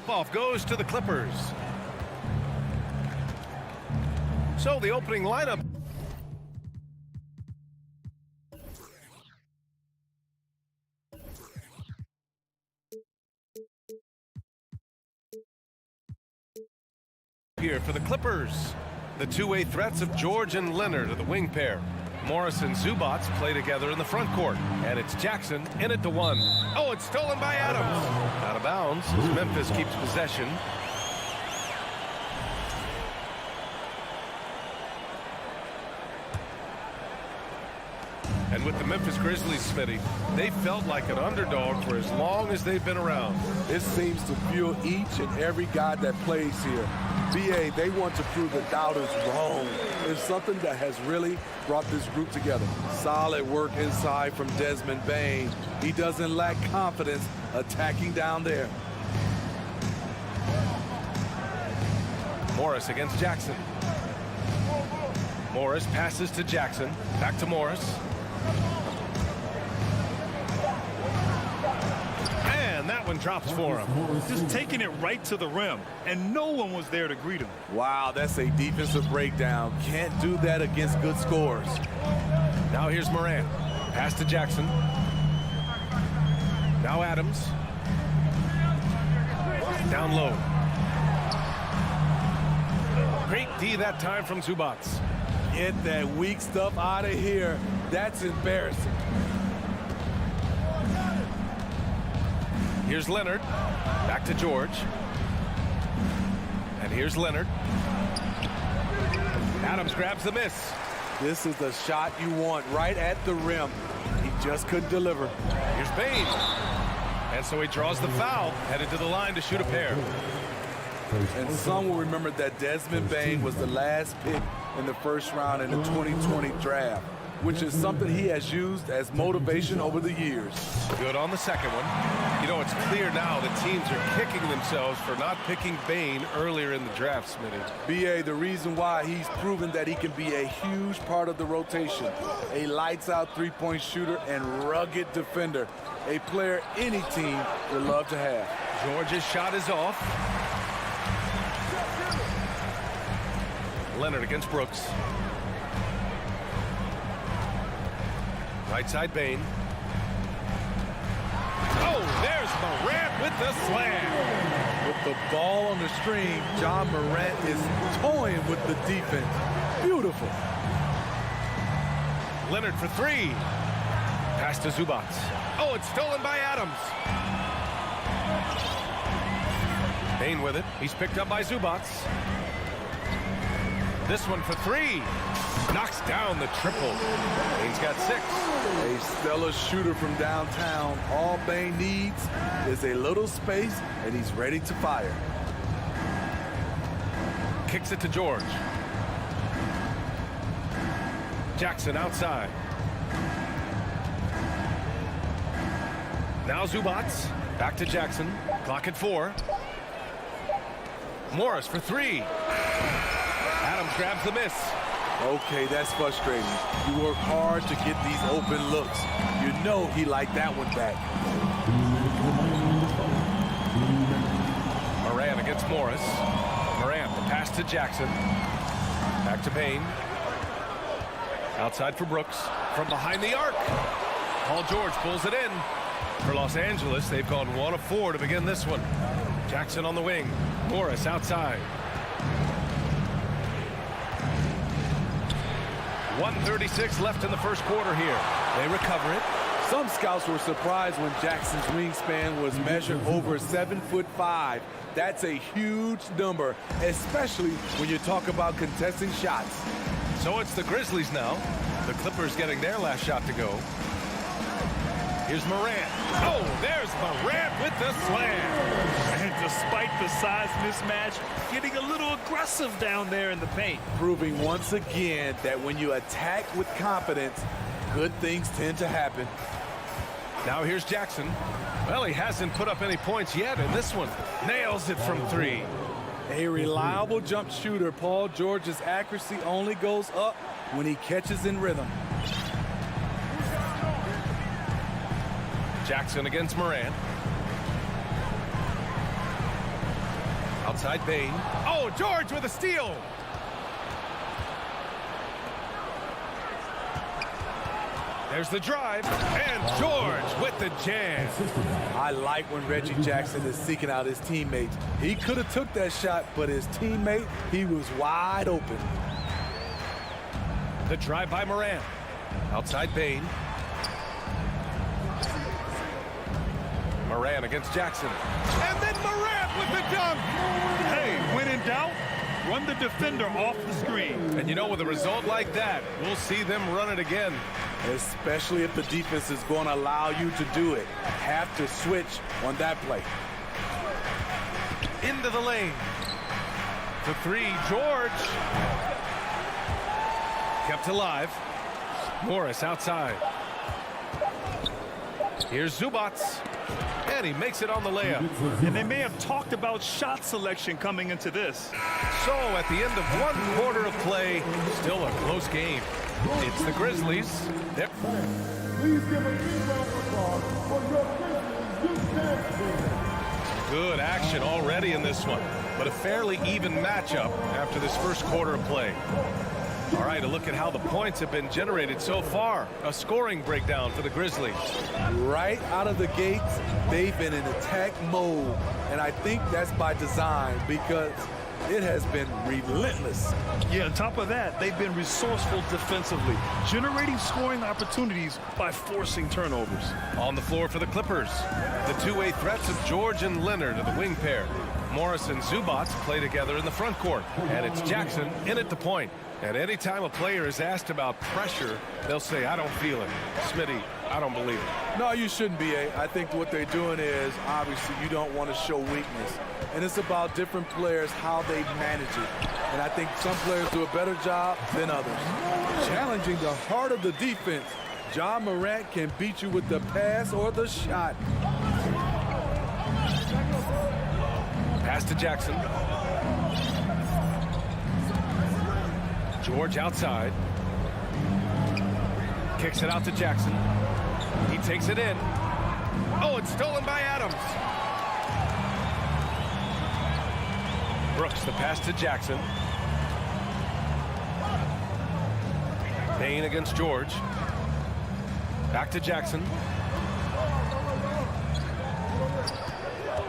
tip-off goes to the Clippers. So the opening lineup. Here for the Clippers, the two-way threats of George and Leonard are the wing pair. Morris and Zubats play together in the front court, and it's Jackson in at the one. Oh, it's stolen by Adams. Out of bounds as Memphis keeps possession. And with the Memphis Grizzlies, Smitty, they felt like an underdog for as long as they've been around. It seems to fuel each and every guy that plays here. BA, they want to prove the doubters wrong. It's something that has really brought this group together. Solid work inside from Desmond Bane. He doesn't lack confidence attacking down there. Morris against Jackson. Morris passes to Jackson. Back to Morris. And that one drops for him. Just taking it right to the rim, and no one was there to greet him. Wow, that's a defensive breakdown. Can't do that against good scores. Now here's Morant. Pass to Jackson. Now Adams. Down low. Great D that time from Zubats. Get that weak stuff out of here. That's embarrassing. Here's Leonard. Back to George. And here's Leonard. Adams grabs the miss. This is the shot you want right at the rim. He just couldn't deliver. Here's Bane. And so he draws the foul, headed to the line to shoot a pair. And some will remember that Desmond Bane was the last pick in the first round in the 2020 draft, which is something he has used as motivation over the years. Good on the second one. You know, it's clear now that teams are kicking themselves for not picking Bane earlier in the draft, Smitty. BA, the reason why he's proven that he can be a huge part of the rotation. A lights-out three-point shooter and rugged defender. A player any team would love to have. George's shot is off. Leonard against Brooks. Right side Bane. Oh, there's Morant with the slam. With the ball on the string, John Morant is toying with the defense. Beautiful. Leonard for three. Pass to Zubats. Oh, it's stolen by Adams. Bane with it. He's picked up by Zubats. This one for three. Knocks down the triple. Bane's got 6. A stellar shooter from downtown. All Bane needs is a little space, and he's ready to fire. Kicks it to George. Jackson outside. Now Zubats. Back to Jackson. Clock at 4. Morris for 3. Adams grabs the miss. Okay, that's frustrating. You work hard to get these open looks. You know he liked that one back. Morant against Morris. Morant, the pass to Jackson. Back to Bane. Outside for Brooks. From behind the arc. Paul George pulls it in. For Los Angeles, they've gone 1 of 4 to begin this one. Jackson on the wing. Morris outside. 1:36 left in the first quarter here. They recover it. Some scouts were surprised when Jackson's wingspan was measured over 7'5". That's a huge number, especially when you talk about contesting shots. So it's the Grizzlies now. The Clippers getting their last shot to go. Here's Morant. Oh, there's Morant with the slam. And despite the size mismatch, getting a little aggressive down there in the paint. Proving once again that when you attack with confidence, good things tend to happen. Now here's Jackson. Well, he hasn't put up any points yet in this one. Nails it from 3. A reliable jump shooter. Paul George's accuracy only goes up when he catches in rhythm. Jackson against Morant. Outside Bain. Oh, George with a steal. There's the drive, and George with the jam. I like when Reggie Jackson is seeking out his teammates. He could have took that shot, but his teammate, he was wide open. The drive by Morant. Outside Bain. Morant against Jackson. And then Morant with the dunk. Hey, when in doubt, run the defender off the screen. And you know, with a result like that, we'll see them run it again. Especially if the defense is going to allow you to do it. Have to switch on that play. Into the lane. The three, George. Kept alive. Morris outside. Here's Zubac. And he makes it on the layup. And they may have talked about shot selection coming into this. So at the end of one quarter of play, still a close game. It's the Grizzlies. Please give a big round of applause for your Grizzlies. Good action already in this one, but a fairly even matchup after this first quarter of play. All right, a look at how the points have been generated so far. A scoring breakdown for the Grizzlies. Right out of the gates, they've been in attack mode. And I think that's by design because it has been relentless. Yeah, on top of that, they've been resourceful defensively, generating scoring opportunities by forcing turnovers. On the floor for the Clippers, the two-way threats of George and Leonard are the wing pair. Morris and Zubac play together in the front court, and it's Jackson in at the point. And anytime a player is asked about pressure, they'll say, I don't feel it. Smitty, I don't believe it. No, you shouldn't be. I think what they're doing is, obviously, you don't want to show weakness. And it's about different players, how they manage it. And I think some players do a better job than others. Challenging the heart of the defense. John Morant can beat you with the pass or the shot. Pass to Jackson. George outside. Kicks it out to Jackson. He takes it in. Oh, it's stolen by Adams. Brooks, the pass to Jackson. Bain against George. Back to Jackson.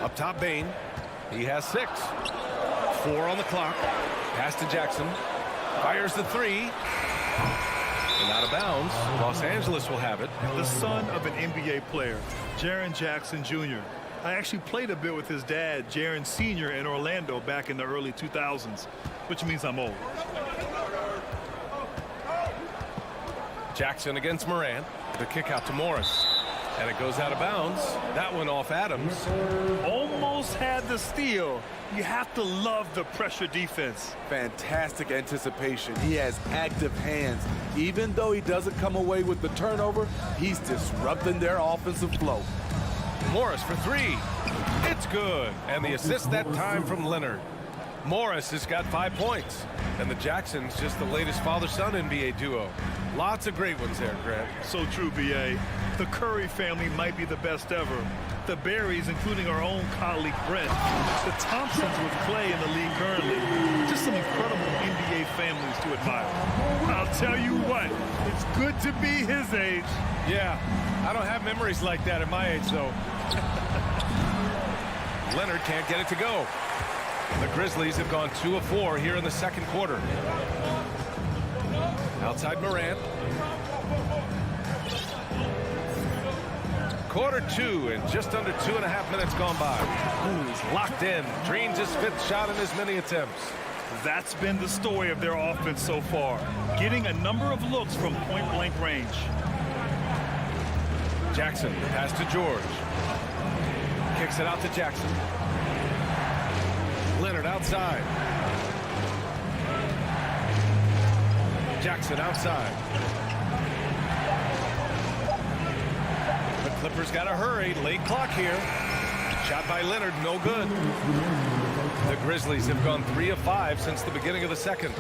Up top, Bain. He has 6. 4 on the clock. Pass to Jackson. Fires the 3. And out of bounds. Los Angeles will have it. The son of an NBA player, Jaren Jackson Jr. I actually played a bit with his dad, Jaren Sr. in Orlando back in the early 2000s, which means I'm old. Jackson against Morant. The kick out to Morris. And it goes out of bounds. That one off Adams. Almost had the steal. You have to love the pressure defense. Fantastic anticipation. He has active hands. Even though he doesn't come away with the turnover, he's disrupting their offensive flow. Morris for 3. It's good. And the assist that time from Leonard. Morris has got 5 points. And the Jacksons just the latest father-son NBA duo. Lots of great ones there, Grant. So true, B.A. The Curry family might be the best ever. The Berries, including our own colleague Brent. The Thompsons with Clay in the league currently. Just some incredible NBA families to admire. I'll tell you what, it's good to be his age. Yeah, I don't have memories like that at my age, though. Leonard can't get it to go. The Grizzlies have gone 2 of 4 here in the second quarter. Outside Morant. Quarter 2 and just under 2.5 minutes gone by. He's locked in. Dreams his 5th shot in as many attempts. That's been the story of their offense so far. Getting a number of looks from point-blank range. Jackson, pass to George. Kicks it out to Jackson. Leonard outside. Jackson outside. The Clippers got to hurry. Late clock here. Shot by Leonard, no good. The Grizzlies have gone 3 of 5 since the beginning of the second.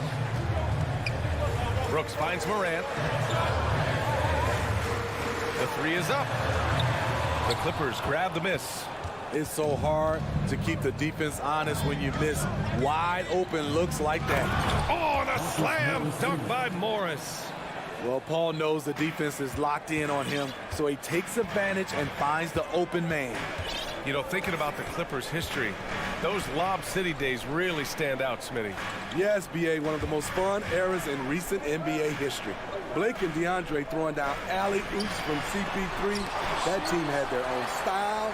Brooks finds Morant. The 3 is up. The Clippers grab the miss. It's so hard to keep the defense honest when you miss wide open looks like that. Oh, and a slam dunk by Morris. Well, Paul knows the defense is locked in on him, so he takes advantage and finds the open man. You know, thinking about the Clippers' history, those Lob City days really stand out, Smitty. Yes, B.A., one of the most fun eras in recent NBA history. Blake and DeAndre throwing down alley-oops from CP3. That team had their own style,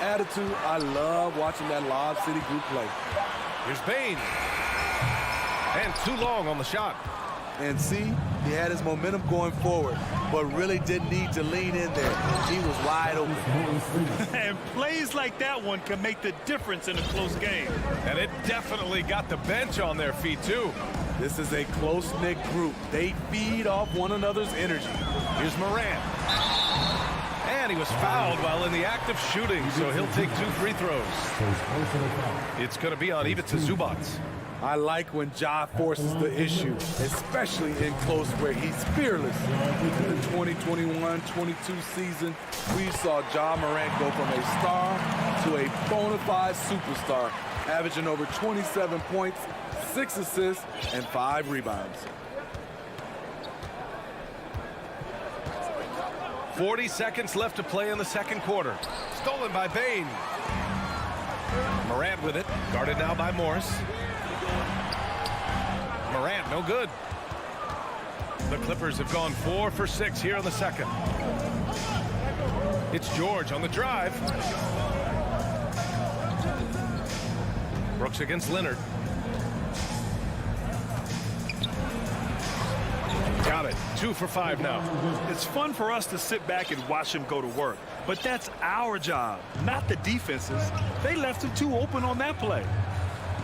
attitude. I love watching that Lob City group play. Here's Bane. And too long on the shot. And see, he had his momentum going forward, but really didn't need to lean in there. He was wide open. And plays like that one can make the difference in a close game. And it definitely got the bench on their feet, too. This is a close-knit group. They feed off one another's energy. Here's Morant. And he was fouled while in the act of shooting, so he'll take 2 free throws. It's going to be on Ivica Zubac. I like when Ja forces the issue, especially in close where he's fearless. In the 2021-22 season, we saw Ja Morant go from a star to a bona fide superstar, averaging over 27 points, 6 assists, and 5 rebounds. 40 seconds left to play in the second quarter. Stolen by Bane. Morant with it, guarded now by Morris. Morant, no good. The Clippers have gone 4 for 6 here in the second. It's George on the drive. Brooks against Leonard. Got it. 2 for 5 now. It's fun for us to sit back and watch him go to work, but that's our job, not the defense's. They left him too open on that play.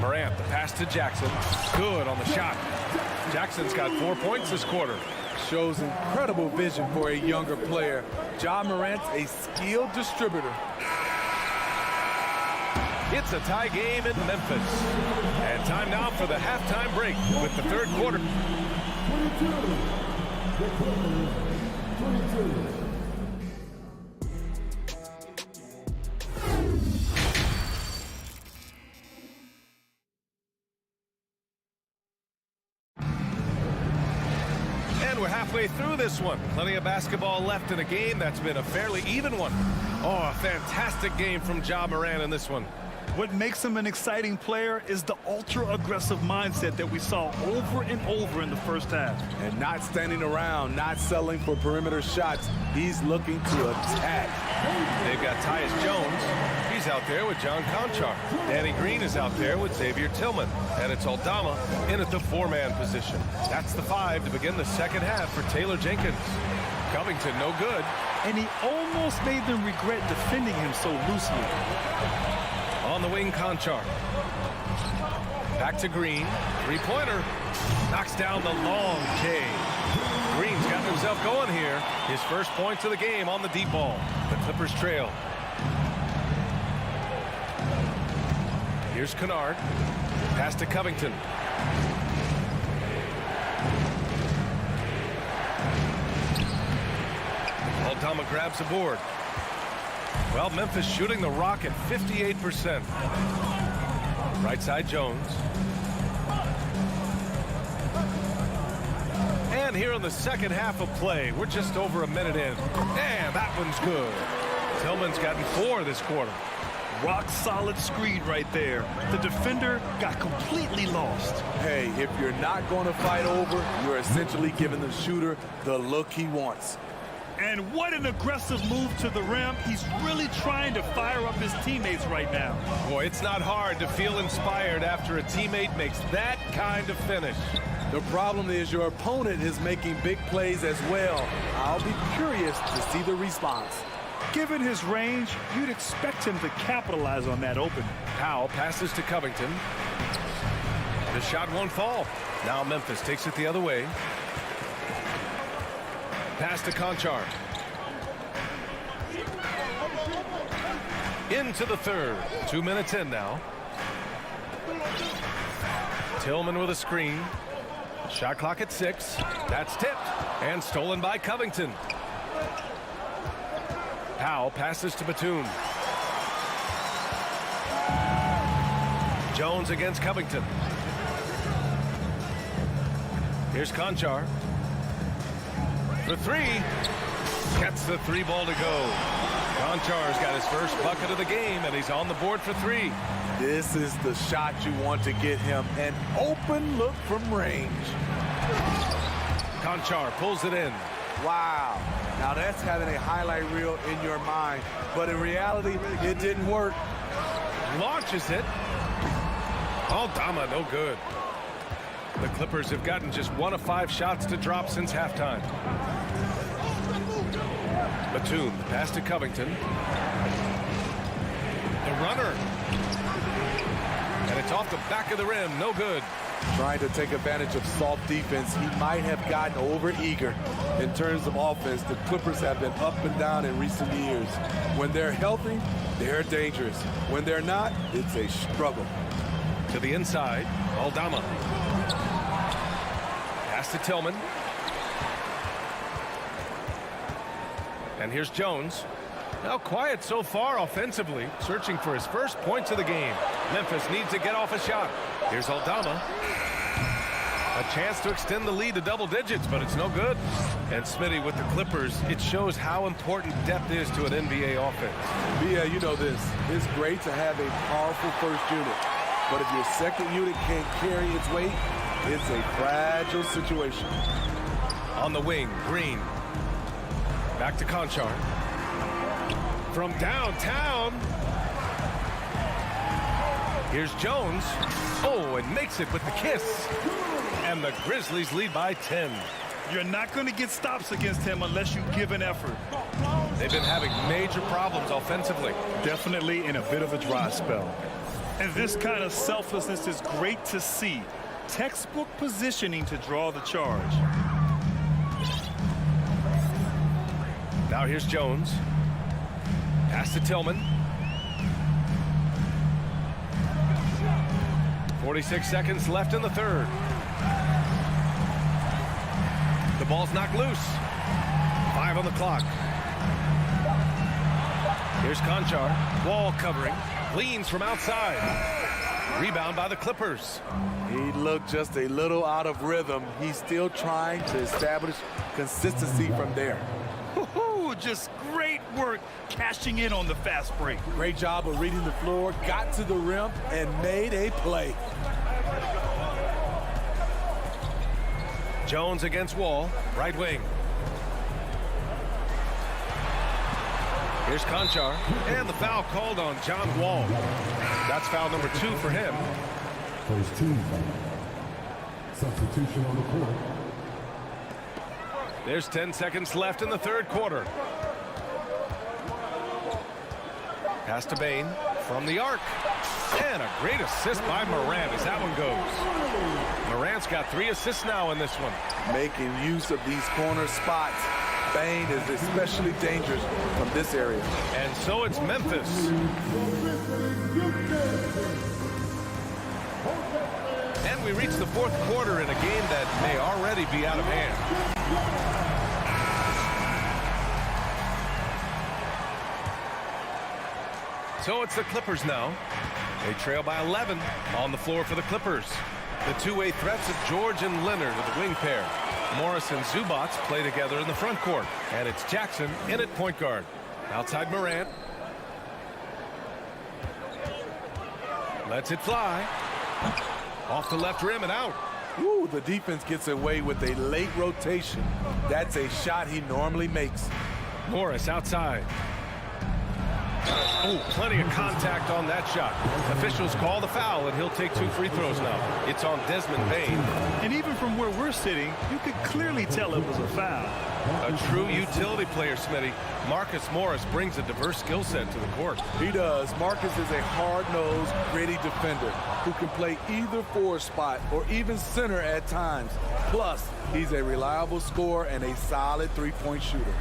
Morant, the pass to Jackson. Good on the shot. Jackson's got 4 points this quarter. Shows incredible vision for a younger player. Ja Morant's a skilled distributor. It's a tie game in Memphis. And time now for the halftime break with the third quarter. 22. The Clippers, 22. We're halfway through this one. Plenty of basketball left in a game that's been a fairly even one. Oh, a fantastic game from Ja Morant in this one. What makes him an exciting player is the ultra-aggressive mindset that we saw over and over in the first half. And not standing around, not settling for perimeter shots. He's looking to attack. They've got Tyus Jones. He's out there with John Conchar. Danny Green is out there with Xavier Tillman. And it's Aldama in at the 4-man position. That's the 5 to begin the second half for Taylor Jenkins. Covington, no good. And he almost made them regret defending him so loosely. On the wing, Conchar. Back to Green. 3-pointer. Knocks down the long K. Green's got himself going here. His first points of the game on the deep ball. The Clippers trail. Here's Kennard. Pass to Covington. Aldama grabs the board. Well, Memphis shooting the rock at 58%. Right side, Jones. And here in the second half of play, we're just over a minute in. And that one's good. Tillman's gotten 4 this quarter. Rock solid screen right there. The defender got completely lost. Hey, if you're not going to fight over, you're essentially giving the shooter the look he wants. And what an aggressive move to the rim. He's really trying to fire up his teammates right now. Boy, it's not hard to feel inspired after a teammate makes that kind of finish. The problem is your opponent is making big plays as well. I'll be curious to see the response. Given his range, you'd expect him to capitalize on that opening. Powell passes to Covington. The shot won't fall. Now Memphis takes it the other way. Pass to Conchar. Into the third. 2 minutes in now. Tillman with a screen. Shot clock at 6. That's tipped and stolen by Covington. Powell passes to Batum. Jones against Covington. Here's Conchar. For three. Gets the three ball to go. Conchar's got his first bucket of the game, and he's on the board for three. This is the shot you want to get him. An open look from range. Conchar pulls it in. Wow. Now that's having a highlight reel in your mind. But in reality, it didn't work. Launches it. Aldama, no good. The Clippers have gotten just 1 of 5 shots to drop since halftime. Batum, the pass to Covington. The runner. And it's off the back of the rim, no good. Trying to take advantage of soft defense, he might have gotten over-eager. In terms of offense, the Clippers have been up and down in recent years. When they're healthy, they're dangerous. When they're not, it's a struggle. To the inside, Aldama. Pass to Tillman. And here's Jones. Now quiet so far offensively, searching for his first points of the game. Memphis needs to get off a shot. Here's Aldama. A chance to extend the lead to double digits, but it's no good. And Smitty with the Clippers, it shows how important depth is to an NBA offense. Yeah, you know this. It's great to have a powerful first unit. But if your second unit can't carry its weight, it's a fragile situation. On the wing, Green. Back to Conchar. From downtown. Here's Jones. Oh, and makes it with the kiss. And the Grizzlies lead by 10. You're not going to get stops against him unless you give an effort. They've been having major problems offensively. Definitely in a bit of a dry spell. And this kind of selflessness is great to see. Textbook positioning to draw the charge. Now here's Jones. Pass to Tillman. 46 seconds left in the third. The ball's knocked loose. 5 on the clock. Here's Conchar. Wall covering. Leans from outside. Rebound by the Clippers. He looked just a little out of rhythm. He's still trying to establish consistency from there. Just great work cashing in on the fast break. Great job of reading the floor, got to the rim, and made a play. Jones against Wall, right wing. Here's Conchar, and the foul called on John Wall. That's foul number 2 for him. First team foul. Substitution on the court. There's 10 seconds left in the third quarter. Pass to Bain from the arc. And a great assist by Morant as that one goes. Morant's got 3 assists now in this one. Making use of these corner spots. Bain is especially dangerous from this area. And so it's Memphis. And we reach the fourth quarter in a game that may already be out of hand. So it's the Clippers now. They trail by 11 on the floor for the Clippers. The two-way threats of George and Leonard are the wing pair. Morris and Zubac play together in the front court. And it's Jackson in at point guard. Outside Morant. Lets it fly. Off the left rim and out. Ooh, the defense gets away with a late rotation. That's a shot he normally makes. Morris outside. Oh, plenty of contact on that shot. Officials call the foul, and he'll take 2 free throws now. It's on Desmond Bain. And even from where we're sitting, you could clearly tell it was a foul. A true utility player, Smitty. Marcus Morris brings a diverse skill set to the court. He does. Marcus is a hard-nosed, gritty defender who can play either forward spot or even center at times. Plus, he's a reliable scorer and a solid three-point shooter.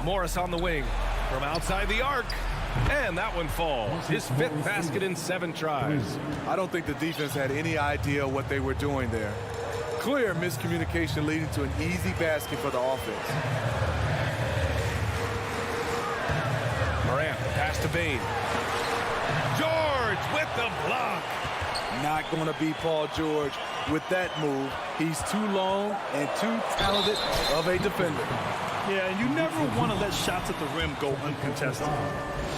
Morris on the wing from outside the arc. And that one falls. His 5th basket in 7 tries. I don't think the defense had any idea what they were doing there. Clear miscommunication leading to an easy basket for the offense. Morant, pass to Bain. with the block. Not going to be Paul George with that move. He's too long and too talented of a defender. Yeah, and you never want to let shots at the rim go uncontested.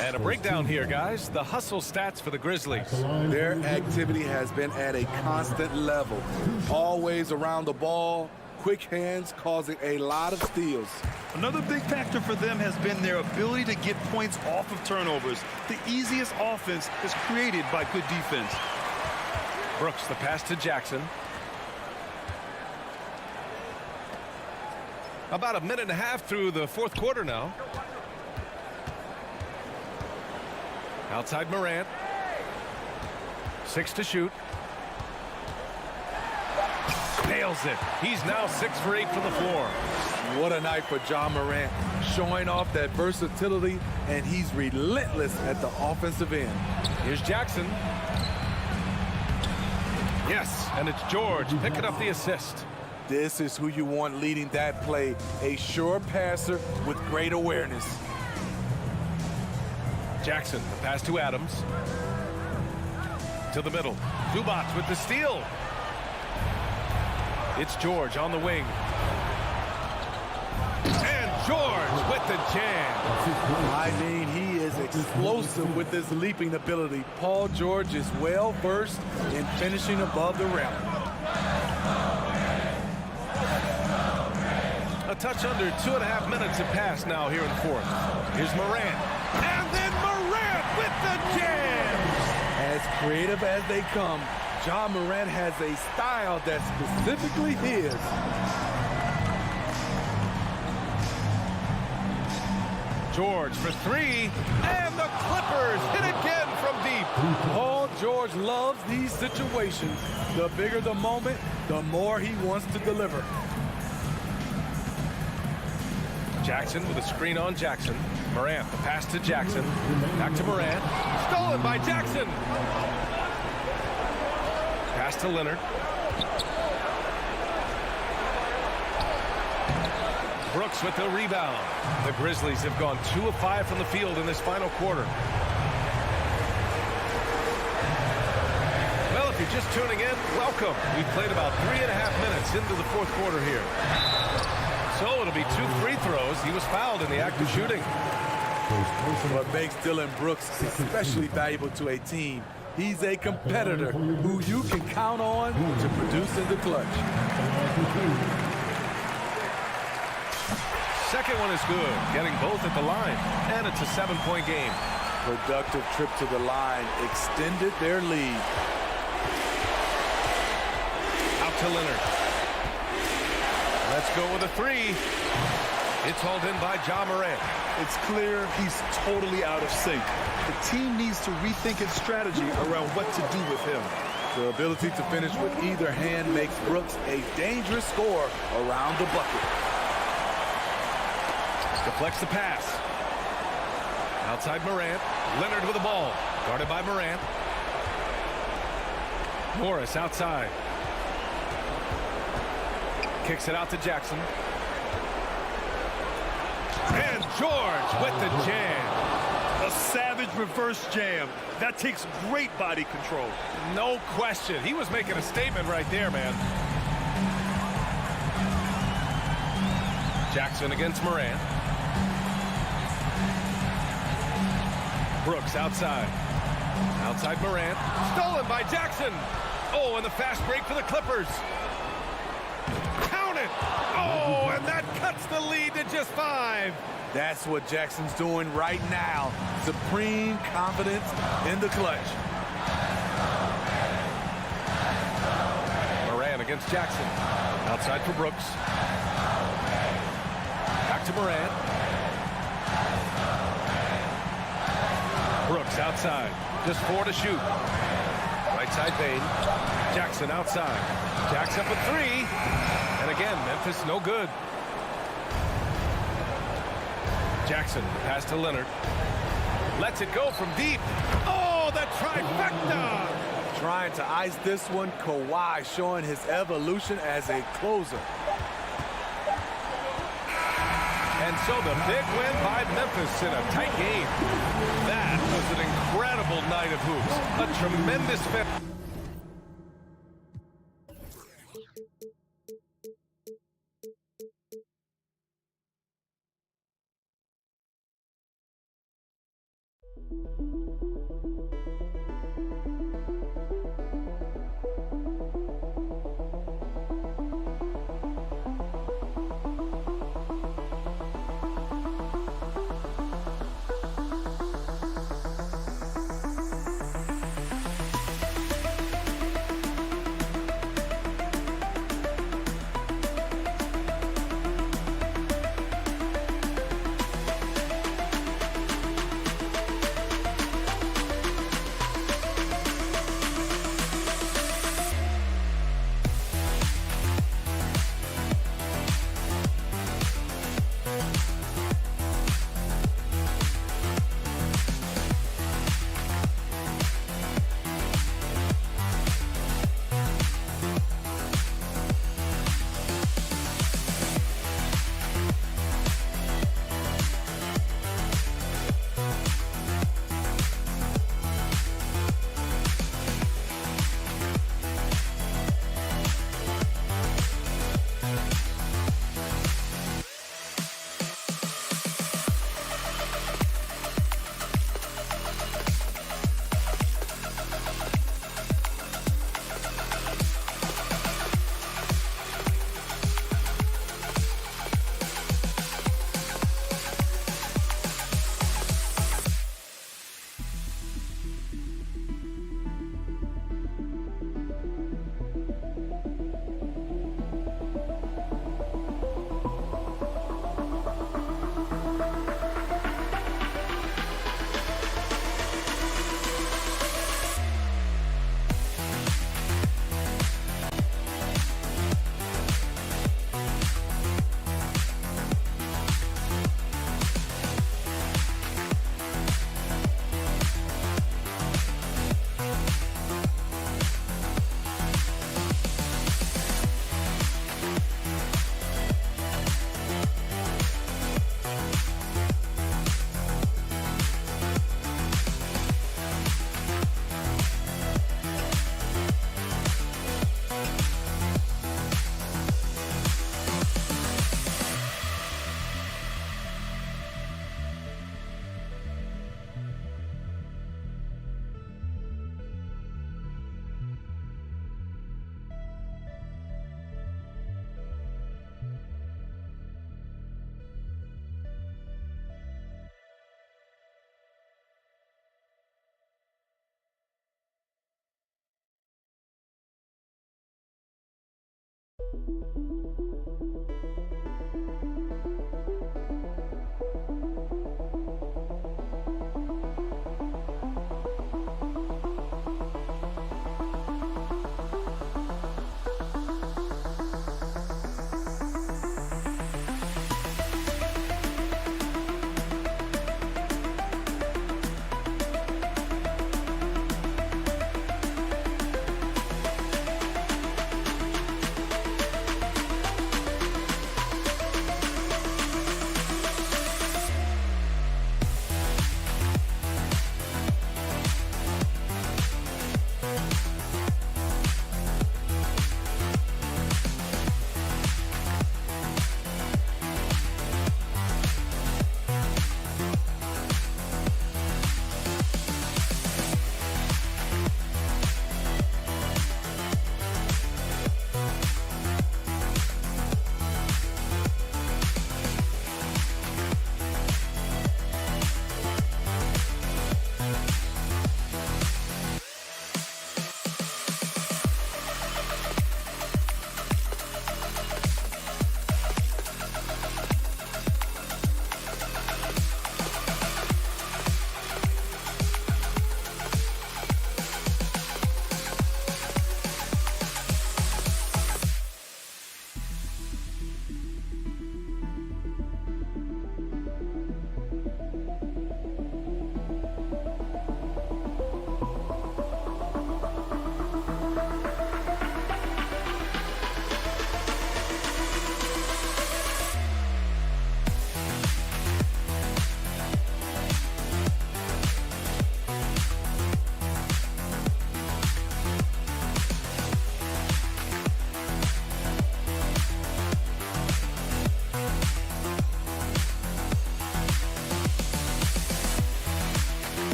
And a breakdown here, guys. The hustle stats for the Grizzlies. Their activity has been at a constant level. Always around the ball, quick hands causing a lot of steals. Another big factor for them has been their ability to get points off of turnovers. The easiest offense is created by good defense. Brooks, the pass to Jackson. About a minute and a half through the fourth quarter now. Outside Morant. 6 to shoot. Nails it. He's now 6 for 8 from the floor. What a night for John Morant, showing off that versatility, and he's relentless at the offensive end. Here's Jackson. Yes, and it's George picking up the assist. This is who you want leading that play, a sure passer with great awareness. Jackson, the pass to Adams. To the middle. Zubac with the steal. It's George on the wing. And George with the jam. I mean, he is explosive with his leaping ability. Paul George is well versed in finishing above the rim. A touch under 2.5 minutes have passed now here in the fourth. Here's Morant. And then Morant with the jam. As creative as they come, John Morant has a style that's specifically his. George for 3. And the Clippers hit again from deep. Paul George loves these situations. The bigger the moment, the more he wants to deliver. Jackson with a screen on Jackson. Morant, the pass to Jackson. Back to Morant. Stolen by Jackson. Pass to Leonard. Brooks with the rebound. The Grizzlies have gone 2 of 5 from the field in this final quarter. Well, if you're just tuning in, welcome. We've played about 3.5 minutes into the fourth quarter here. So it'll be 2 free throws. He was fouled in the act of shooting. What makes Dillon Brooks especially valuable to a team, he's a competitor who you can count on to produce in the clutch. Second one is good, getting both at the line, and it's a 7-point game. Productive trip to the line extended their lead. Out to Leonard. Let's go with a 3. It's hauled in by Ja Morant. It's clear he's totally out of sync. The team needs to rethink its strategy around what to do with him. The ability to finish with either hand makes Brooks a dangerous scorer around the bucket. Deflects the pass. Outside Morant. Leonard with the ball. Guarded by Morant. Morris outside. Kicks it out to Jackson. And George with the jam. A savage reverse jam. That takes great body control. No question. He was making a statement right there, man. Jackson against Morant. Brooks outside. Outside Morant. Stolen by Jackson. Oh, and the fast break for the Clippers. Count it. Oh, and that cuts the lead to just 5. That's what Jackson's doing right now. Supreme confidence in the clutch. Morant against Jackson. Outside for Brooks. Back to Morant. Brooks outside. Just 4 to shoot. Right side Bain. Jackson outside. Jacks up a 3. And again, Memphis no good. Jackson, pass to Leonard. Lets it go from deep. Oh, the trifecta! Trying to ice this one, Kawhi showing his evolution as a closer. And And so the big win by Memphis in a tight game. That was an incredible night of hoops. A tremendous finish.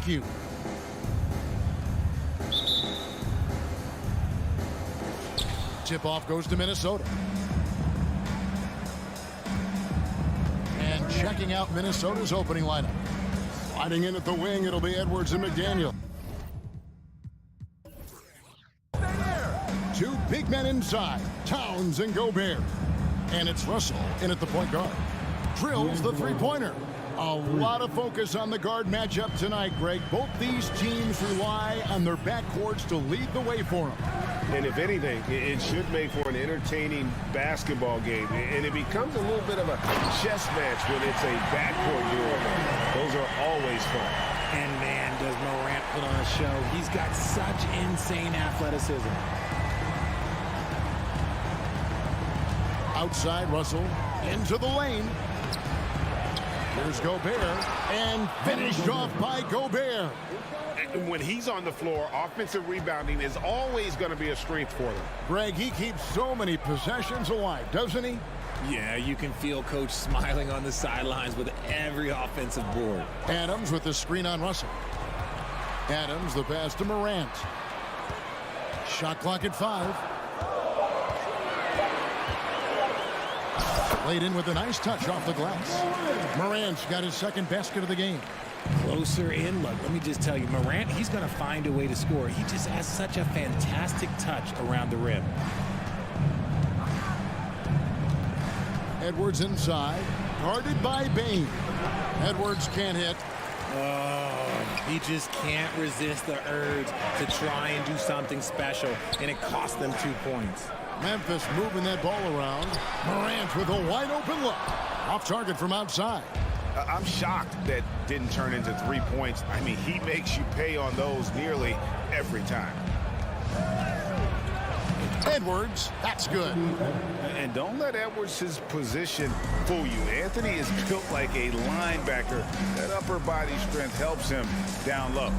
Thank you. Tip-off goes to Minnesota. And checking out Minnesota's opening lineup. Sliding in at the wing, it'll be Edwards and McDaniel. Two big men inside, Towns and Gobert. And it's Russell in at the point guard. Drills the three-pointer. A lot of focus on the guard matchup tonight, Greg. Both these teams rely on their backcourts to lead the way for them. And if anything, it should make for an entertaining basketball game. And it becomes a little bit of a chess match when it's a backcourt duel. Those are always fun. And man, does Morant put on a show. He's got such insane athleticism. Outside, Russell into the lane. Here's Gobert, and finished off by Gobert. And when he's on the floor, offensive rebounding is always going to be a strength for them. Greg, he keeps so many possessions alive, doesn't he? Yeah, you can feel Coach smiling on the sidelines with every offensive board. Adams with the screen on Russell. Adams, the pass to Morant. Shot clock at 5. Laid in with a nice touch off the glass. Morant's got his second basket of the game. Closer in, look, let me just tell you, Morant, he's going to find a way to score. He just has such a fantastic touch around the rim. Edwards inside, guarded by Bain. Edwards can't hit. Oh, he just can't resist the urge to try and do something special, and it cost them 2 points. Memphis moving that ball around. Morant with a wide open look. Off target from outside. I'm shocked that didn't turn into 3 points. I mean, he makes you pay on those nearly every time. Edwards, that's good. And don't let Edwards' position fool you. Anthony is built like a linebacker. That upper body strength helps him down low.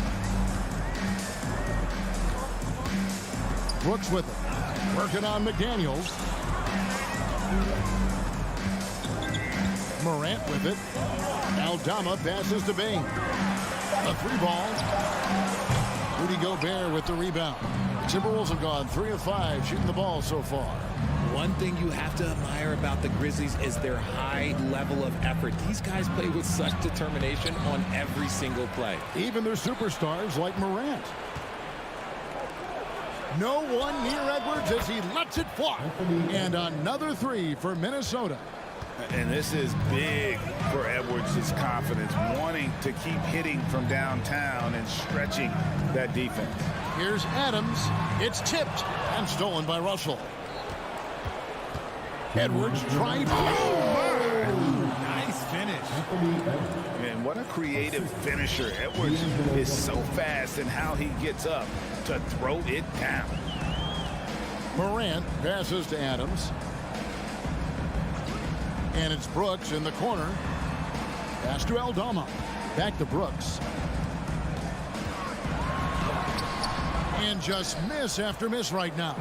Brooks with it. Working on McDaniels. Morant with it. Aldama passes to Bain. A 3-ball. Rudy Gobert with the rebound. Timberwolves have gone 3 of 5 shooting the ball so far. One thing you have to admire about the Grizzlies is their high level of effort. These guys play with such determination on every single play. Even their superstars like Morant. No one near Edwards as he lets it fly. And another 3 for Minnesota. And this is big for Edwards' confidence, wanting to keep hitting from downtown and stretching that defense. Here's Adams. It's tipped and stolen by Russell. Edwards trying. Nice finish. Man, what a creative finisher. Edwards is so fast in how he gets up to throw it down. Morant passes to Adams. And it's Brooks in the corner. Pass to Aldama. Back to Brooks. And just miss after miss right now.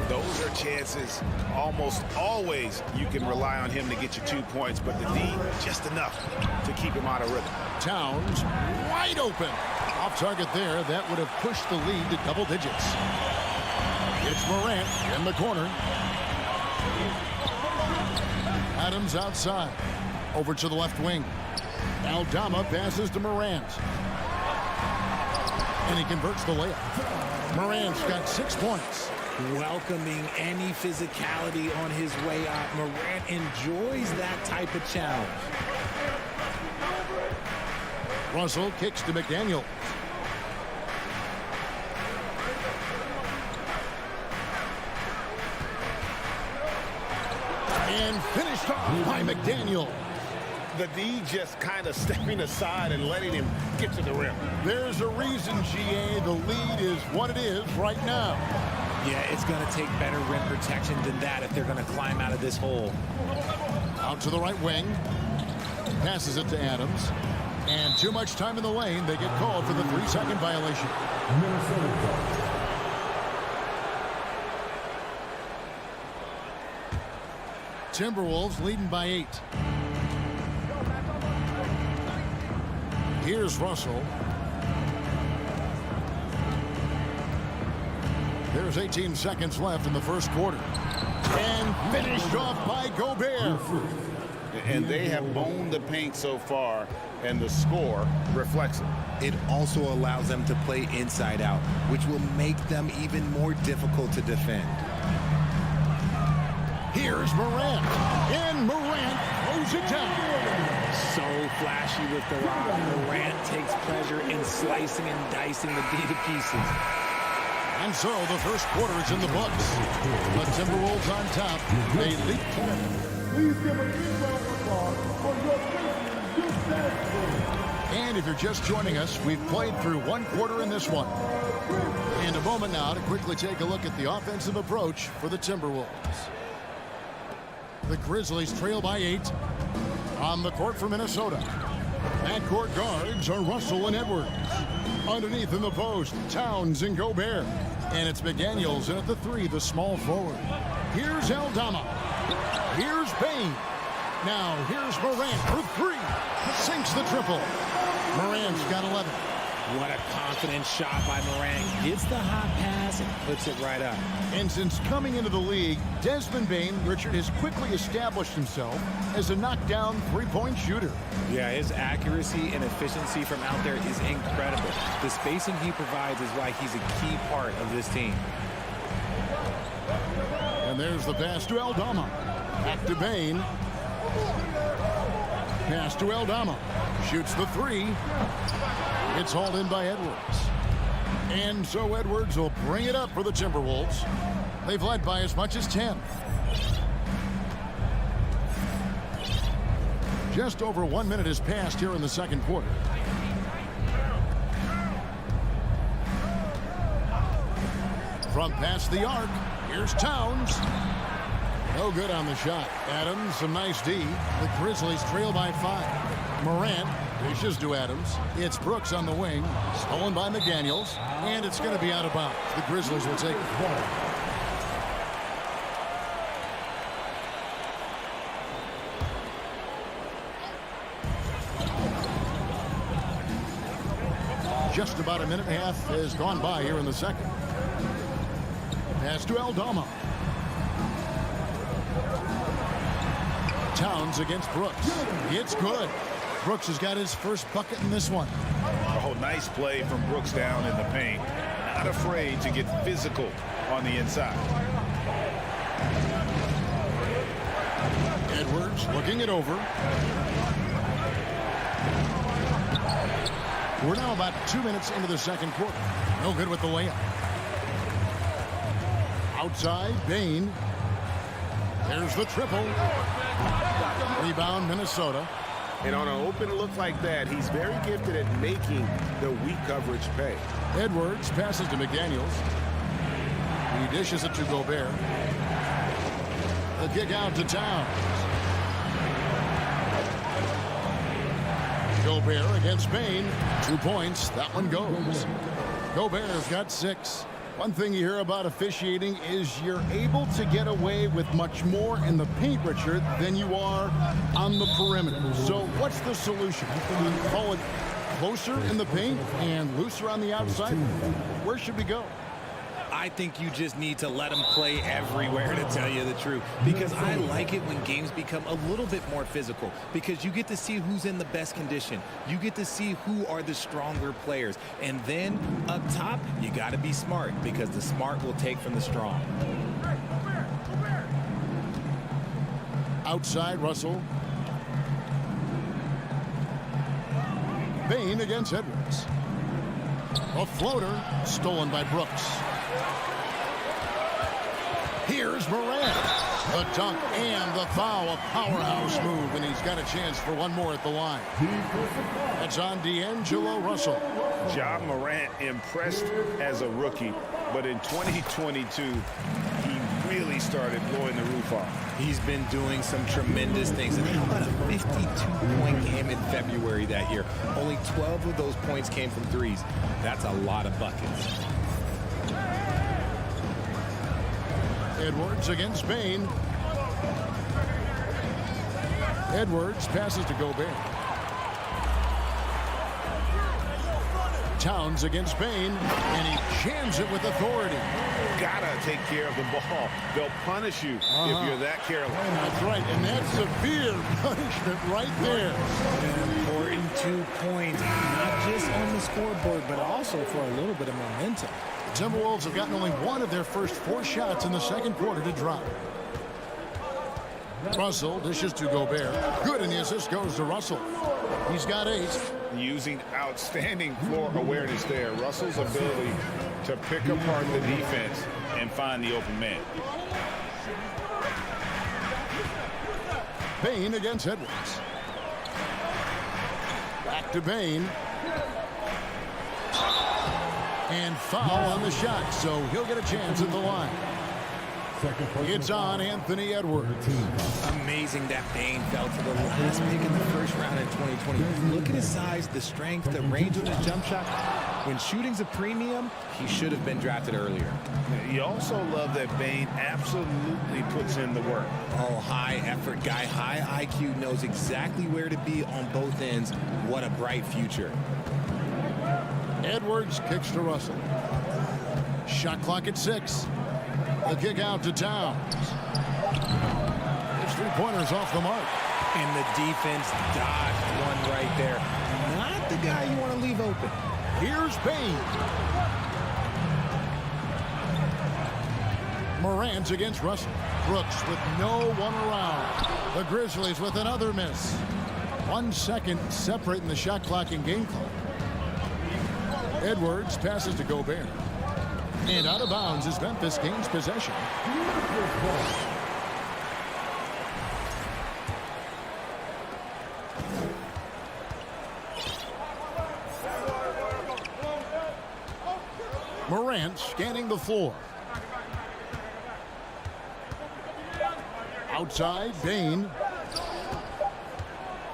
Those are chances almost always you can rely on him to get you 2 points, but the D just enough to keep him out of rhythm. Towns wide open. Off target there. That would have pushed the lead to double digits. It's Morant in the corner. Adams outside. Over to the left wing. Aldama passes to Morant. And he converts the layup. Morant's got 6 points. Welcoming any physicality on his way out. Morant enjoys that type of challenge. Russell kicks to McDaniel. And finished off by McDaniel. The D just kind of stepping aside and letting him get to the rim. There's a reason, GA, the lead is what it is right now. Yeah, it's going to take better rim protection than that if they're going to climb out of this hole. Out to the right wing. Passes it to Adams. And too much time in the lane. They get called for the 3-second violation. Timberwolves leading by 8. Here's Russell. There's 18 seconds left in the first quarter. And finished off by Gobert. And they have boned the paint so far, and the score reflects it. It also allows them to play inside out, which will make them even more difficult to defend. Here's Morant. And Morant throws it down. So flashy with the rock. Morant takes pleasure in slicing and dicing the D to pieces. And so the first quarter is in the books. The Timberwolves on top. They lead. Please give a big round of applause for your Grizzlies youth basketball. And if you're just joining us, we've played through one quarter in this one. And a moment now to quickly take a look at the offensive approach for the Timberwolves. The Grizzlies trail by 8. On the court for Minnesota. Backcourt guards are Russell and Edwards. Underneath in the post, Towns and Gobert. And it's McDaniels in at the 3, the small forward. Here's Aldama. Here's Bain. Now here's Morant for 3. Sinks the triple. Morant's got 11. What a confident shot by Morant. Gets the hot pass and puts it right up. And since coming into the league, Desmond Bain, Richard, has quickly established himself as a knockdown three-point shooter. Yeah, his accuracy and efficiency from out there is incredible. The spacing he provides is why he's a key part of this team. And there's the pass to Aldama. Back to Bain. Pass to Aldama. Shoots the 3. It's hauled in by Edwards. And so Edwards will bring it up for the Timberwolves. They've led by as much as 10. Just over 1 minute has passed here in the second quarter. From past the arc, here's Towns. No good on the shot. Adams, some nice D. The Grizzlies trail by 5. Morant dishes to Adams. It's Brooks on the wing. Stolen by McDaniels. And it's going to be out of bounds. The Grizzlies will take the ball. Just about a minute and a half has gone by here in the second. Pass to Aldama. Towns against Brooks. It's good. Brooks has got his first bucket in this one. Oh, nice play from Brooks down in the paint. Not afraid to get physical on the inside. Edwards looking it over. We're now about 2 minutes into the second quarter. No good with the layup. Outside, Bain. There's the triple. Rebound, Minnesota. And on an open look like that, he's very gifted at making the weak coverage pay. Edwards passes to McDaniels. He dishes it to Gobert. The kick out to Towns. Gobert against Bain. 2 points. That one goes. Gobert's got 6. One thing you hear about officiating is you're able to get away with much more in the paint, Richard, than you are on the perimeter. So what's the solution? You call it closer in the paint and looser on the outside? Where should we go? I think you just need to let them play everywhere, to tell you the truth. Because I like it when games become a little bit more physical. Because you get to see who's in the best condition. You get to see who are the stronger players. And then up top, you got to be smart. Because the smart will take from the strong. Outside, Russell. Bain against Edwards. A floater stolen by Brooks. Here's Morant. The dunk and the foul. A powerhouse move, and he's got a chance for one more at the line. That's on D'Angelo Russell. Ja Morant impressed as a rookie, but in 2022, he really started blowing the roof off. He's been doing some tremendous things. And how about a 52-point game in February that year? Only 12 of those points came from threes. That's a lot of buckets. Edwards against Bain. Edwards passes to Gobert. Towns against Bain, and he jams it with authority. Gotta take care of the ball. They'll punish you if you're that careless. That's right, and that's severe punishment right there. An important 2 points, not just on the scoreboard, but also for a little bit of momentum. The Timberwolves have gotten only one of their first 4 shots in the second quarter to drop. Russell dishes to Gobert. Good, and the assist goes to Russell. He's got 8. Using outstanding floor awareness there. Russell's ability to pick apart the defense and find the open man. Bain against Edwards. Back to Bain. And foul on the shot, so he'll get a chance at the line. It's on Anthony Edwards. Amazing that Bain fell to the last pick in the first round in 2020. Look at his size, the strength, the range of his jump shot. When shooting's a premium, he should have been drafted earlier. You also love that Bain absolutely puts in the work. Oh, high effort guy, high IQ, knows exactly where to be on both ends. What a bright future. Edwards kicks to Russell. Shot clock at 6. The kick out to Towns. His 3-pointer's off the mark. And the defense dodged one right there. Not the guy you want to leave open. Here's Bain. Morant against Russell. Brooks with no one around. The Grizzlies with another miss. 1 second separating the shot clock and game clock. Edwards passes to Gobert. And out of bounds as Memphis gains possession. Morant scanning the floor. Outside, Bain.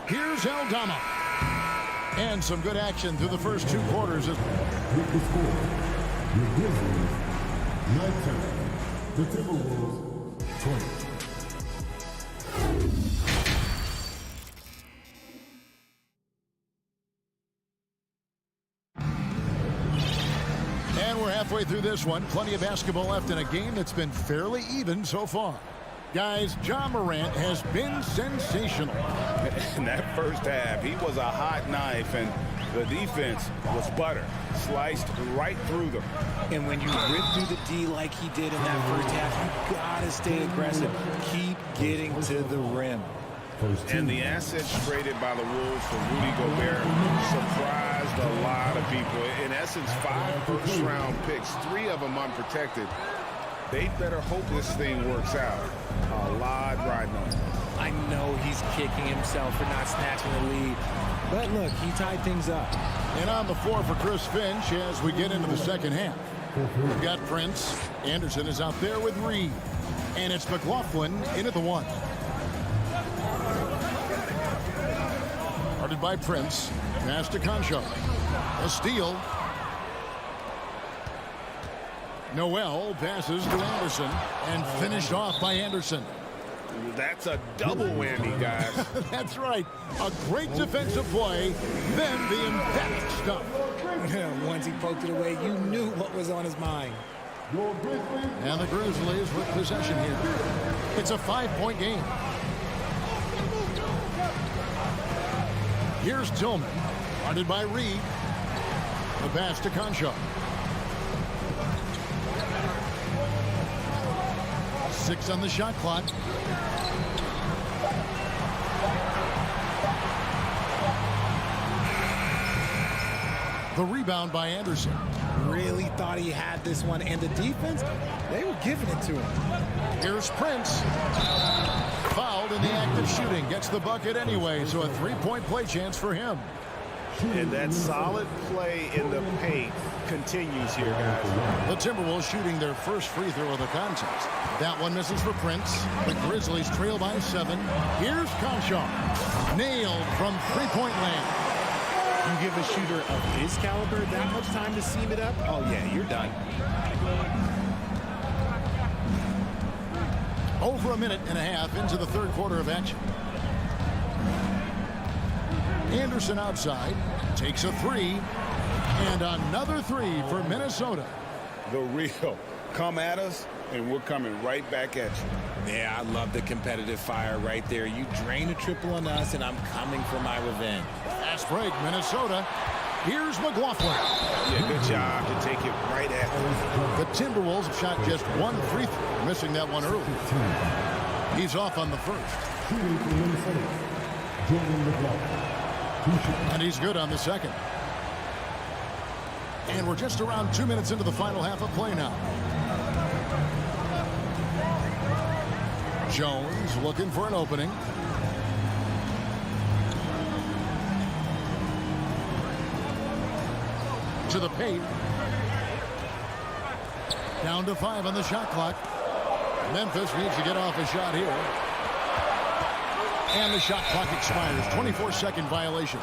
Here's Aldama. And some good action through the first 2 quarters. With the score, the Grizzlies 19, the Timberwolves 20. And we're halfway through this one. Plenty of basketball left in a game that's been fairly even so far. Guys, Ja Morant has been sensational. In that first half, he was a hot knife, and the defense was butter. Sliced right through them. And when you rip through the D like he did in that first half, you gotta stay aggressive. Keep getting to the rim. And the assets traded by the Wolves for Rudy Gobert surprised a lot of people. In essence, 5 first-round picks, 3 of them unprotected. They better hope this thing works out. A lot riding on it. I know he's kicking himself for not snatching the lead. But look, he tied things up. And on the floor for Chris Finch as we get into the second half. We've got Prince. Anderson is out there with Reed. And it's McLaughlin in at the 1. Guarded by Prince. Pass to Concho. A steal. Noel passes to Anderson and finished off by Anderson. That's a double whammy, guys. That's right. A great defensive play, then the emphatic stuff. Once he poked it away, you knew what was on his mind. And the Grizzlies with possession here. It's a 5-point game. Here's Tillman, guarded by Reed. The pass to Concho. 6 on the shot clock. The rebound by Anderson. Really thought he had this one, and the defense, they were giving it to him. Here's Prince. Fouled in the act of shooting. Gets the bucket anyway, so a 3-point play chance for him. And that solid play in the paint continues here, guys. The Timberwolves shooting their first free throw of the contest. That one misses for Prince. The Grizzlies trail by 7. Here's Concho. Nailed from three-point land. You give a shooter of his caliber that much time to seam it up, oh yeah, you're done. Over a minute and a half into the third quarter of action. Anderson outside, takes a 3, And another three for Minnesota. The real. Come at us, and we're coming right back at you. Yeah, I love the competitive fire right there. You drain a triple on us, and I'm coming for my revenge. Fast break, Minnesota. Here's McLaughlin. Yeah, good job to take it right at them. The Timberwolves have shot just one free throw, missing that one early. He's off on the first. And he's good on the second. And we're just around 2 minutes into the final half of play now. Jones looking for an opening. To the paint. Down to 5 on the shot clock. Memphis needs to get off a shot here. And the shot clock expires. 24-second violation.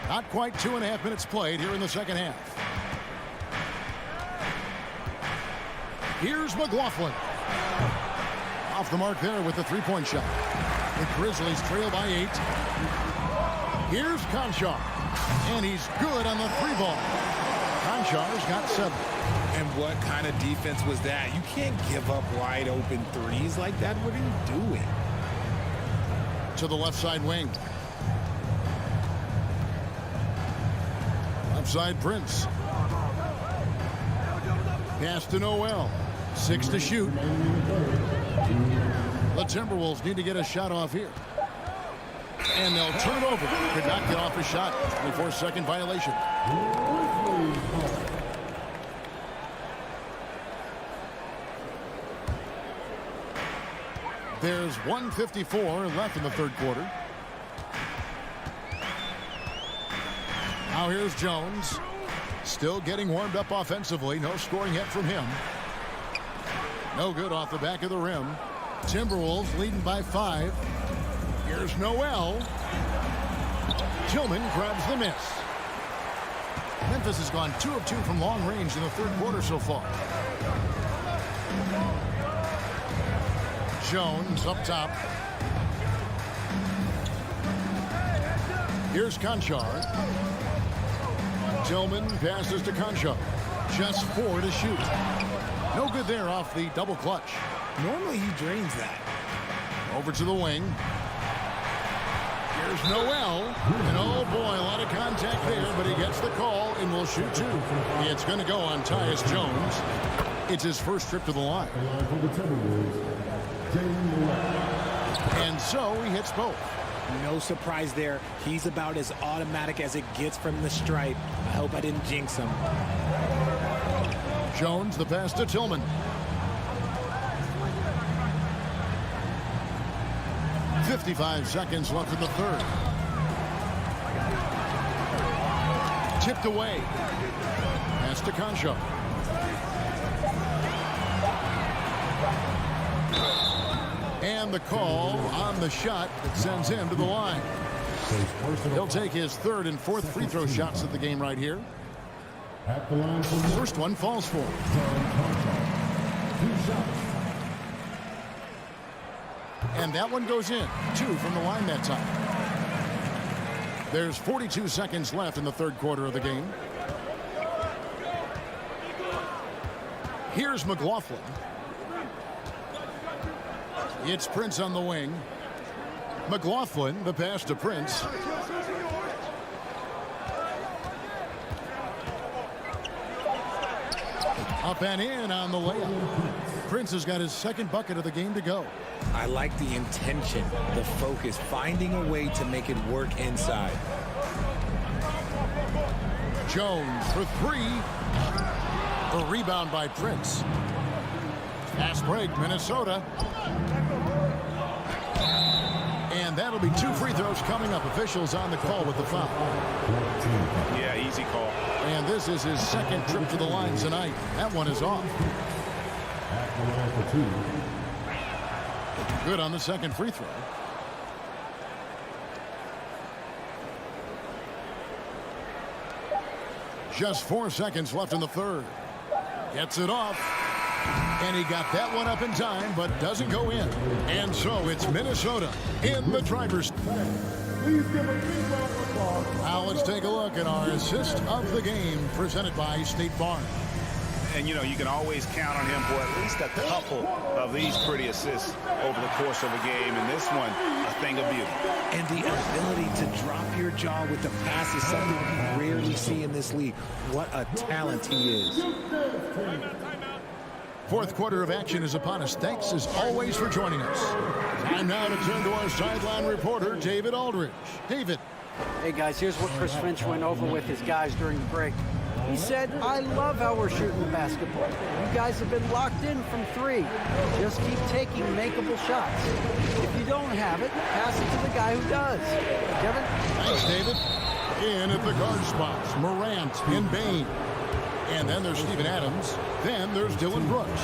Not quite 2.5 minutes played here in the second half. Here's McLaughlin. Off the mark there with the three-point shot. The Grizzlies trail by 8. Here's Conchar. And he's good on the three ball. Conchar's got 7. And what kind of defense was that? You can't give up wide open threes like that. What are you doing? To the left side wing. Left side Prince. Pass to Noel. 6 to shoot. The Timberwolves need to get a shot off here. And they'll turn it over. Could not get off a shot. 24-second violation. There's 1:54 left in the third quarter. Now here's Jones. Still getting warmed up offensively. No scoring yet from him. No good off the back of the rim. Timberwolves leading by 5. Here's Noel. Tillman grabs the miss. Memphis has gone 2 of 2 from long range in the third quarter so far. Jones up top. Here's Conchar. Tillman passes to Conchar. Just 4 to shoot. No good there off the double clutch. Normally he drains that. Over to the wing. Here's Noel. And oh boy, a lot of contact there, but he gets the call and will shoot 2. It's going to go on Tyus Jones. It's his first trip to the line. And so he hits both. No surprise there. He's about as automatic as it gets from the stripe. I hope I didn't jinx him. Jones, the pass to Tillman. .55 seconds left in the third. Tipped away. Pass to Conchar. And the call on the shot that sends him to the line. He'll take his third and fourth free throw shots at the game right here. First one falls for him. And that one goes in. 2 from the line that time. There's 42 seconds left in the third quarter of the game. Here's McLaughlin. It's Prince on the wing. McLaughlin, the pass to Prince. Up and in on the layup. Prince has got his second bucket of the game to go. I like the intention, the focus, finding a way to make it work inside. Jones for 3. A rebound by Prince. Fast break, Minnesota. And that'll be 2 free throws coming up. Officials on the call with the foul. Yeah, easy call. And this is his second trip to the line tonight. That one is off. Good on the second free throw. Just 4 seconds left in the third. Gets it off. And he got that one up in time, but doesn't go in. And so it's Minnesota in the driver's. Please give a big round of applause. Now let's take a look at our assist of the game presented by State Farm. And, you know, you can always count on him for at least a couple of these pretty assists over the course of a game. And this one, a thing of beauty. And the ability to drop your jaw with the pass is something you rarely see in this league. What a talent he is. Fourth quarter of action is upon us. Thanks as always for joining us. Time now to turn to our sideline reporter, David Aldridge. David. Hey guys, here's what Chris Finch went over with his guys during the break. He said, I love how we're shooting the basketball. You guys have been locked in from three. Just keep taking makeable shots. If you don't have it, pass it to the guy who does. Kevin? Thanks, David. In at the guard spots, Morant and Bain. And then there's Steven Adams. Then there's Dylan Brooks.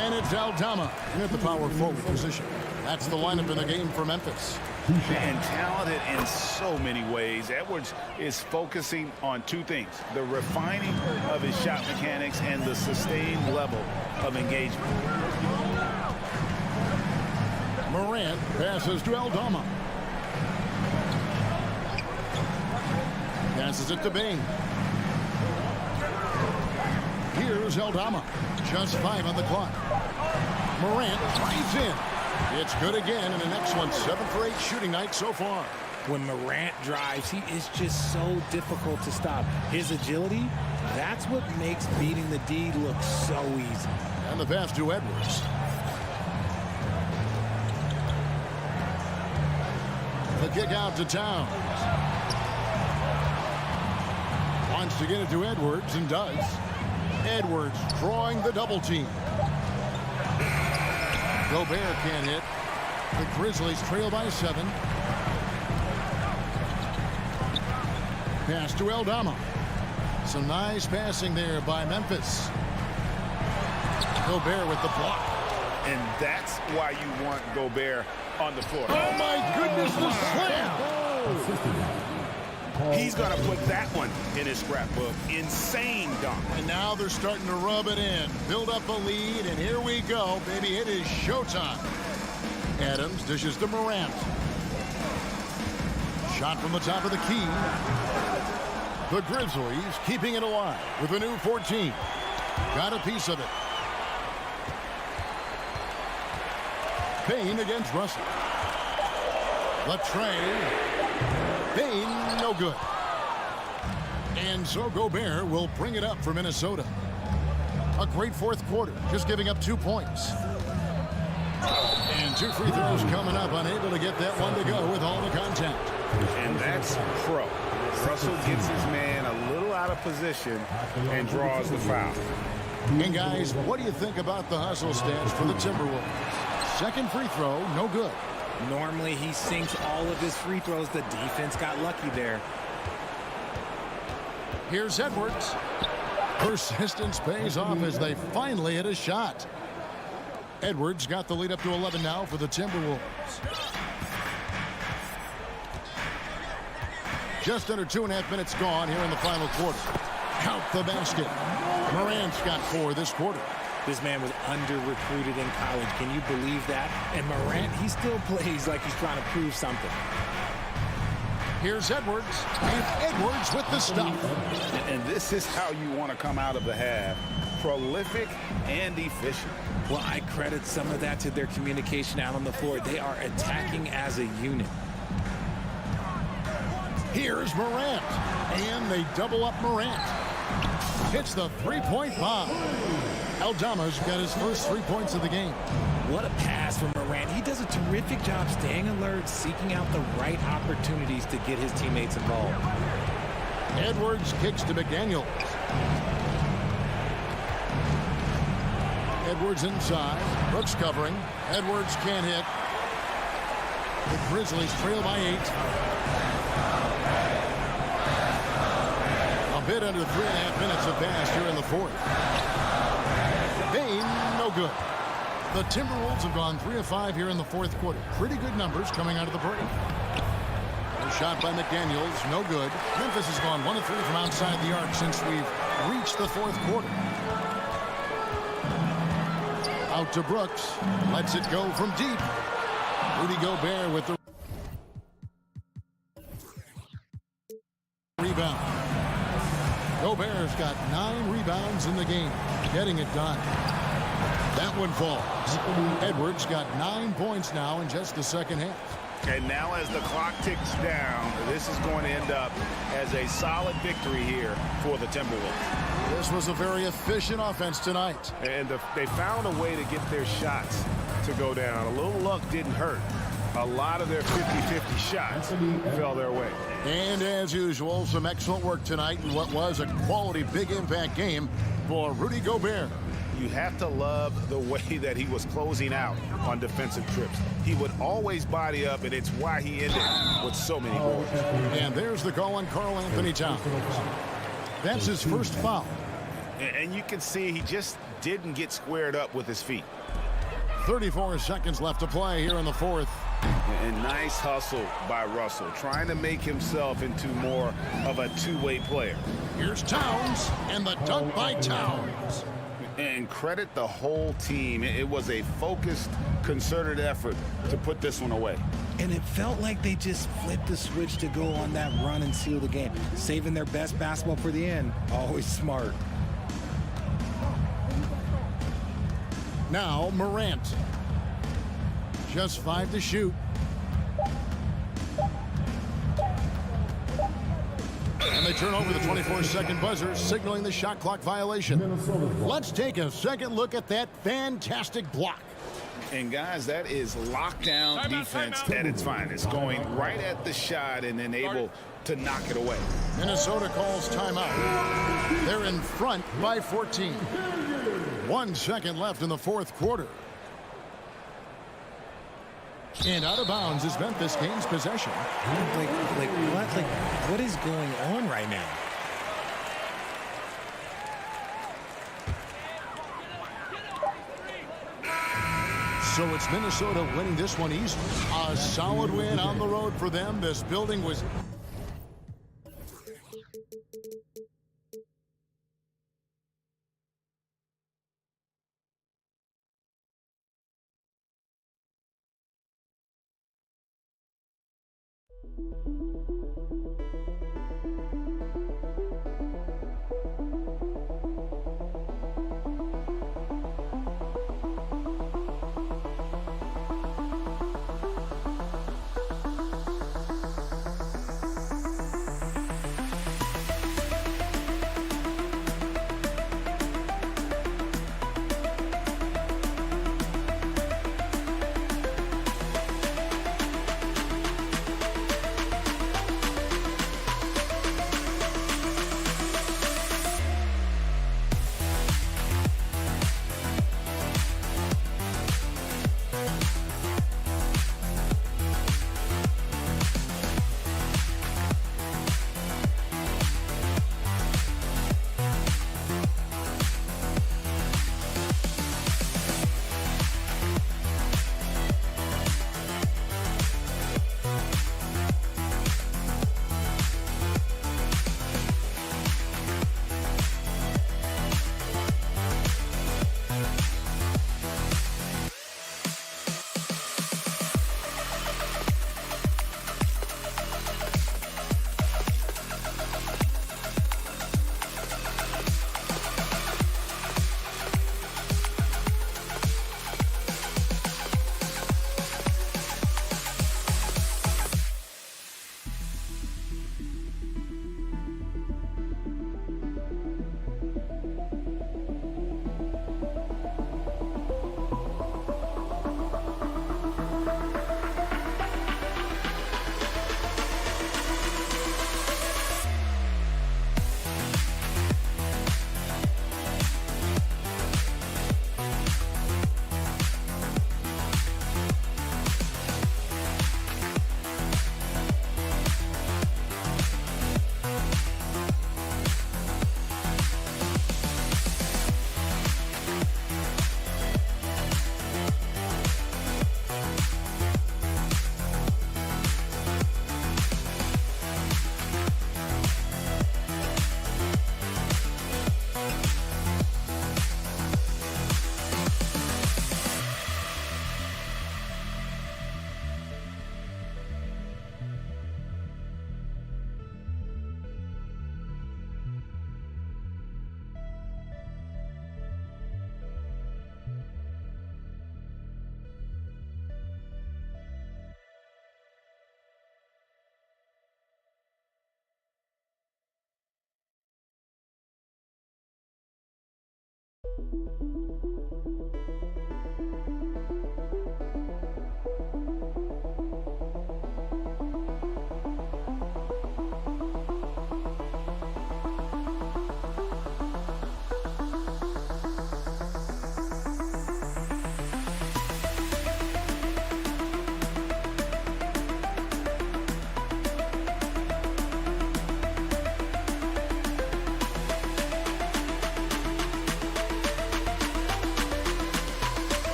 And it's Aldama at the power forward position. That's the lineup in the game for Memphis. And talented in so many ways. Edwards is focusing on two things: the refining of his shot mechanics and the sustained level of engagement. Morant passes to Aldama. Passes it to Bain. Here's Aldama. Just 5 on the clock. Morant drives in. It's good again, and an excellent 7 for 8 shooting night so far. When Morant drives, he is just so difficult to stop. His agility, that's what makes beating the D look so easy. And the pass to Edwards. The kick out to Towns. Wants to get it to Edwards and does. Edwards drawing the double team. Gobert can't hit. The Grizzlies trail by 7. Pass to Aldama. Some nice passing there by Memphis. Gobert with the block. And that's why you want Gobert on the floor. Oh my goodness, the slam! He's going to put that one in his scrapbook. Insane dunk. And now they're starting to rub it in. Build up a lead, and here we go, baby. It is showtime. Adams dishes to Morant. Shot from the top of the key. The Grizzlies keeping it alive with a new 14. Got a piece of it. Bain against Russell. The tray. Bain, no good. And so Gobert will bring it up for Minnesota. A great fourth quarter, just giving up 2 points. And 2 free throws coming up, unable to get that one to go with all the contact. And that's pro. Russell gets his man a little out of position and draws the foul. And guys, what do you think about the hustle stats for the Timberwolves? Second free throw, no good. Normally he sinks all of his free throws. The defense got lucky there. Here's Edwards. Persistence pays off as they finally hit a shot. Edwards got the lead up to 11 now for the Timberwolves. Just under 2.5 minutes gone here in the final quarter. Count the basket. Morant's got 4 this quarter. This man was under-recruited in college. Can you believe that? And Morant, he still plays like he's trying to prove something. Here's Edwards. And Edwards with the stuff. And this is how you want to come out of the half. Prolific and efficient. Well, I credit some of that to their communication out on the floor. They are attacking as a unit. Here's Morant. And they double up Morant. Hits the three-point bomb. Aldama's got his first 3 points of the game. What a pass from Morant. He does a terrific job staying alert, seeking out the right opportunities to get his teammates involved. Edwards kicks to McDaniels. Edwards inside. Brooks covering. Edwards can't hit. The Grizzlies trail by 8. A bit under 3.5 minutes have passed here in the fourth. Bain, no good. The Timberwolves have gone 3 of 5 here in the fourth quarter. Pretty good numbers coming out of the break. A shot by McDaniels, no good. Memphis has gone 1 of 3 from outside the arc since we've reached the fourth quarter. Out to Brooks. Lets it go from deep. Rudy Gobert with the rebound. Gobert's got 9 rebounds in the game. Getting it done. That one falls. Edwards got 9 points now in just the second half. And now as the clock ticks down, this is going to end up as a solid victory here for the Timberwolves. This was a very efficient offense tonight. And they found a way to get their shots to go down. A little luck didn't hurt. A lot of their 50-50 shots fell their way. And as usual, some excellent work tonight in what was a quality big impact game for Rudy Gobert. You have to love the way that he was closing out on defensive trips. He would always body up, and it's why he ended with so many goals. And there's the call on Karl Anthony Towns. That's his first foul. And you can see he just didn't get squared up with his feet. 34 seconds left to play here in the fourth. And nice hustle by Russell, trying to make himself into more of a two-way player. Here's Towns, and the dunk by Towns. And credit the whole team. It was a focused, concerted effort to put this one away. And it felt like they just flipped the switch to go on that run and seal the game. Saving their best basketball for the end. Always smart. Now Morant. Just 5 to shoot. And they turn over the 24-second buzzer, signaling the shot clock violation. Let's take a second look at that fantastic block. And guys, that is lockdown defense at its finest, going right at the shot and then able to knock it away. Minnesota calls timeout. They're in front by 14. 1 second left in the fourth quarter. And out of bounds is Memphis gains possession. What is going on right now? So it's Minnesota winning this one easily. A solid win on the road for them. This building was...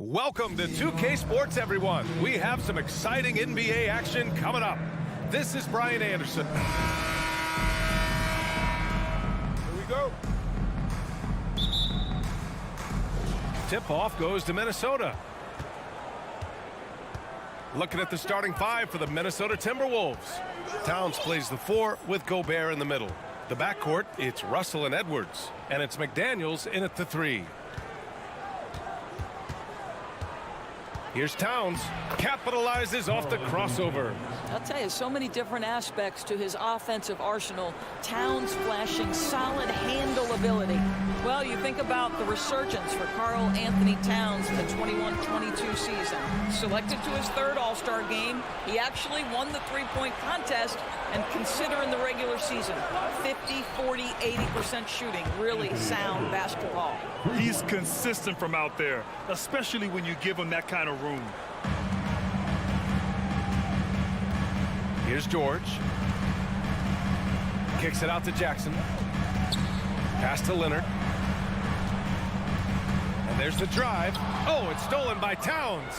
Welcome to 2K Sports, everyone. We have some exciting NBA action coming up. This is Brian Anderson. Here we go. Tip-off goes to Minnesota. Looking at the starting five for the Minnesota Timberwolves. Towns plays the 4 with Gobert in the middle. The backcourt, it's Russell and Edwards. And it's McDaniels in at the 3. Here's Towns. Capitalizes off the crossover. I'll tell you, so many different aspects to his offensive arsenal. Towns flashing solid handle ability. Well, you think about the resurgence for Karl Anthony Towns in the 21-22 season. Selected to his 3rd All-Star game, he actually won the three-point contest, and considering the regular season, 50, 40, 80% shooting. Really sound basketball. He's consistent from out there, especially when you give him that kind of room. Here's George. Kicks it out to Jackson. Pass to Leonard. And there's the drive. Oh, it's stolen by Towns.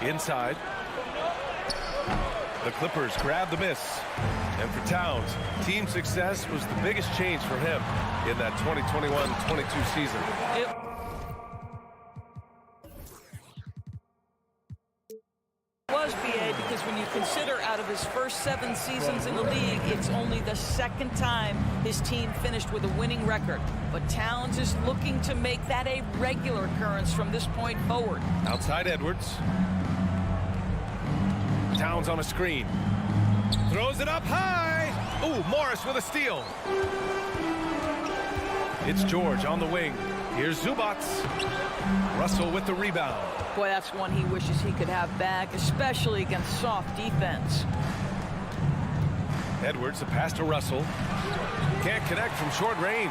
Inside. The Clippers grab the miss. And for Towns, team success was the biggest change for him in that 2021-22 season. Was BA, because when you consider out of his first 7 seasons in the league, it's only the 2nd time his team finished with a winning record. But Towns is looking to make that a regular occurrence from this point forward. Outside Edwards. Towns on a screen. Throws it up high. Ooh, Morris with a steal. It's George on the wing. Here's Zubats. Russell with the rebound. Boy, that's one he wishes he could have back, especially against soft defense. Edwards, a pass to Russell. Can't connect from short range.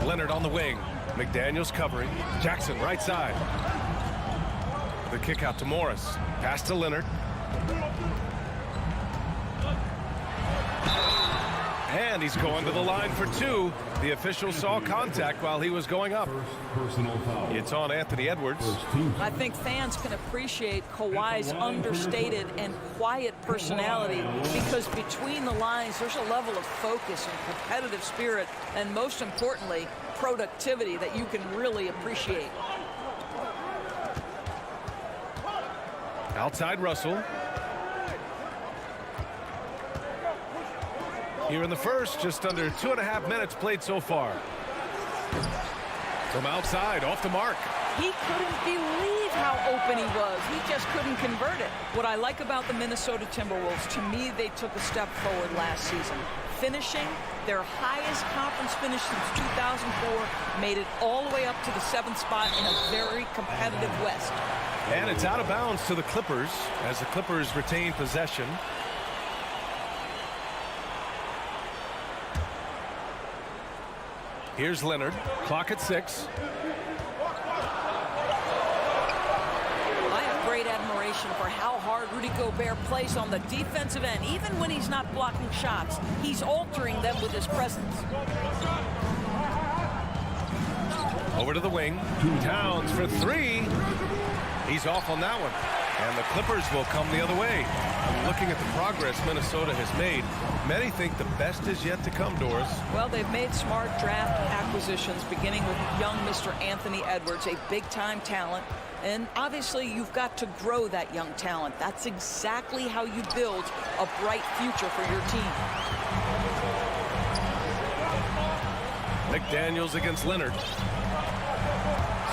Leonard on the wing. McDaniels covering. Jackson right side. The kick out to Morris. Pass to Leonard. And he's going to the line for 2. The official saw contact while he was going up. It's on Anthony Edwards. I think fans can appreciate Kawhi's understated and quiet personality, because between the lines there's a level of focus and competitive spirit, and most importantly, productivity that you can really appreciate. Outside Russell. Here in the first, just under 2.5 minutes played so far. From outside, off the mark. He couldn't believe how open he was. He just couldn't convert it. What I like about the Minnesota Timberwolves, to me, they took a step forward last season. Finishing their highest conference finish since 2004, made it all the way up to the 7th spot in a very competitive West. And it's out of bounds to the Clippers as the Clippers retain possession. Here's Leonard. Clock at 6. I have great admiration for how hard Rudy Gobert plays on the defensive end. Even when he's not blocking shots, he's altering them with his presence. Over to the wing. Towns for 3. He's off on that one. And the Clippers will come the other way. Looking at the progress Minnesota has made, many think the best is yet to come, Doris. Well, they've made smart draft acquisitions, beginning with young Mr. Anthony Edwards, a big-time talent. And obviously, you've got to grow that young talent. That's exactly how you build a bright future for your team. McDaniels against Leonard.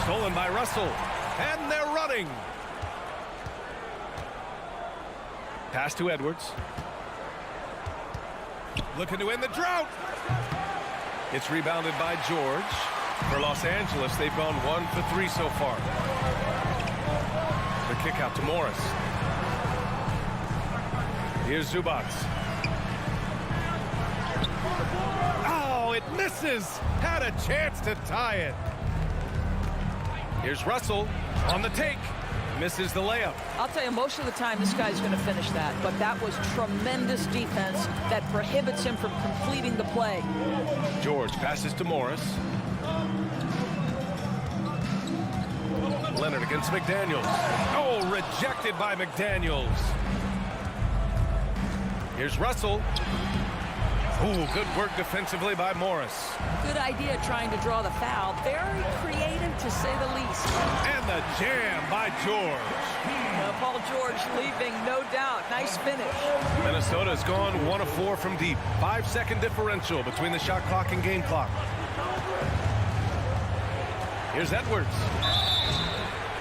Stolen by Russell. And they're running. Pass to Edwards. Looking to end the drought. It's rebounded by George. For Los Angeles, they've gone 1 for 3 so far. The kick out to Morris. Here's Zubats. Oh, it misses. Had a chance to tie it. Here's Russell on the take. Misses the layup. I'll tell you, most of the time this guy's going to finish that, but that was tremendous defense that prohibits him from completing the play. George passes to Morris. Leonard against McDaniels. Oh, rejected by McDaniels. Here's Russell. Ooh, good work defensively by Morris. Good idea trying to draw the foul. Very creative, to say the least. And the jam by George. Paul George leaving, no doubt. Nice finish. Minnesota's gone 1 of 4 from deep. 5-second differential between the shot clock and game clock. Here's Edwards.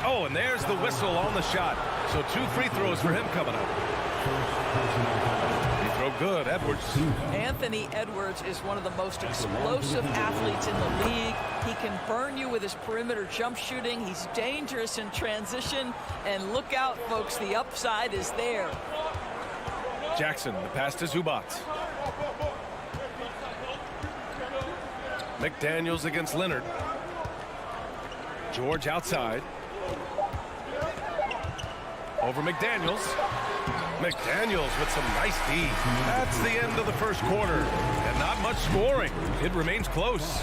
Oh, and there's the whistle on the shot. So 2 free throws for him coming up. Free throw good, Edwards. Anthony Edwards is one of the most explosive athletes in the league. He can burn you with his perimeter jump shooting. He's dangerous in transition. And look out, folks, the upside is there. Jackson, the pass to Zubac. McDaniels against Leonard. George outside. Over McDaniels. McDaniels with some nice D. That's the end of the first quarter. And not much scoring. It remains close.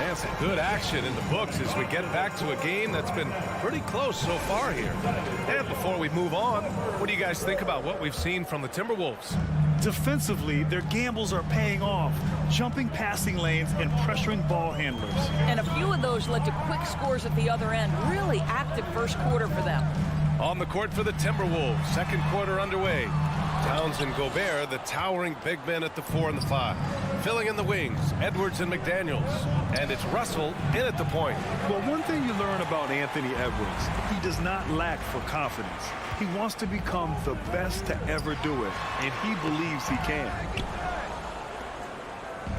And some good action in the books as we get back to a game that's been pretty close so far here. And before we move on, what do you guys think about what we've seen from the Timberwolves? Defensively, their gambles are paying off, jumping passing lanes and pressuring ball handlers. And a few of those led to quick scores at the other end. Really active first quarter for them. On the court for the Timberwolves, second quarter underway. Towns and Gobert, the towering big men at the 4 and the 5. Filling in the wings, Edwards and McDaniels. And it's Russell in at the point. Well, one thing you learn about Anthony Edwards, he does not lack for confidence. He wants to become the best to ever do it, and he believes he can.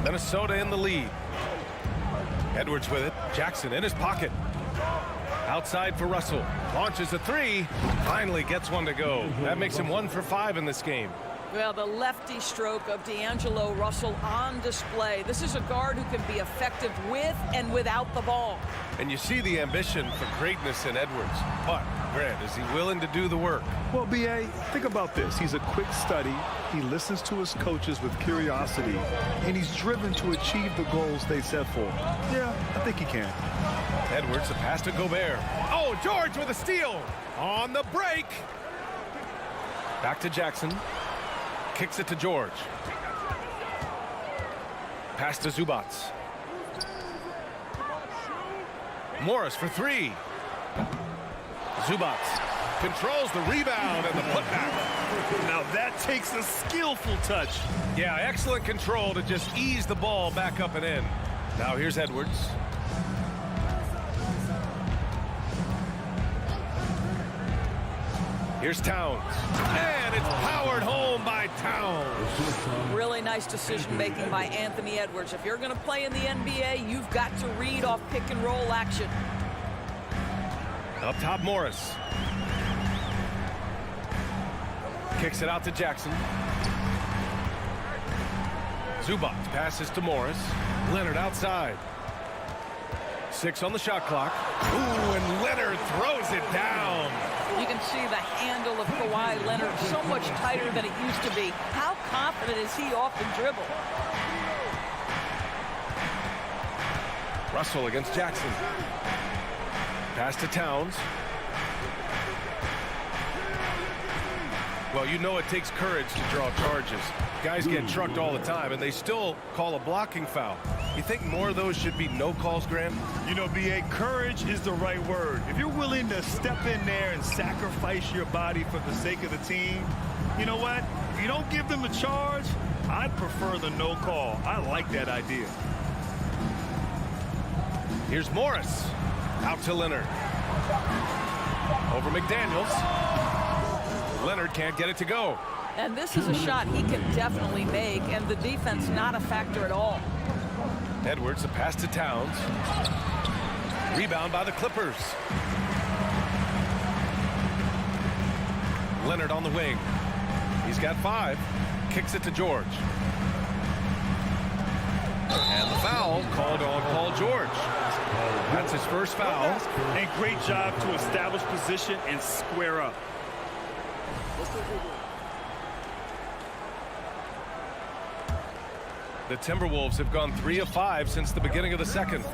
Minnesota in the lead. Edwards with it. Jackson in his pocket. Outside for Russell. Launches a 3. Finally gets one to go. That makes him 1 for 5 in this game. Well, the lefty stroke of D'Angelo Russell on display. This is a guard who can be effective with and without the ball. And you see the ambition for greatness in Edwards. But, Grant, is he willing to do the work? Well, B.A., think about this. He's a quick study. He listens to his coaches with curiosity, and he's driven to achieve the goals they set for him. Yeah, I think he can. Edwards, a pass to Gobert. Oh, George with a steal on the break. Back to Jackson. Kicks it to George. Pass to Zubac. Morris for 3. Zubac controls the rebound and the putback. Now that takes a skillful touch. Yeah, excellent control to just ease the ball back up and in. Now here's Edwards. Here's Towns. And it's powered home by Towns. Really nice decision making by Anthony Edwards. If you're going to play in the NBA, you've got to read off pick and roll action. Up top, Morris. Kicks it out to Jackson. Zubac passes to Morris. Leonard outside. 6 on the shot clock. Ooh, and Leonard throws it down. You can see the handle of Kawhi Leonard so much tighter than it used to be. How confident is he off the dribble? Russell against Jackson. Pass to Towns. Well, you know it takes courage to draw charges. Guys get trucked all the time, and they still call a blocking foul. You think more of those should be no calls, Graham? You know, B.A., courage is the right word. If you're willing to step in there and sacrifice your body for the sake of the team, you know what? If you don't give them a charge, I'd prefer the no call. I like that idea. Here's Morris. Out to Leonard. Over McDaniels. Leonard can't get it to go. And this is a shot he can definitely make, and the defense not a factor at all. Edwards, a pass to Towns. Rebound by the Clippers. Leonard on the wing. He's got 5. Kicks it to George. And the foul called on Paul George. That's his first foul. And great job to establish position and square up. The Timberwolves have gone 3 of 5 since the beginning of the second.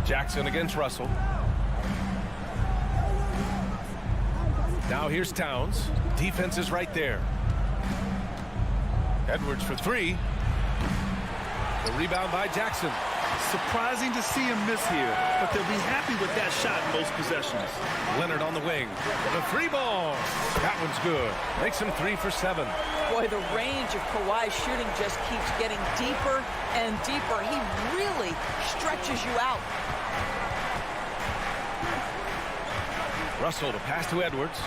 Jackson against Russell. Now here's Towns. Defense is right there. Edwards for 3. The rebound by Jackson. Surprising to see him miss here, but they'll be happy with that shot in most possessions. Leonard on the wing. The 3 ball. That one's good. Makes him 3 for 7. Boy, the range of Kawhi's shooting just keeps getting deeper and deeper. He really stretches you out. Russell to pass to Edwards.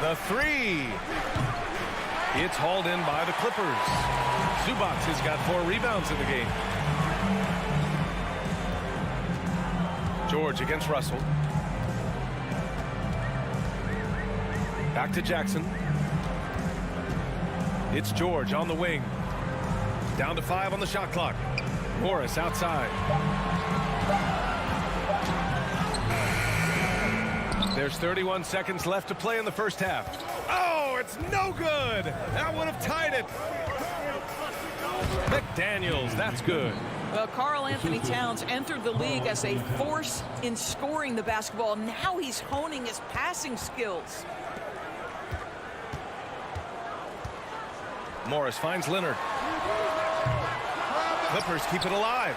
The 3. It's hauled in by the Clippers. Zubac has got 4 rebounds in the game. George against Russell. Back to Jackson. It's George on the wing. Down to 5 on the shot clock. Morris outside. There's 31 seconds left to play in the first half. Oh, it's no good. That would have tied it. McDaniels, that's good. Well, Karl Anthony Towns entered the league as a force in scoring the basketball. Now he's honing his passing skills. Morris finds Leonard. Clippers keep it alive.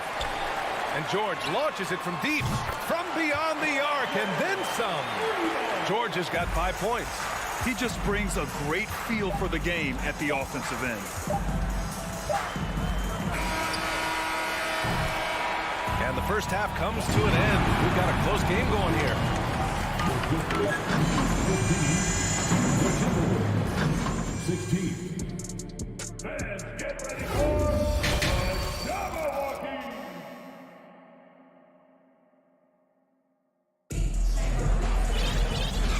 And George launches it from deep, from beyond the arc, and then some. George has got 5 points. He just brings a great feel for the game at the offensive end. And the first half comes to an end. We've got a close game going here. 16. Fans, get ready for Jabberwocky!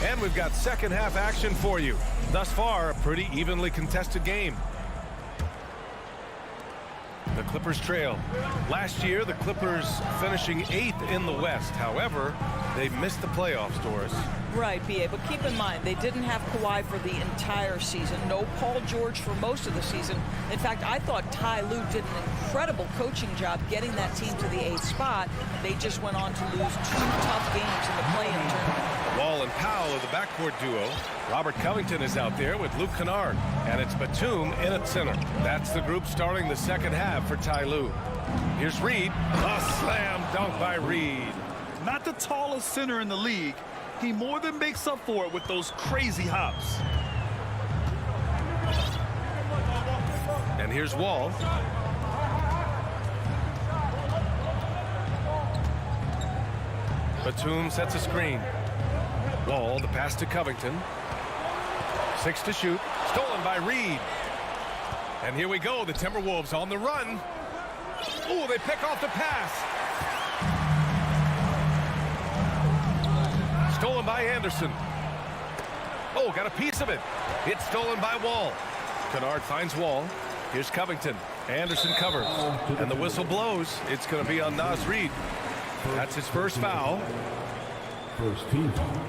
And we've got second half action for you. Thus far, a pretty evenly contested game. The Clippers trail. Last year, the Clippers finishing 8th in the West. However, they missed the playoffs, Doris. Right, B.A., but keep in mind, they didn't have Kawhi for the entire season. No Paul George for most of the season. In fact, I thought Ty Lue did an incredible coaching job getting that team to the 8th spot. They just went on to lose 2 tough games in the play-in tournament. Wall and Powell are the backcourt duo. Robert Covington is out there with Luke Kennard. And it's Batum in at center. That's the group starting the second half for Ty Lue. Here's Reed. A slam dunk by Reed. Not the tallest center in the league. He more than makes up for it with those crazy hops. And here's Wall. Batum sets a screen. Wall, the pass to Covington. 6 to shoot. Stolen by Reed. And here we go. The Timberwolves on the run. Ooh, they pick off the pass. Stolen by Anderson. Oh, got a piece of it. It's stolen by Wall. Kennard finds Wall. Here's Covington. Anderson covers. And the whistle blows. It's going to be on Naz Reid. That's his first foul. First team foul.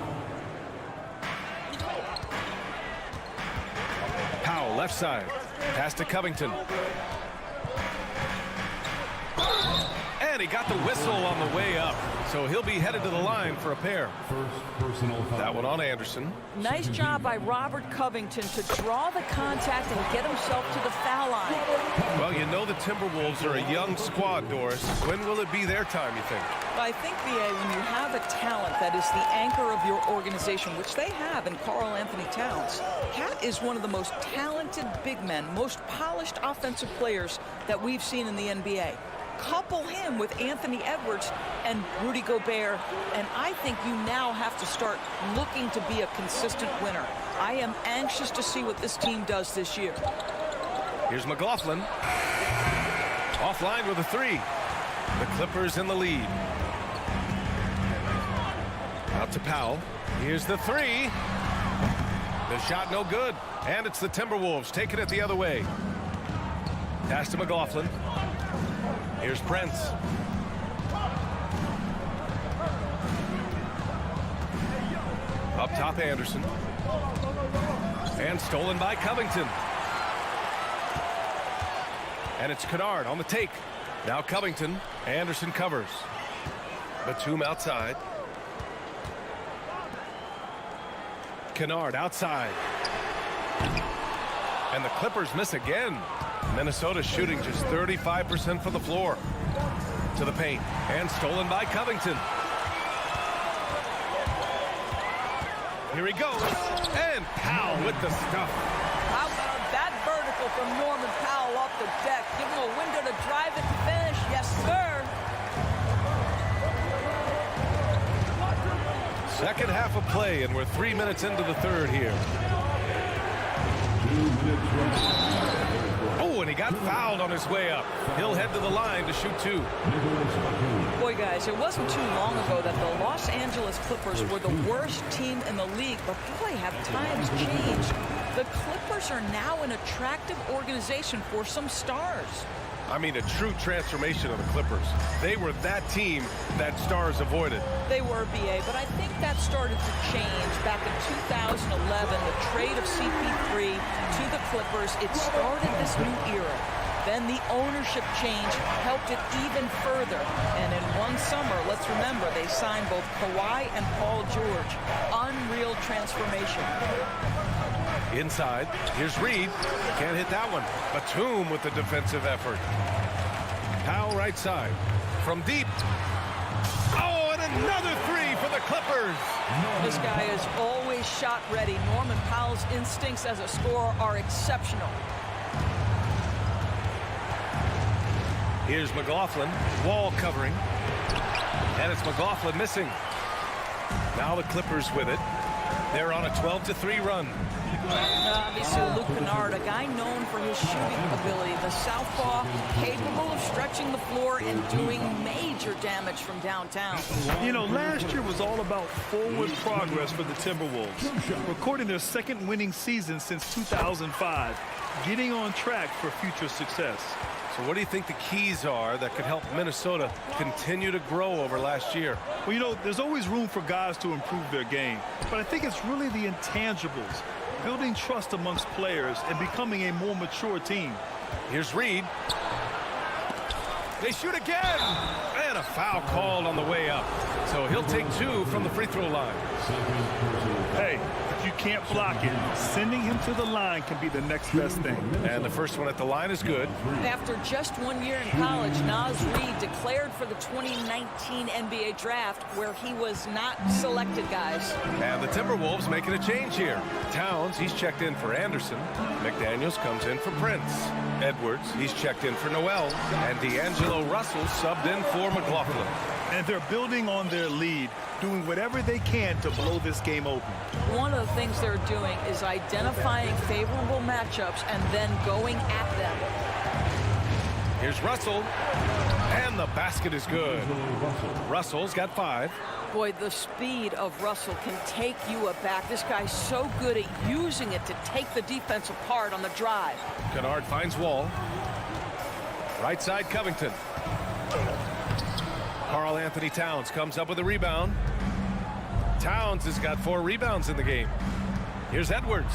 Powell, left side. Pass to Covington. And he got the whistle on the way up. So he'll be headed to the line for a pair. First personal foul. That one on Anderson. Nice job by Robert Covington to draw the contact and get himself to the foul line. Well, you know the Timberwolves are a young squad, Doris. When will it be their time, you think? I think, B.A., when you have a talent that is the anchor of your organization, which they have in Karl Anthony Towns, Cat is one of the most talented big men, most polished offensive players that we've seen in the NBA. Couple him with Anthony Edwards and Rudy Gobert, and I think you now have to start looking to be a consistent winner. I am anxious to see what this team does this year. Here's McLaughlin. Offline with a 3. The Clippers in the lead. Out to Powell. Here's the 3. The shot no good. And it's the Timberwolves taking it the other way. Pass to McLaughlin. Here's Prince. Up top, Anderson. And stolen by Covington. And it's Kennard on the take. Now Covington. Anderson covers. Batum outside. Kennard outside. And the Clippers miss again. Minnesota shooting just 35% from the floor. To the paint. And stolen by Covington. Here he goes. And Powell with the stuff. How about that vertical from Norman Powell off the deck? Give him a window to drive it and finish. Yes, sir. Second half of play, and we're 3 minutes into the third here. Oh, and he got fouled on his way up. He'll head to the line to shoot two. Boy, guys, it wasn't too long ago that the Los Angeles Clippers were the worst team in the league, but boy, have times changed. The Clippers are now an attractive organization for some stars. I mean, a true transformation of the Clippers. They were that team that stars avoided. They were, BA, but I think that started to change back in 2011, the trade of CP3 to the Clippers. It started this new era. Then the ownership change helped it even further. And in one summer, let's remember, they signed both Kawhi and Paul George. Unreal transformation. Inside, here's Reed. Can't hit that one. Batum with the defensive effort. Powell right side. From deep. Oh, and another three for the Clippers. This guy is always shot ready. Norman Powell's instincts as a scorer are exceptional. Here's McLaughlin. Wall covering. And it's McLaughlin missing. Now the Clippers with it. They're on a 12-3 run. Obviously, Luke Kennard, a guy known for his shooting ability. The southpaw, capable of stretching the floor and doing major damage from downtown. You know, last year was all about forward progress for the Timberwolves, recording their second winning season since 2005, getting on track for future success. So what do you think the keys are that could help Minnesota continue to grow over last year? Well, you know, there's always room for guys to improve their game, but I think it's really the intangibles, building trust amongst players and becoming a more mature team. Here's Reed. They shoot again! And a foul called on the way up. So he'll take two from the free throw line. Hey, if you can't block it, sending him to the line can be the next best thing. And the first one at the line is good. After just 1 year in college, Naz Reid declared for the 2019 NBA draft, where he was not selected, guys. And the Timberwolves making a change here. Towns, he's checked in for Anderson. McDaniels comes in for Prince. Edwards, he's checked in for Noel. And D'Angelo Russell subbed in for McLaughlin. And they're building on their lead, doing whatever they can to blow this game open. One of the things they're doing is identifying favorable matchups and then going at them. Here's Russell. And the basket is good. Russell's got 5. Boy, the speed of Russell can take you aback. This guy's so good at using it to take the defense apart on the drive. Kennard finds Wall. Right side, Covington. Karl Anthony Towns comes up with a rebound. Towns has got 4 rebounds in the game. Here's Edwards.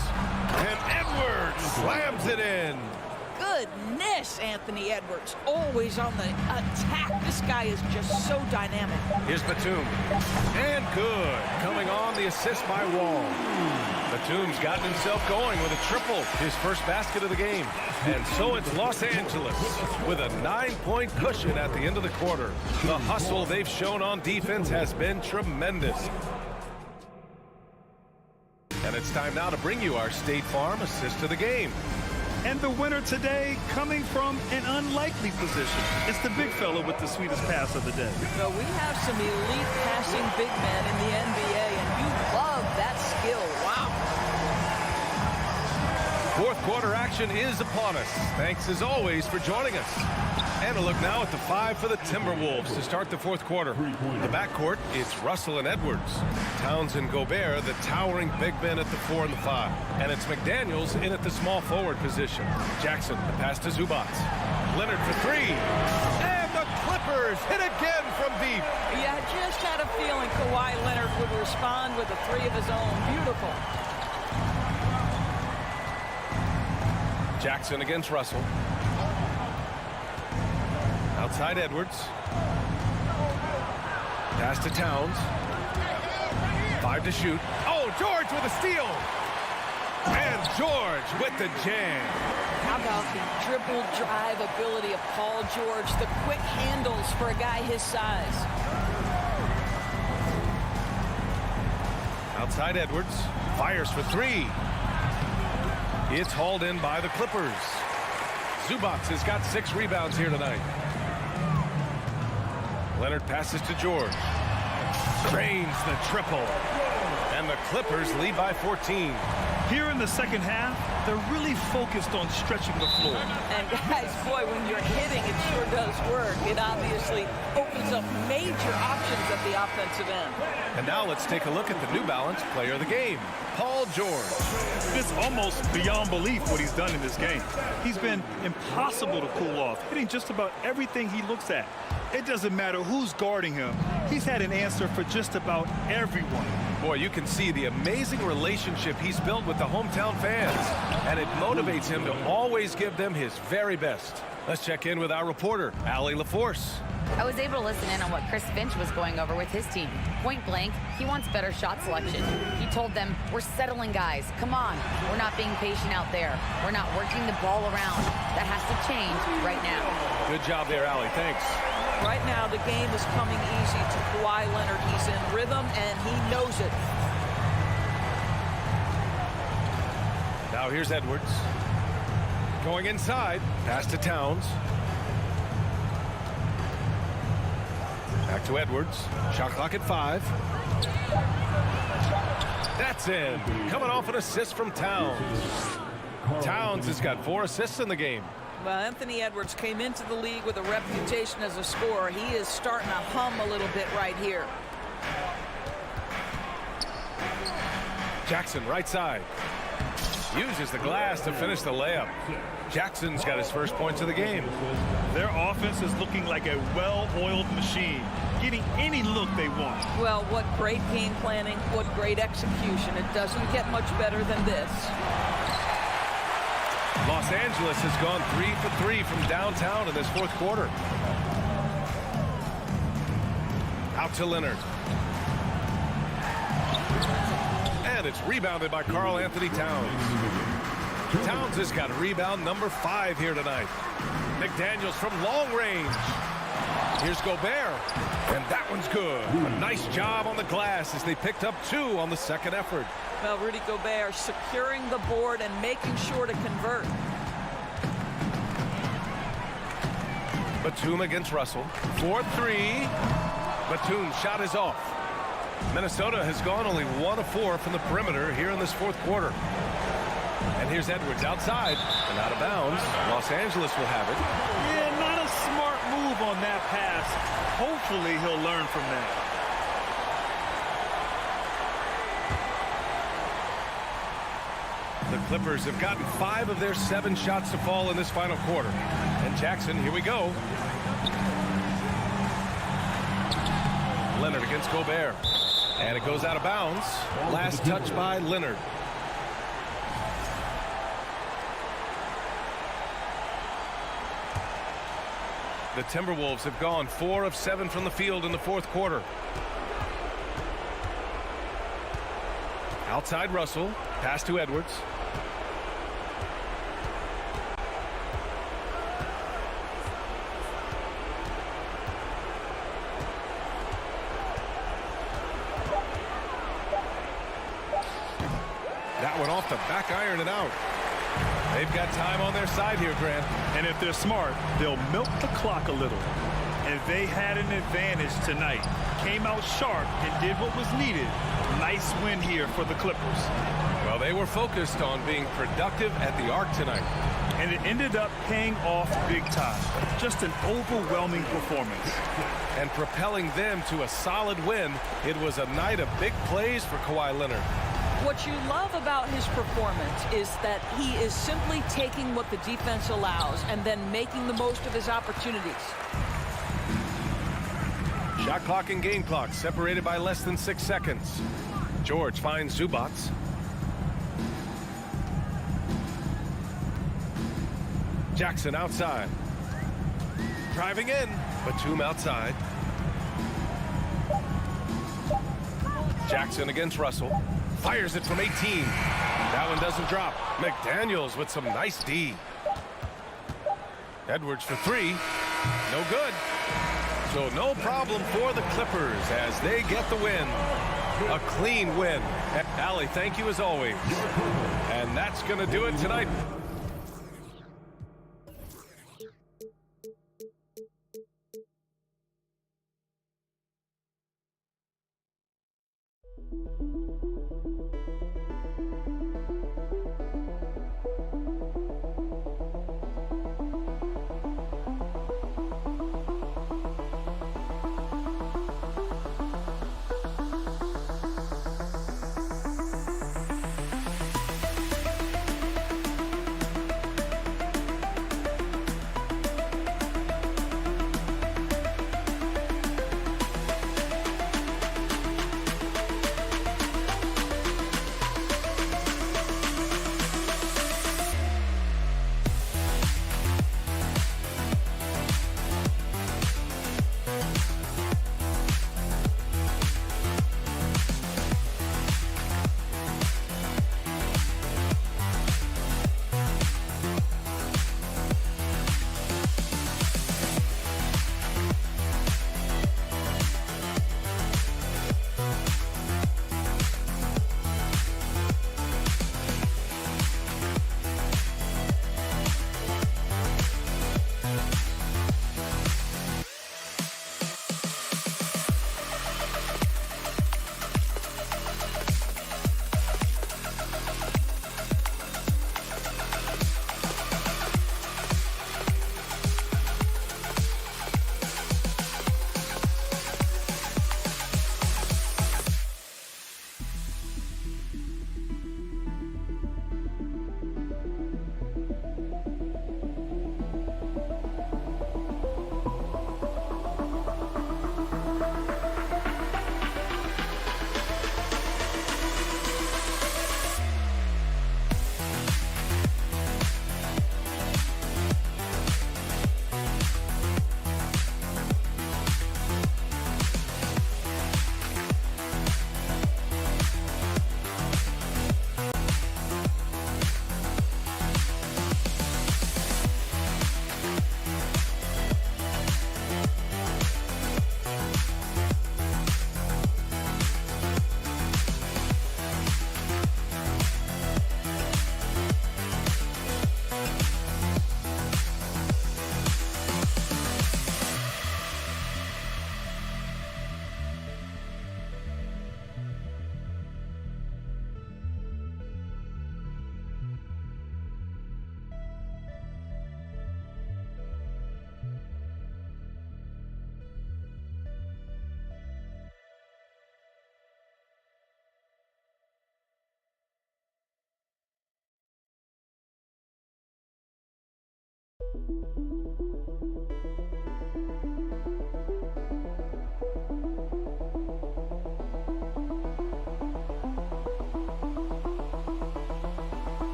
And Edwards slams it in. Goodness, Anthony Edwards, always on the attack. This guy is just so dynamic. Here's Batum. And good. Coming on the assist by Wall. Batum's gotten himself going with a triple, his first basket of the game. And so it's Los Angeles with a 9-point cushion at the end of the quarter. The hustle they've shown on defense has been tremendous. And it's time now to bring you our State Farm assist of the game. And the winner today coming from an unlikely position. It's the big fella with the sweetest pass of the day. So we have some elite passing big men in the NBA, and you love that skill. Wow. Fourth quarter action is upon us. Thanks as always for joining us. And a look now at the 5 for the Timberwolves to start the fourth quarter. The backcourt, it's Russell and Edwards. Towns and Gobert, the towering big men at the 4 and the 5. And it's McDaniels in at the small forward position. Jackson, the pass to Zubac. Leonard for 3. And the Clippers hit again from deep. Yeah, I just had a feeling Kawhi Leonard would respond with a 3 of his own. Beautiful. Jackson against Russell. Outside Edwards. Pass to Towns. 5 to shoot. Oh, George with a steal. And George with the jam. How about the dribble drive ability of Paul George, the quick handles for a guy his size. Outside Edwards. Fires for 3. It's hauled in by the Clippers. Zubac has got 6 rebounds here tonight. Leonard passes to George. Drains the triple. And the Clippers lead by 14. Here in the second half, they're really focused on stretching the floor. And guys, boy, when you're hitting, it sure does work. It obviously opens up major options at the offensive end. And now let's take a look at the New Balance player of the game, Paul George. It's almost beyond belief what he's done in this game. He's been impossible to cool off, hitting just about everything he looks at. It doesn't matter who's guarding him. He's had an answer for just about everyone. Boy, you can see the amazing relationship he's built with the hometown fans, and it motivates him to always give them his very best. Let's check in with our reporter, Allie LaForce. I was able to listen in on what Chris Finch was going over with his team. Point blank, he wants better shot selection. He told them, we're settling guys. Come on. We're not being patient out there. We're not working the ball around. That has to change right now. Good job there, Allie. Thanks. Right now, the game is coming easy to Kawhi Leonard. He's in rhythm, and he knows it. Now here's Edwards. Going inside. Pass to Towns. Back to Edwards. Shot clock at 5. That's in. Coming off an assist from Towns. Towns has got 4 assists in the game. Well, Anthony Edwards came into the league with a reputation as a scorer. He is starting to hum a little bit right here. Jackson, right side. Uses the glass to finish the layup. Jackson's got his first points of the game. Their offense is looking like a well-oiled machine, getting any look they want. Well, what great game planning, what great execution. It doesn't get much better than this. Los Angeles has gone 3 for 3 from downtown in this fourth quarter. Out to Leonard. And it's rebounded by Karl Anthony Towns. Towns has got rebound number 5 here tonight. McDaniels from long range. Here's Gobert. And that one's good. A nice job on the glass as they picked up 2 on the second effort. Well, Rudy Gobert securing the board and making sure to convert. Batum against Russell. 4-3. Batum's shot is off. Minnesota has gone only 1 of 4 from the perimeter here in this fourth quarter. And here's Edwards outside and out of bounds. Los Angeles will have it. Yeah, not a smart move on that pass. Hopefully he'll learn from that. The Clippers have gotten 5 of their 7 shots to fall in this final quarter. And Jackson, here we go. Leonard against Gobert. And it goes out of bounds. Last touch by Leonard. The Timberwolves have gone 4 of 7 from the field in the fourth quarter. Outside Russell. Pass to Edwards. That one off the back iron and out. They've got time on their side here, Grant. And if they're smart, they'll milk the clock a little. and they had an advantage tonight. Came out sharp and did what was needed. Nice win here for the Clippers. Well, they were focused on being productive at the arc tonight. And it ended up paying off big time. Just an overwhelming performance. And propelling them to a solid win. It was a night of big plays for Kawhi Leonard. What you love about his performance is that he is simply taking what the defense allows and then making the most of his opportunities. Shot clock and game clock separated by less than 6 seconds. George finds Zubac. Jackson outside. Driving in. Batum outside. Jackson against Russell. Fires it from 18. That one doesn't drop. McDaniels with some nice D. Edwards for 3. No good. So no problem for the Clippers as they get the win. A clean win. Allie, thank you as always. And that's going to do it tonight.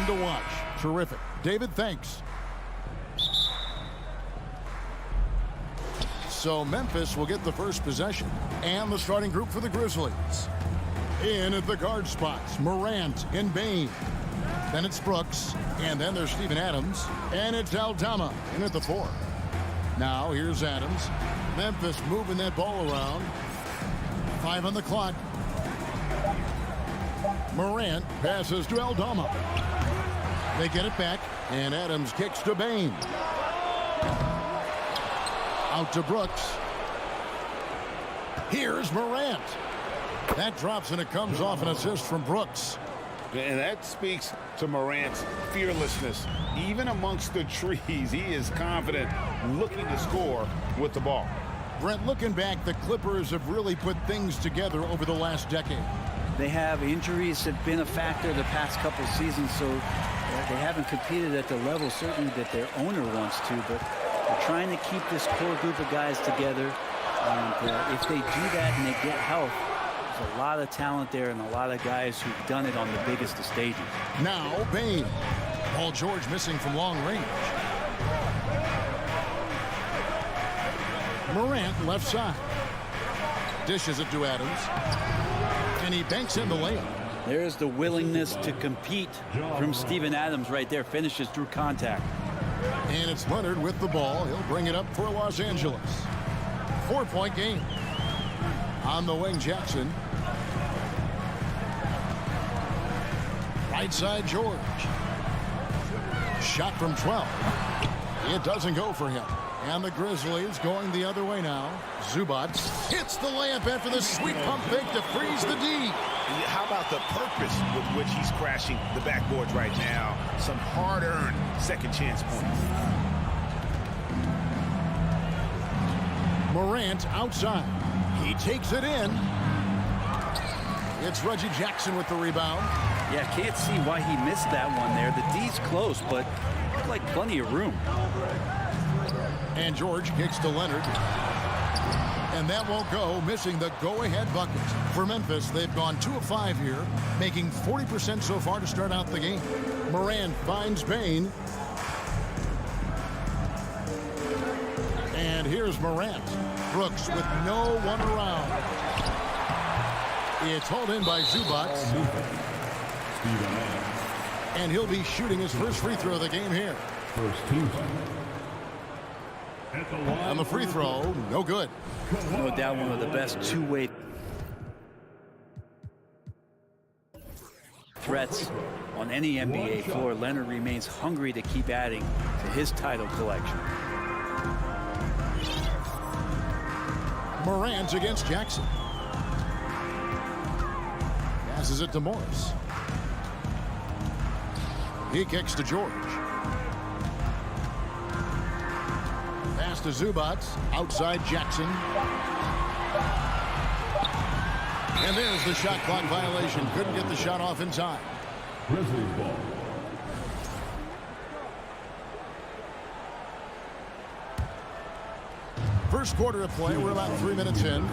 To watch. Terrific. David, thanks. So Memphis will get the first possession and the starting group for the Grizzlies. In at the guard spots, Morant and Bain. Then it's Brooks, and then there's Steven Adams, and it's Aldama in at the 4. Now here's Adams. Memphis moving that ball around. 5 on the clock. Morant passes to Aldama. They get it back, and Adams kicks to Bain. Out to Brooks. Here's Morant. That drops, and it comes off an assist from Brooks. And that speaks to Morant's fearlessness. Even amongst the trees, he is confident, looking to score with the ball. Brent, looking back, the Clippers have really put things together over the last decade. They have injuries have been a factor the past couple seasons, so they haven't competed at the level certainly that their owner wants to, but they're trying to keep this core group of guys together. And if they do that and they get health, there's a lot of talent there and a lot of guys who've done it on the biggest of stages. Now Bain. Paul George missing from long range. Morant left side. Dishes it to Adams. And he banks in the layup. There's the willingness to compete from Steven Adams right there. Finishes through contact. And it's Leonard with the ball. He'll bring it up for Los Angeles. 4-point game. On the wing, Jackson. Right side, George. Shot from 12. It doesn't go for him. And the Grizzlies going the other way now. Zubac hits the layup after the sweet pump fake to freeze the D. How about the purpose with which he's crashing the backboards right now? Some hard-earned second chance points. Morant outside. He takes it in. It's Reggie Jackson with the rebound. Yeah, can't see why he missed that one there. The D's close, but looked like plenty of room. And George kicks to Leonard. And that won't go, missing the go-ahead bucket. For Memphis, they've gone 2 of 5 here, making 40% so far to start out the game. Morant finds Bain. And here's Morant. Brooks with no one around. It's hauled in by Zubac. And he'll be shooting his first free throw of the game here. First team. On the free throw, no good. No doubt one of the best two-way threats on any NBA floor. Leonard remains hungry to keep adding to his title collection. Morant against Jackson. Passes it to Morris. He kicks to George. Pass to Zubac. Outside Jackson. And there's the shot clock violation. Couldn't get the shot off in time. Grizzlies ball. First quarter of play. We're about 3 minutes in.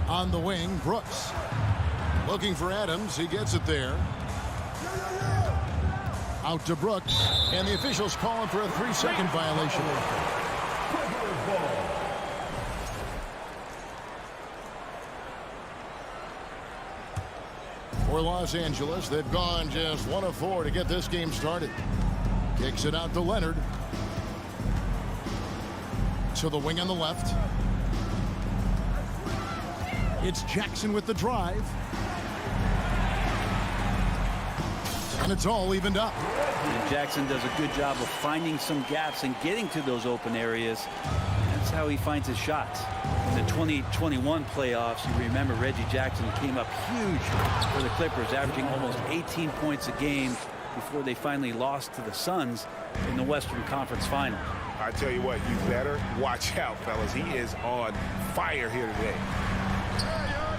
On the wing, Brooks. Looking for Adams. He gets it there. Out to Brooks. And the officials calling for a 3-second violation. For Los Angeles, they've gone just 1 of 4 to get this game started. Kicks it out to Leonard. To the wing on the left. It's Jackson with the drive. And it's all evened up. And Jackson does a good job of finding some gaps and getting to those open areas. That's how he finds his shots. In the 2021 playoffs, you remember Reggie Jackson came up huge for the Clippers, averaging almost 18 points a game before they finally lost to the Suns in the Western Conference Final. I tell you what, you better watch out, fellas. He is on fire here today.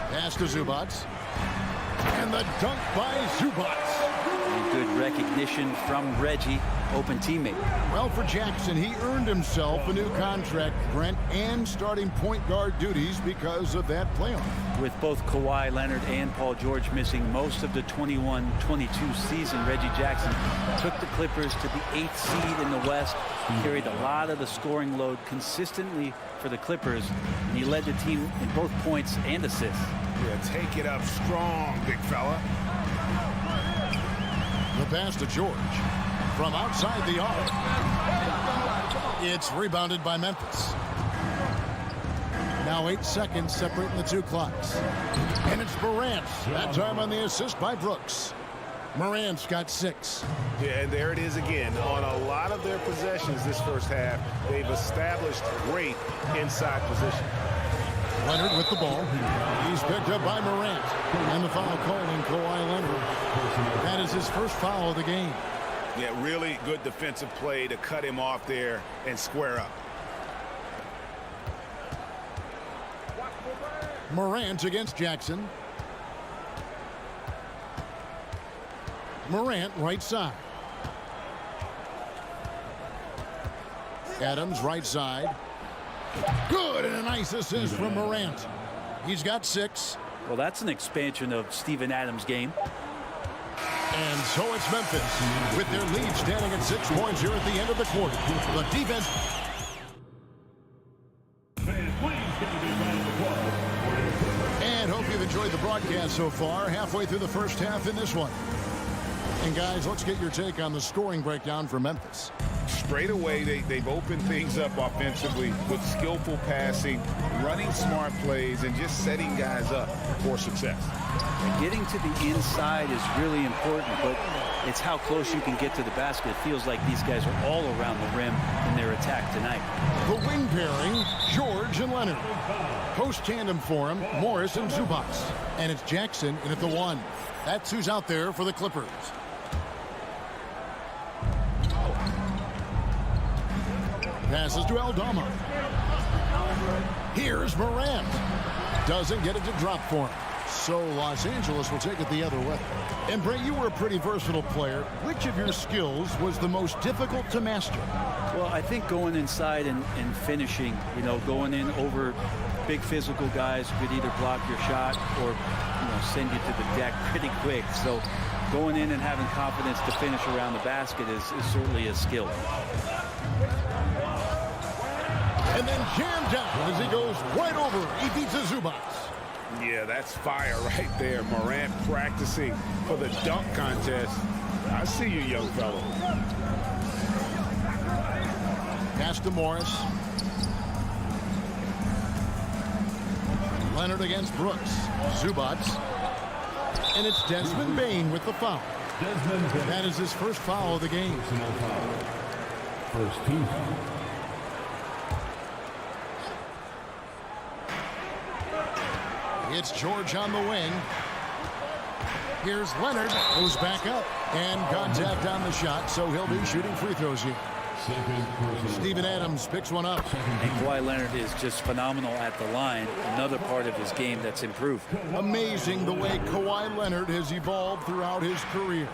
Pass to Zubac. And the dunk by Zubac. And good recognition from Reggie, open teammate. Well, for Jackson, he earned himself a new contract, Brent, and starting point guard duties because of that playoff. With both Kawhi Leonard and Paul George missing most of the 21-22 season, Reggie Jackson took the Clippers to the 8th seed in the West, carried a lot of the scoring load consistently for the Clippers, and he led the team in both points and assists. Yeah, take it up strong, big fella. The pass to George from outside the arc. It's rebounded by Memphis. Now 8 seconds separating the 2 clocks. And it's Morant. That time on the assist by Brooks. Morant's got 6. Yeah, and there it is again. On a lot of their possessions this first half, they've established great inside position. Leonard with the ball. He's picked up by Morant. And the foul calling Kawhi Leonard. That is his first foul of the game. Yeah, really good defensive play to cut him off there and square up. Morant against Jackson. Morant right side. Adams right side. Good, and a nice assist from Morant. He's got 6. Well, that's an expansion of Steven Adams' game. And so it's Memphis with their lead standing at 6 points here at the end of the quarter. The defense. And hope you've enjoyed the broadcast so far. Halfway through the first half in this one. And guys, let's get your take on the scoring breakdown for Memphis. Straight away, they've opened things up offensively with skillful passing, running smart plays, and just setting guys up for success. And getting to the inside is really important, but it's how close you can get to the basket. It feels like these guys are all around the rim in their attack tonight. The wing pairing, George and Leonard. Post tandem for him, Morris and Zubac. And it's Jackson in at the 1. That's who's out there for the Clippers. Passes to Aldama. Here's Morant. Doesn't get it to drop for him. So Los Angeles will take it the other way. And Brett, you were a pretty versatile player. Which of your skills was the most difficult to master? Well, I think going inside and finishing, going in over big physical guys who could either block your shot or, send you to the deck pretty quick. So going in and having confidence to finish around the basket is certainly a skill. And then jammed down as he goes right over. He beats a Zubac. Yeah, that's fire right there. Morant practicing for the dunk contest. I see you, young fellow. Pass to Morris. Leonard against Brooks. Zubac. And it's Desmond Bane with the foul. That is his first foul of the game. First team. It's George on the wing. Here's Leonard, who's back up. And contact on the shot, so he'll be shooting free throws here. Steven Adams picks one up. And Kawhi Leonard is just phenomenal at the line. Another part of his game that's improved. Amazing the way Kawhi Leonard has evolved throughout his career.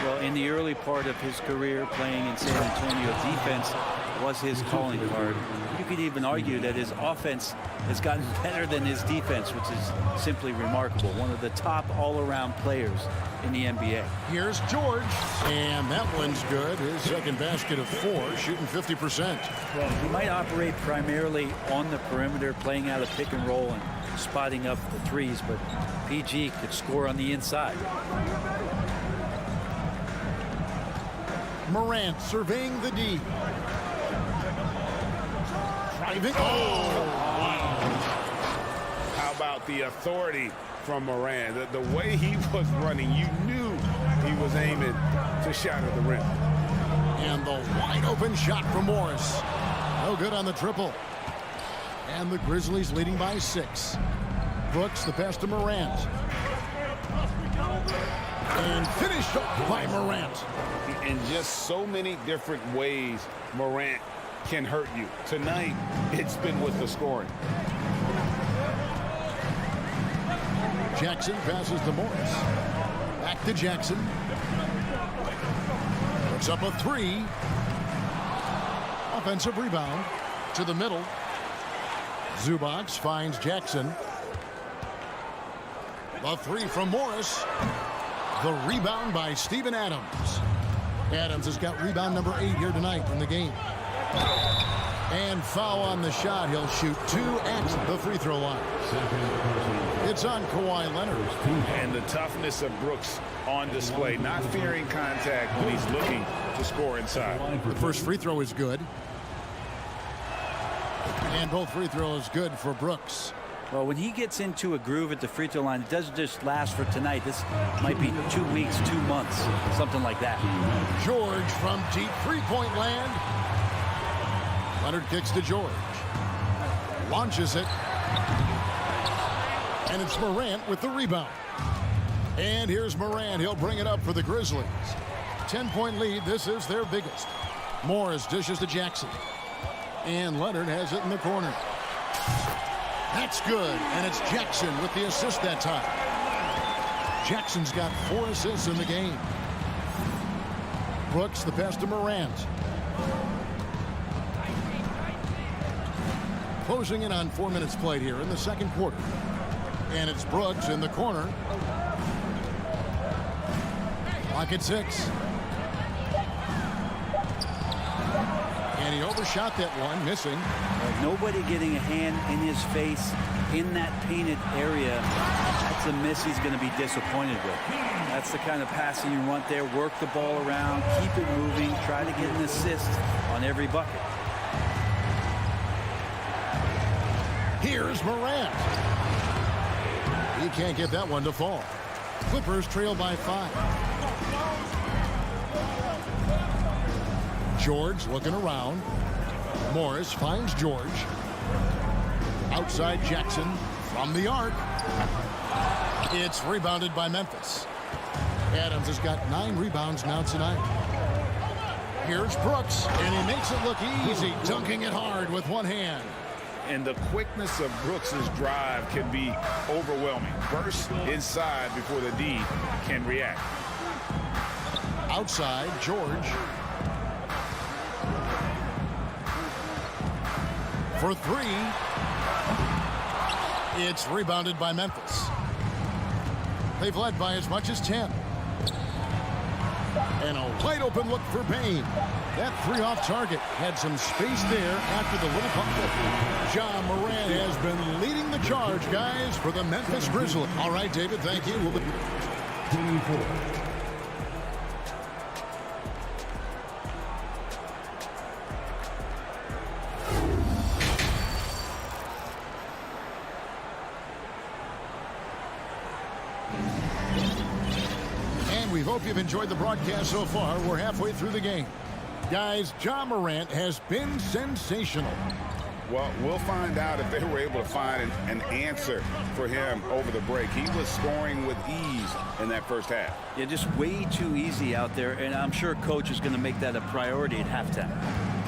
Well, in the early part of his career playing in San Antonio, defense was his calling card. You could even argue that his offense has gotten better than his defense, which is simply remarkable. One of the top all-around players in the NBA. Here's George, and that one's good. His second basket of 4, shooting 50%. Well, he might operate primarily on the perimeter, playing out of pick and roll and spotting up the threes, but PG could score on the inside. Morant surveying the D. Driving. Oh! How about the authority from Morant? The way he was running, you knew he was aiming to shatter the rim. And the wide open shot from Morris. No good on the triple. And the Grizzlies leading by 6. Brooks, the pass to Morant. And finished up by Morant. In just so many different ways, Morant can hurt you. Tonight, it's been with the scoring. Jackson passes to Morris. Back to Jackson. Puts up a 3. Offensive rebound to the middle. Zubac finds Jackson. The 3 from Morris. The rebound by Steven Adams. Adams has got rebound number 8 here tonight in the game. And foul on the shot. He'll shoot 2 at the free throw line. It's on Kawhi Leonard. And the toughness of Brooks on display, not fearing contact when he's looking to score inside. The first free throw is good. And both free throws good for Brooks. Well, when he gets into a groove at the free throw line, it doesn't just last for tonight. This might be 2 weeks, 2 months, something like that. George from deep three-point land. Leonard kicks to George. Launches it. And it's Morant with the rebound. And here's Morant. He'll bring it up for the Grizzlies. 10-point lead. This is their biggest. Morris dishes to Jackson. And Leonard has it in the corner. That's good. And it's Jackson with the assist that time. Jackson's got 4 assists in the game. Brooks, the pass to Morant. Closing in on 4 minutes played here in the second quarter. And it's Brooks in the corner. Clock at 6. And he overshot that one, missing. Nobody getting a hand in his face in that painted area. That's a miss he's going to be disappointed with. That's the kind of passing you want there. Work the ball around, keep it moving, try to get an assist on every bucket. Here's Morant. He can't get that one to fall. Clippers trail by 5. George looking around. Morris finds George. Outside Jackson from the arc. It's rebounded by Memphis. Adams has got 9 rebounds now tonight. Here's Brooks, and he makes it look easy, dunking it hard with one hand. And the quickness of Brooks's drive can be overwhelming. Burst inside before the D can react. Outside, George. For 3. It's rebounded by Memphis. They've led by as much as 10. And a wide open look for Payne. That 3 off target had some space there after the little pump. John Morant has been leading the charge, guys, for the Memphis Grizzlies. All right, David, thank you. Team 4. We hope you've enjoyed the broadcast so far. We're halfway through the game. Guys, John Morant has been sensational. Well, we'll find out if they were able to find an answer for him over the break. He was scoring with ease in that first half. Yeah, just way too easy out there, and I'm sure Coach is going to make that a priority at halftime.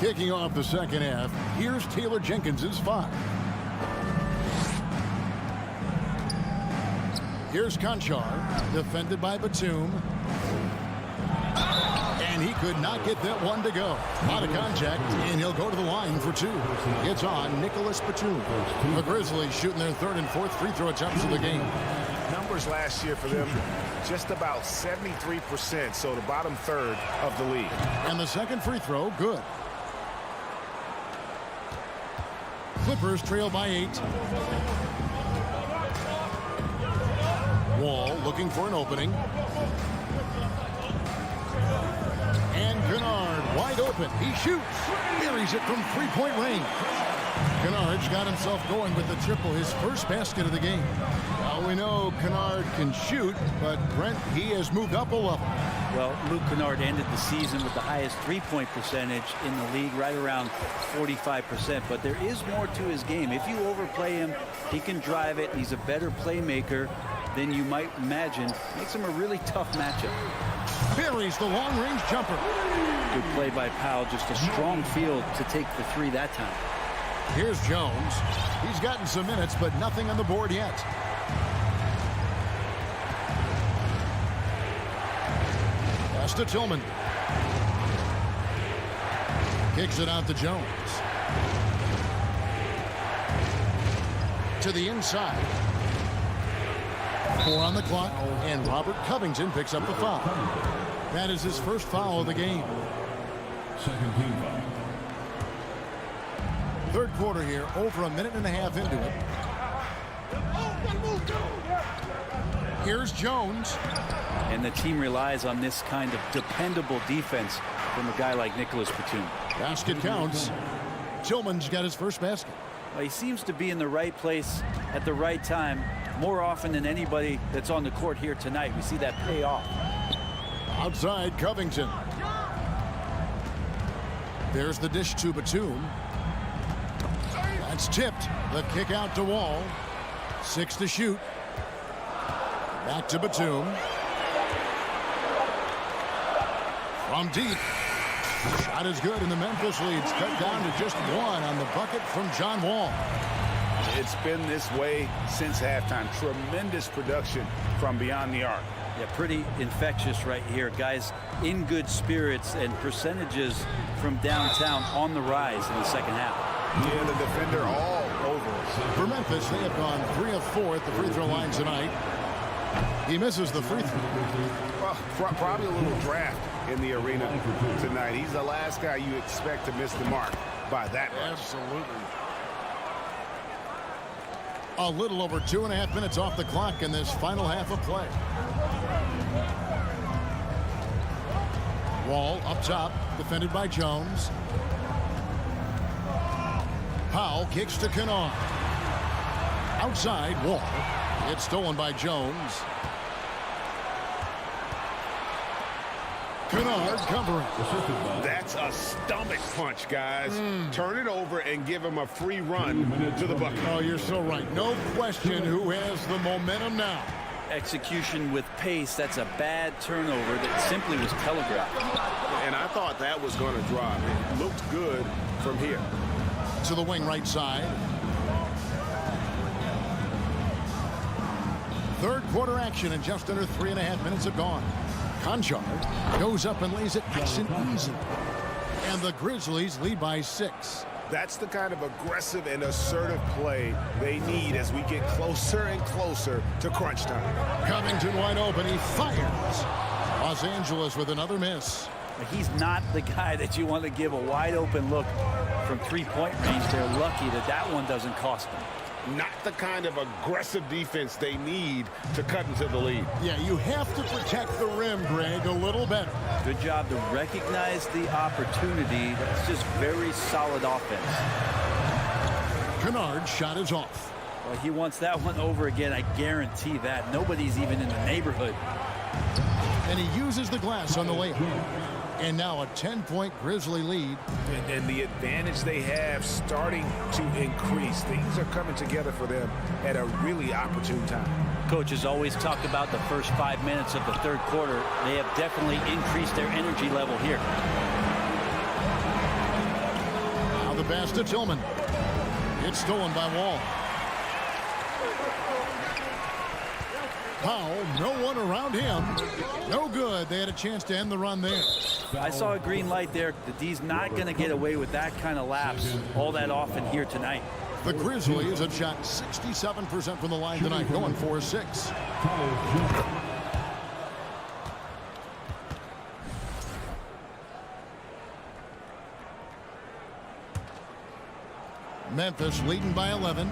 Kicking off the second half, here's Taylor Jenkins's 5. Here's Conchar, defended by Batum. And he could not get that one to go. Out of contact, and he'll go to the line for 2. It's on Nicholas Batum. The Grizzlies shooting their 3rd and 4th free throw attempts of the game. Numbers last year for them, just about 73%, so the bottom third of the league. And the second free throw, good. Clippers trail by 8. Wall looking for an opening. And Kennard wide open. He shoots. Buries it from 3-point range. Kennard's got himself going with the triple, his first basket of the game. Now we know Kennard can shoot, but Brent, he has moved up a level. Well, Luke Kennard ended the season with the highest three-point percentage in the league, right around 45%. But there is more to his game. If you overplay him, he can drive it. He's a better playmaker than you might imagine. Makes him a really tough matchup. Buries the long-range jumper. Good play by Powell. Just a strong field to take the 3 that time. Here's Jones. He's gotten some minutes, but nothing on the board yet. Pass to Tillman. Kicks it out to Jones. To the inside. 4 on the clock, and Robert Covington picks up the foul. That is his first foul of the game. Second team foul. Third quarter here, over a minute and a half into it. Here's Jones. And the team relies on this kind of dependable defense from a guy like Nicholas Batum. Basket counts. Tillman's got his first basket. Well, he seems to be in the right place at the right time more often than anybody that's on the court here tonight. We see that pay off. Outside Covington. There's the dish to Batum. That's tipped. The kick out to Wall. 6 to shoot. Back to Batum. From deep. Shot is good, and the Memphis lead's cut down to just 1 on the bucket from John Wall. It's been this way since halftime. Tremendous production from beyond the arc. Yeah, pretty infectious right here. Guys in good spirits, and percentages from downtown on the rise in the second half. Yeah, the defender all over us. For Memphis, they have gone 3 of 4 at the free throw line tonight. He misses the free throw. Well, probably a little draft in the arena tonight. He's the last guy you expect to miss the mark by that much. Absolutely. A little over 2.5 minutes off the clock in this final half of play. Wall up top, defended by Jones. Powell kicks to Kennard. Outside, Wall. It's stolen by Jones. Kennard covering. That's a stomach punch, guys. Turn it over and give him a free run to the bucket. Oh, you're so right. No question who has the momentum now. Execution with pace. That's a bad turnover that simply was telegraphed. And I thought that was going to drop. It looked good from here. To the wing right side. Third quarter action, and just under 3.5 minutes have gone. Conchard goes up and lays it nice and easy. And the Grizzlies lead by 6. That's the kind of aggressive and assertive play they need as we get closer and closer to crunch time. Covington wide open. He fires. Los Angeles with another miss. He's not the guy that you want to give a wide open look from three-point range. They're lucky that that one doesn't cost them. Not the kind of aggressive defense they need to cut into the lead. Yeah, you have to protect the rim, Greg, a little better. Good job to recognize the opportunity. That's just very solid offense. Kennard's shot is off. Well, he wants that one over again. I guarantee that. Nobody's even in the neighborhood. And he uses the glass on the layup. And now a 10-point Grizzly lead. And the advantage they have starting to increase. Things are coming together for them at a really opportune time. Coach has always talked about the first 5 minutes of the third quarter. They have definitely increased their energy level here. Now the pass to Tillman. It's stolen by Wall. Powell, no one around him. No good. They had a chance to end the run there. I saw a green light there. The D's not going to get away with that kind of lapse all that often here tonight. The Grizzlies have shot 67% from the line tonight, going 4-6. Memphis leading by 11.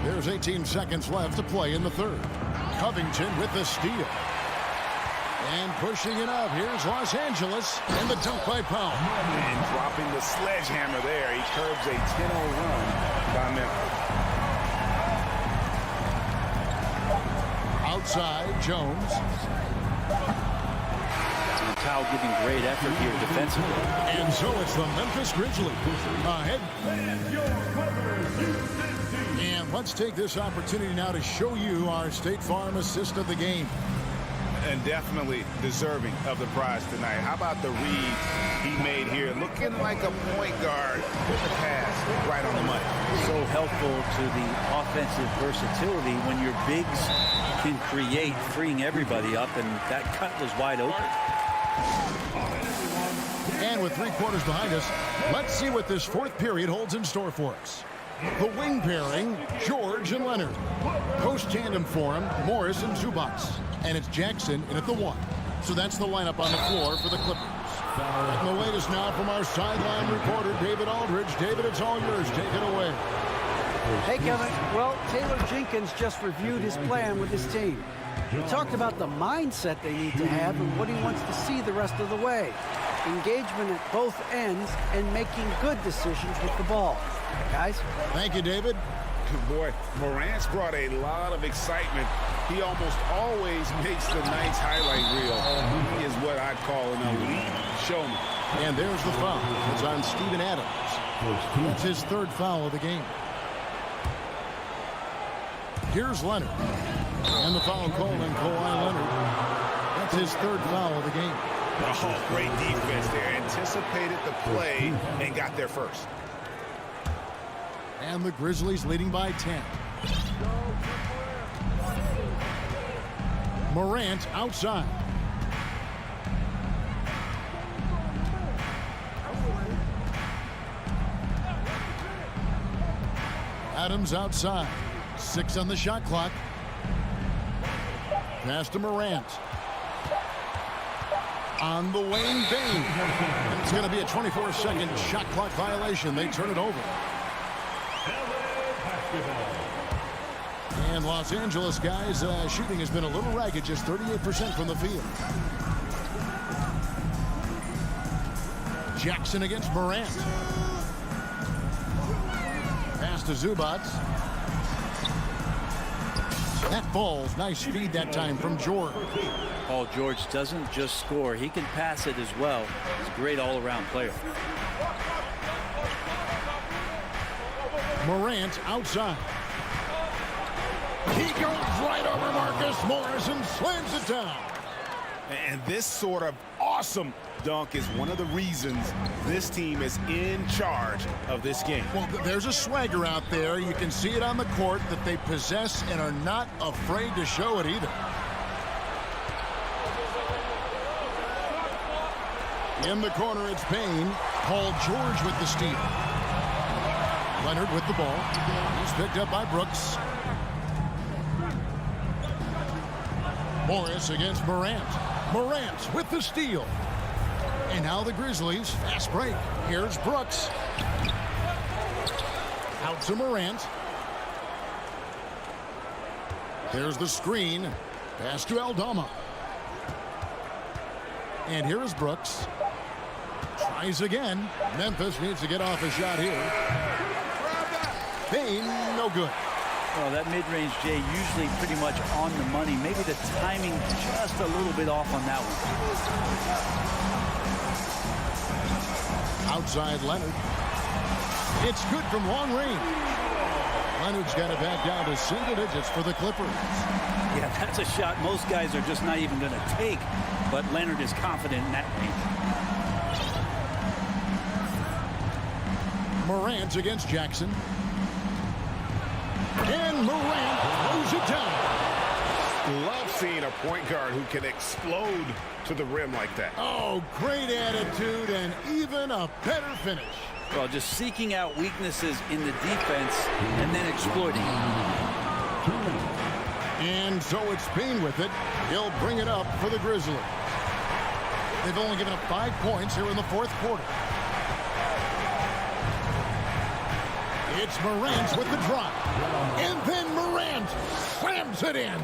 There's 18 seconds left to play in the third. Covington with the steal. And pushing it up. Here's Los Angeles. And the dunk by Powell. And dropping the sledgehammer there. He curbs a 10-0 run by Memphis. Outside, Jones. Powell giving great effort here defensively. And so it's the Memphis Grizzlies ahead. And let's take this opportunity now to show you our State Farm assist of the game. And definitely deserving of the prize tonight. How about the read he made here? Looking like a point guard with the pass right on the money. So helpful to the offensive versatility when your bigs can create, freeing everybody up, and that cut was wide open. And with 3 quarters behind us, let's see what this fourth period holds in store for us. The wing pairing, George and Leonard. Post tandem for him, Morris and Zubac. And it's Jackson in at the 1. So that's the lineup on the floor for the Clippers. And the latest now from our sideline reporter, David Aldridge. David, it's all yours. Take it away. Hey, Kevin. Well, Taylor Jenkins just reviewed his plan with his team. He talked about the mindset they need to have and what he wants to see the rest of the way. Engagement at both ends and making good decisions with the ball. Guys? Thank you, David. Boy, Morant's brought a lot of excitement. He almost always makes the night's highlight reel. He is what I'd call an elite showman. And there's the foul. It's on Steven Adams. That's his third foul of the game. Here's Leonard. And the foul call on Kawhi Leonard. That's his third foul of the game. Oh, great defense there. Anticipated the play and got there first. And the Grizzlies leading by 10. Morant outside. Adams outside. 6 on the shot clock. Pass to Morant. On the Wayne Bane. It's going to be a 24-second shot clock violation. They turn it over. And Los Angeles guys, shooting has been a little ragged, just 38% from the field. Jackson against Morant. Pass to Zubac. That falls. Nice feed that time from George. Paul George doesn't just score. He can pass it as well. He's a great all-around player. Morant outside. He goes right over Marcus Morris and slams it down. And this sort of awesome dunk is one of the reasons this team is in charge of this game. Well, there's a swagger out there. You can see it on the court that they possess and are not afraid to show it either. In the corner, it's Payne. Paul George with the steal. Leonard with the ball. He's picked up by Brooks. Morris against Morant. Morant with the steal. And now the Grizzlies. Fast break. Here's Brooks. Out to Morant. There's the screen. Pass to Aldama. And here is Brooks. Tries again. Memphis needs to get off a shot here. Payne, no good. Well, that mid-range, Jay, usually pretty much on the money. Maybe the timing just a little bit off on that one. Outside Leonard. It's good from long range. Leonard's got it back down to single digits for the Clippers. Yeah, that's a shot most guys are just not even going to take, but Leonard is confident in that range. Morant against Jackson. And Morant throws it down. Love seeing a point guard who can explode to the rim like that. Oh, great attitude and even a better finish. Well, just seeking out weaknesses in the defense and then exploiting it. And so it's Payne with it. He'll bring it up for the Grizzlies. They've only given up 5 points here in the fourth quarter. It's Morant with the drive. And then Morant slams it in.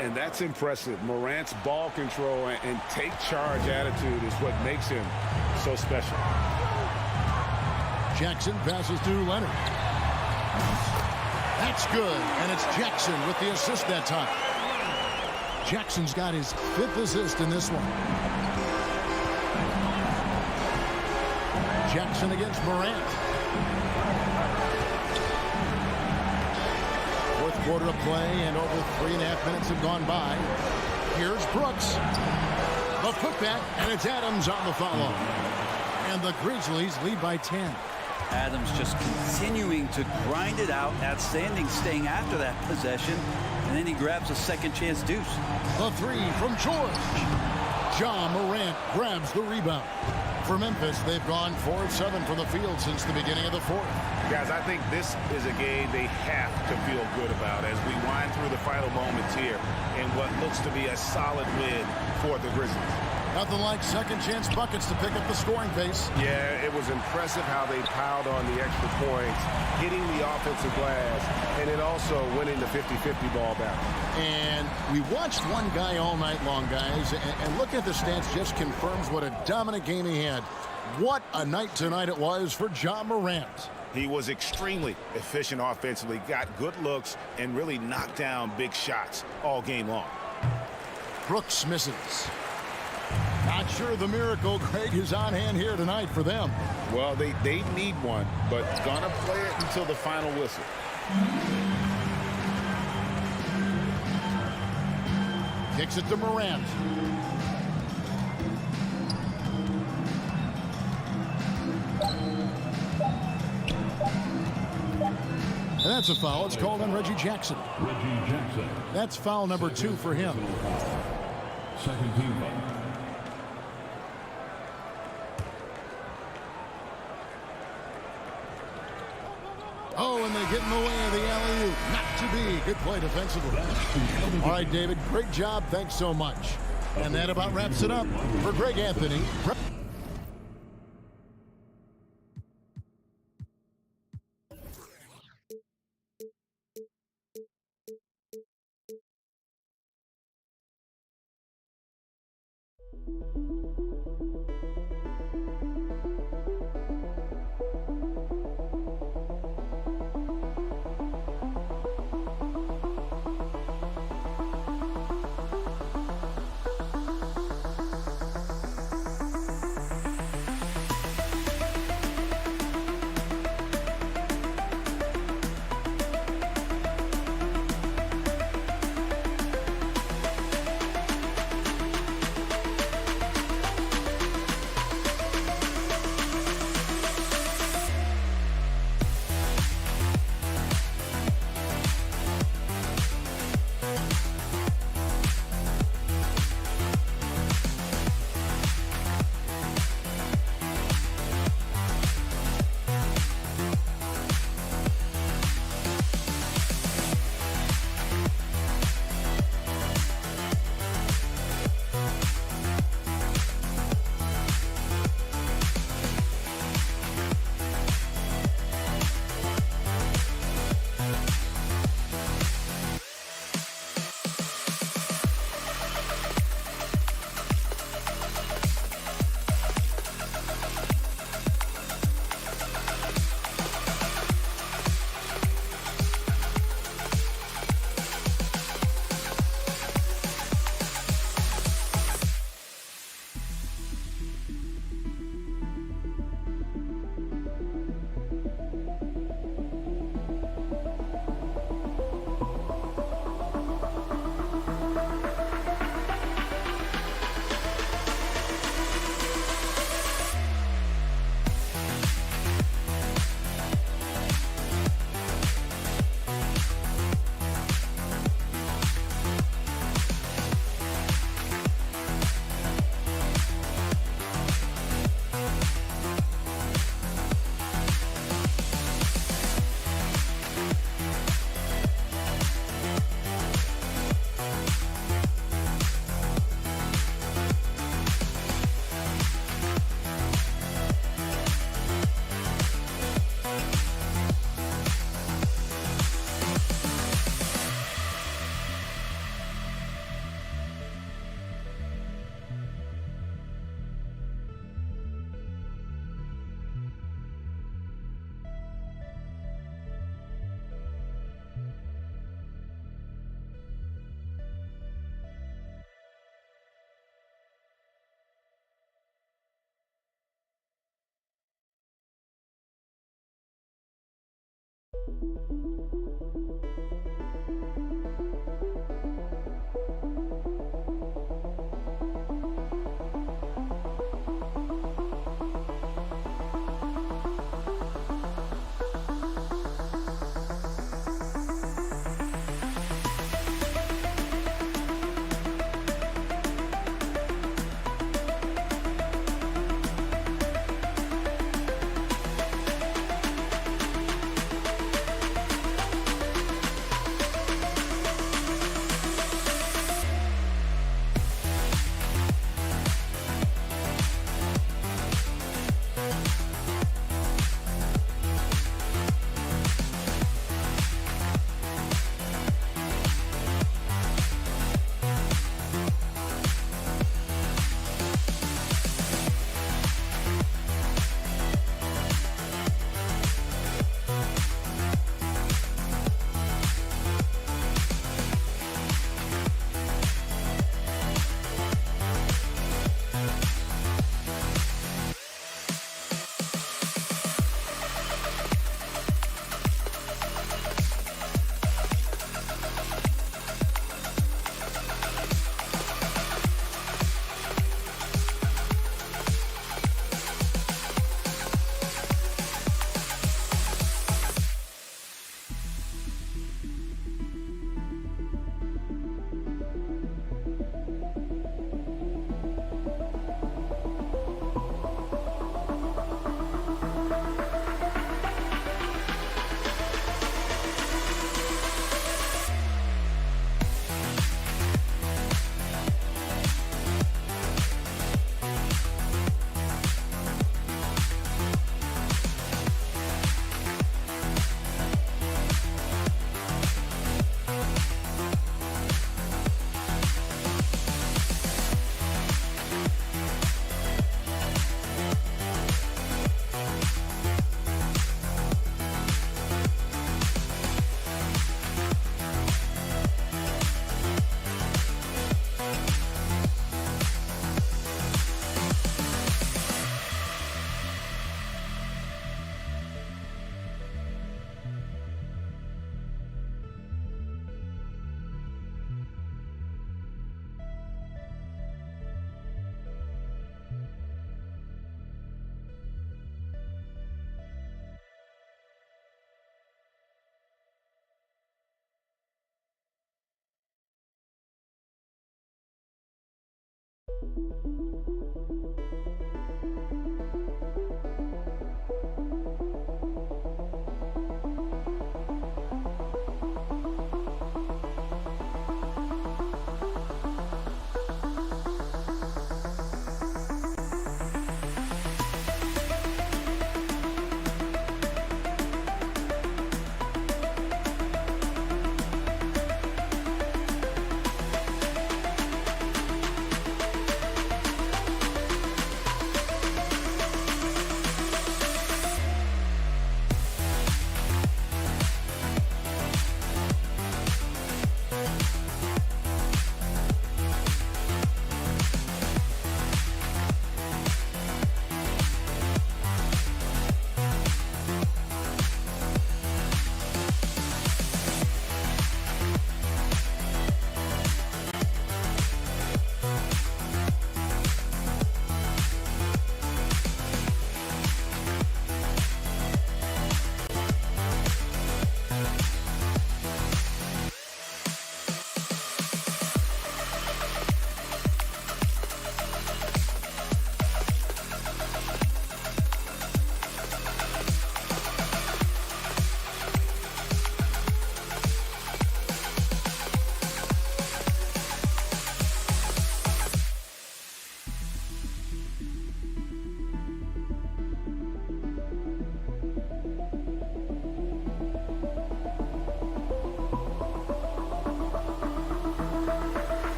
And that's impressive. Morant's ball control and take charge attitude is what makes him so special. Jackson passes to Leonard. That's good. And it's Jackson with the assist that time. Jackson's got his 5th assist in this one. Jackson against Morant. Fourth quarter of play, and over 3.5 minutes have gone by. Here's Brooks. The putback, and it's Adams on the follow. And the Grizzlies lead by 10. Adams just continuing to grind it out. Outstanding staying after that possession. And then he grabs a second chance deuce. The 3 from George. Ja Morant grabs the rebound. For Memphis, they've gone 4 of 7 from the field since the beginning of the fourth. Guys, I think this is a game they have to feel good about as we wind through the final moments here in what looks to be a solid win for the Grizzlies. Nothing like second chance buckets to pick up the scoring pace. Yeah, it was impressive how they piled on the extra points, hitting the offensive glass, and then also winning the 50-50 ball battle. And we watched one guy all night long, guys, and looking at the stats just confirms what a dominant game he had. What a night tonight it was for Ja Morant. He was extremely efficient offensively, got good looks, and really knocked down big shots all game long. Brooks misses. Not sure the miracle, Greg, is on hand here tonight for them. Well, they need one, but gonna play it until the final whistle. Kicks it to Morant. And that's a foul. It's called on Reggie Jackson. Reggie Jackson. That's foul number 2 for him. Second team foul. Oh, and they get in the way of the alley-oop. Not to be. Good play defensively. All right, David, great job. Thanks so much. And that about wraps it up for Greg Anthony.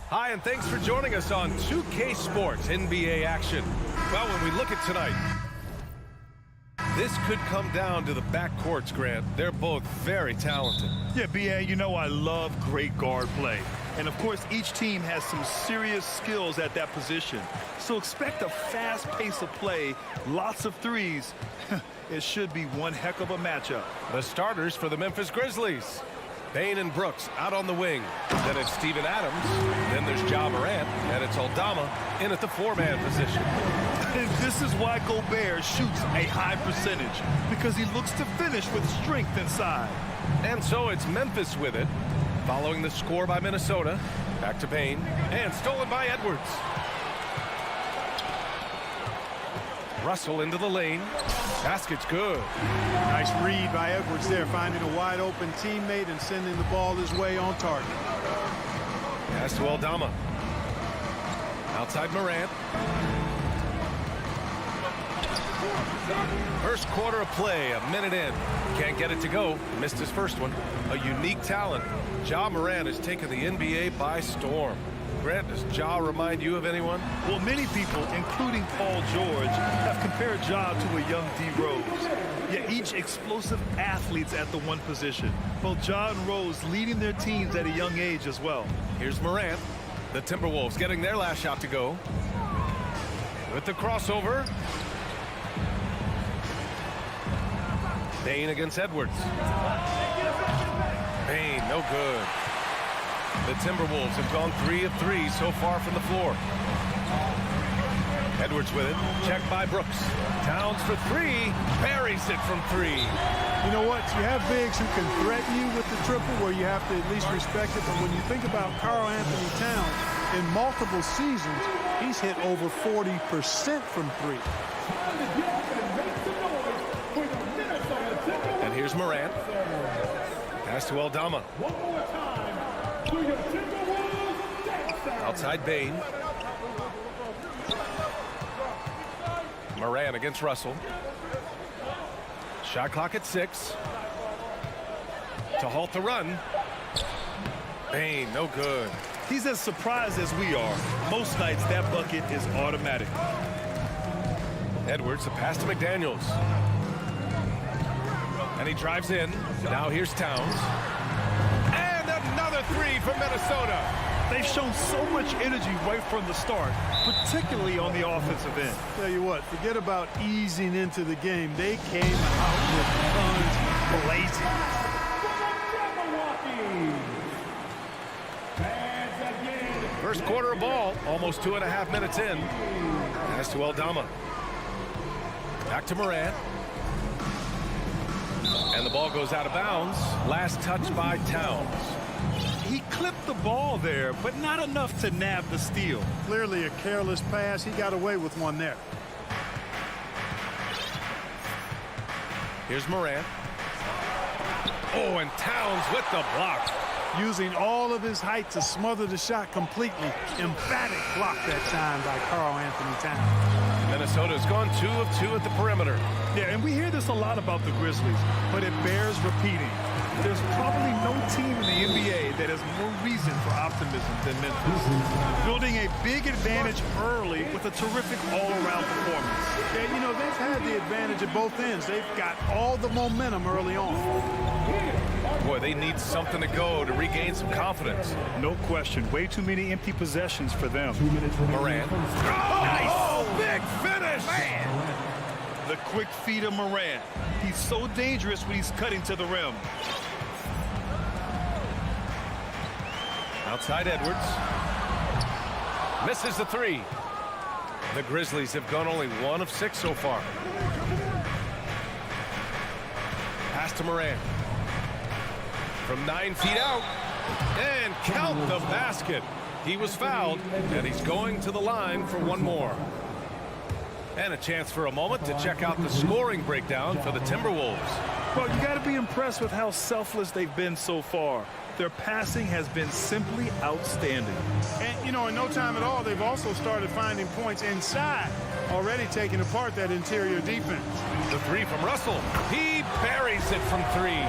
Hi, and thanks for joining us on 2K Sports NBA action. Well, when we look at tonight, this could come down to the backcourts, Grant. They're both very talented. Yeah, B.A., you know I love great guard play. And, of course, each team has some serious skills at that position. So expect a fast pace of play, lots of threes. It should be one heck of a matchup. The starters for the Memphis Grizzlies. Bain and Brooks out on the wing. Then it's Steven Adams. Then there's Ja Morant. And it's Aldama in at the four-man position. And this is why Gobert shoots a high percentage, because he looks to finish with strength inside. And so it's Memphis with it, following the score by Minnesota. Back to Bain, and stolen by Edwards. Russell into the lane. Basket's good. Nice read by Edwards there, finding a wide open teammate and sending the ball his way on target. Pass to Aldama. Outside Morant. First quarter of play, a minute in. Can't get it to go. Missed his first one. A unique talent. Ja Morant has taken the NBA by storm. Grant, does Ja remind you of anyone? Well, many people, including Paul George, have compared Ja to a young D. Rose. Yet each explosive athletes at the one position. Both Ja and Rose leading their teams at a young age as well. Here's Morant. The Timberwolves getting their last shot to go. With the crossover. Bain against Edwards. Bain, no good. The Timberwolves have gone 3 of 3 so far from the floor. Edwards with it. Checked by Brooks. Towns for 3. Buries it from 3. You know what? You have bigs who can threaten you with the triple where you have to at least respect it. But when you think about Karl Anthony Towns, in multiple seasons, he's hit over 40% from 3. And here's Morant. Pass to Aldama. Outside Bain. Morant against Russell. Shot clock at 6. To halt the run. Bain, no good. He's as surprised as we are. Most nights that bucket is automatic. Edwards, a pass to McDaniels. And he drives in. Now here's Towns. And another 3 from Minnesota. They've shown so much energy right from the start, particularly on the offensive end. Tell you what, forget about easing into the game. They came out with guns blazing. First quarter of ball, almost 2.5 minutes in. Pass to Aldama. Back to Morant. And the ball goes out of bounds. Last touch by Towns. He clipped the ball there, but not enough to nab the steal. Clearly a careless pass. He got away with one there. Here's Morant. Oh, and Towns with the block. Using all of his height to smother the shot completely. Emphatic block that time by Karl Anthony Towns. Minnesota's gone 2 of 2 at the perimeter. Yeah, and we hear this a lot about the Grizzlies, but it bears repeating. There's probably no team in the NBA that has more reason for optimism than Memphis. Building a big advantage early with a terrific all-around performance. Yeah, you know, they've had the advantage at both ends. They've got all the momentum early on. Boy, they need something to go to regain some confidence. No question. Way too many empty possessions for them. Morant. Oh, nice! Oh, big finish! Man! The quick feed of Morant. He's so dangerous when he's cutting to the rim. Outside Edwards. Misses the 3. The Grizzlies have gone only 1 of 6 so far. Pass to Morant. From 9 feet out. And count the basket. He was fouled, and he's going to the line for one more. And a chance for a moment to check out the scoring breakdown for the Timberwolves. Well, you got to be impressed with how selfless they've been so far. Their passing has been simply outstanding. And, you know, in no time at all, they've also started finding points inside, already taking apart that interior defense. The 3 from Russell. He buries it from 3.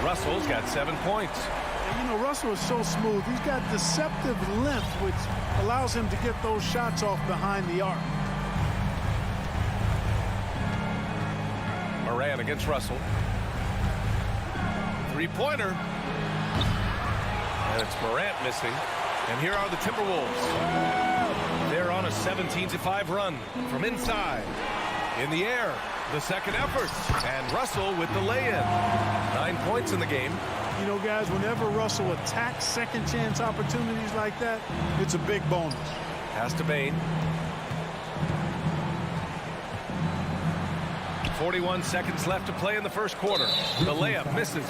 Russell's got 7 points. And, you know, Russell is so smooth. He's got deceptive length, which allows him to get those shots off behind the arc. Morant against Russell. 3-pointer. And it's Morant missing. And here are the Timberwolves. They're on a 17-5 run from inside. In the air, the second effort. And Russell with the lay-in. 9 points in the game. You know, guys, whenever Russell attacks second chance opportunities like that, it's a big bonus. Pass to Bain. 41 seconds left to play in the first quarter. The layup misses.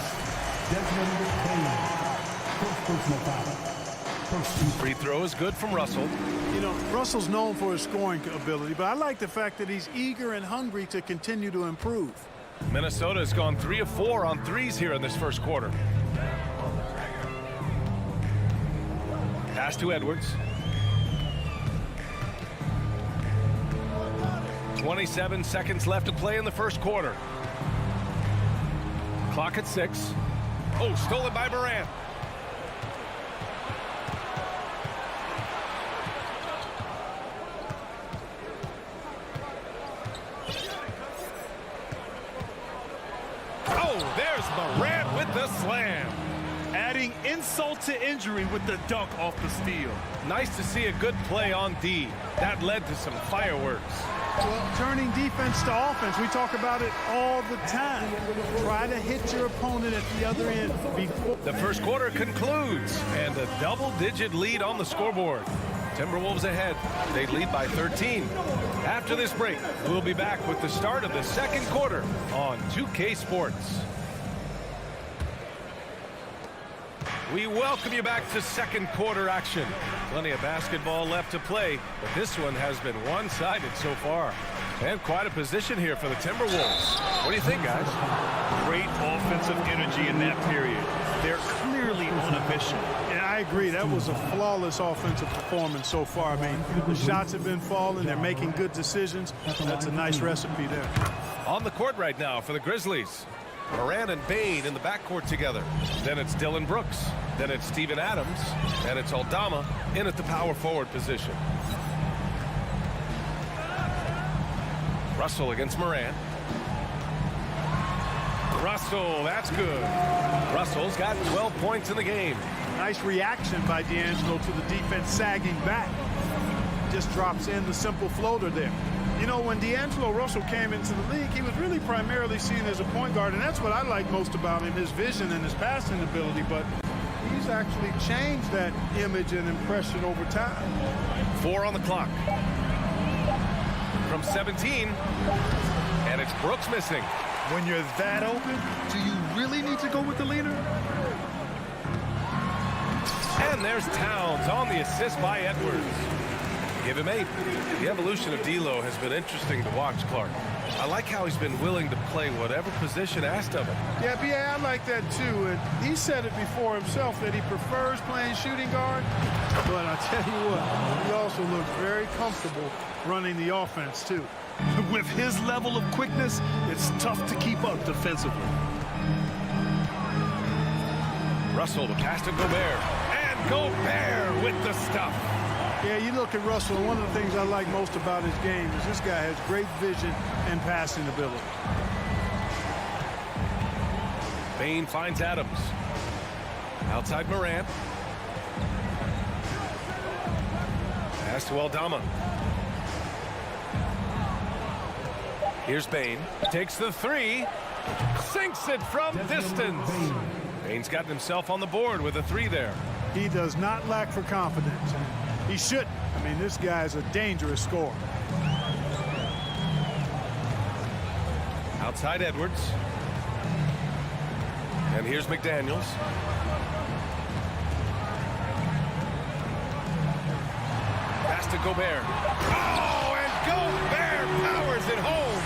Free throw is good from Russell. You know, Russell's known for his scoring ability, but I like the fact that he's eager and hungry to continue to improve. Minnesota has gone 3 of 4 on threes here in this first quarter. Pass to Edwards. 27 seconds left to play in the first quarter. Clock at 6. Oh, stolen by Morant. Oh, there's Morant with the slam. Adding insult to injury with the dunk off the steal. Nice to see a good play on D. That led to some fireworks. Well, turning defense to offense, we talk about it all the time. Try to hit your opponent at the other end before. The first quarter concludes, and a double-digit lead on the scoreboard. Timberwolves ahead. They lead by 13. After this break, we'll be back with the start of the second quarter on 2K Sports. We welcome you back to second quarter action. Plenty of basketball left to play, but this one has been one-sided so far. And quite a position here for the Timberwolves. What do you think, guys? Great offensive energy in that period. They're clearly on a mission. And I agree, that was a flawless offensive performance so far. I mean, the shots have been falling, they're making good decisions. That's a nice recipe there. On the court right now for the Grizzlies. Morant and Bane in the backcourt together. Then it's Dylan Brooks. Then it's Steven Adams. And it's Aldama in at the power forward position. Russell against Morant. Russell, that's good. Russell's got 12 points in the game. Nice reaction by D'Angelo to the defense sagging back. Just drops in the simple floater there. You know, when D'Angelo Russell came into the league, he was really primarily seen as a point guard, and that's what I like most about him, his vision and his passing ability, but he's actually changed that image and impression over time. 4 on the clock. From 17, and it's Brooks missing. When you're that open, do you really need to go with the leader? And there's Towns on the assist by Edwards. Give him 8. The evolution of D'Lo has been interesting to watch, Clark. I like how he's been willing to play whatever position asked of him. Yeah, B.A., I like that too. And he said it before himself that he prefers playing shooting guard. But I tell you what, he also looks very comfortable running the offense too. With his level of quickness, it's tough to keep up defensively. Russell, the pass to Gobert. And Gobert with the stuff. Yeah, you look at Russell, and one of the things I like most about his game is this guy has great vision and passing ability. Bane finds Adams. Outside Morant. Pass to Aldama. Here's Bane. Takes the 3. Sinks it from distance. Bane's gotten himself on the board with a 3 there. He does not lack for confidence. He shouldn't. I mean, this guy's a dangerous scorer. Outside Edwards. And here's McDaniels. Pass to Gobert. Oh, and Gobert powers it home.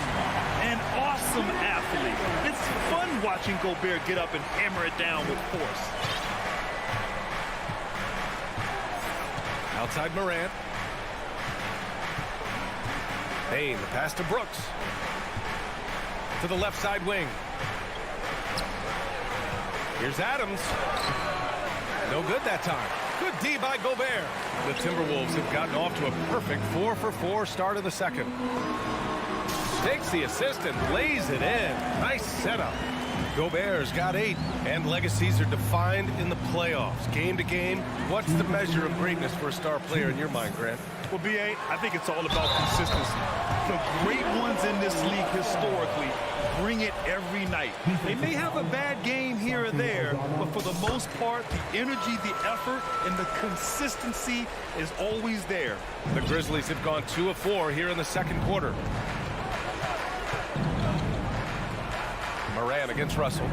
An awesome athlete. It's fun watching Gobert get up and hammer it down with force. Outside Morant. Bane, the pass to Brooks. To the left side wing. Here's Adams. No good that time. Good D by Gobert. The Timberwolves have gotten off to a perfect 4-for-4 start of the second. Takes the assist and lays it in. Nice setup. Gobert's got 8, and legacies are defined in the playoffs. Game to game, what's the measure of greatness for a star player in your mind, Grant? Well, B.A., I think it's all about consistency. The great ones in this league historically bring it every night. They may have a bad game here or there, but for the most part, the energy, the effort, and the consistency is always there. The Grizzlies have gone 2 of 4 here in the second quarter. Morant against Russell.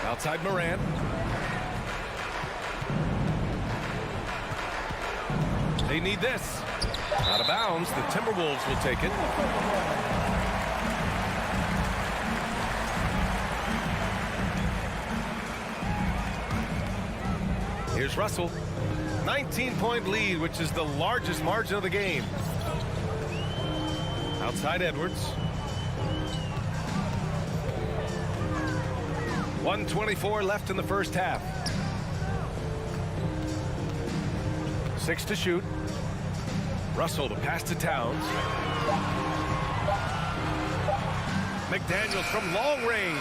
Outside Morant. They need this. Out of bounds. The Timberwolves will take it. Here's Russell. 19-point lead, which is the largest margin of the game. Outside Edwards. 1:24 left in the first half. 6 to shoot. Russell to pass to Towns. McDaniels from long range.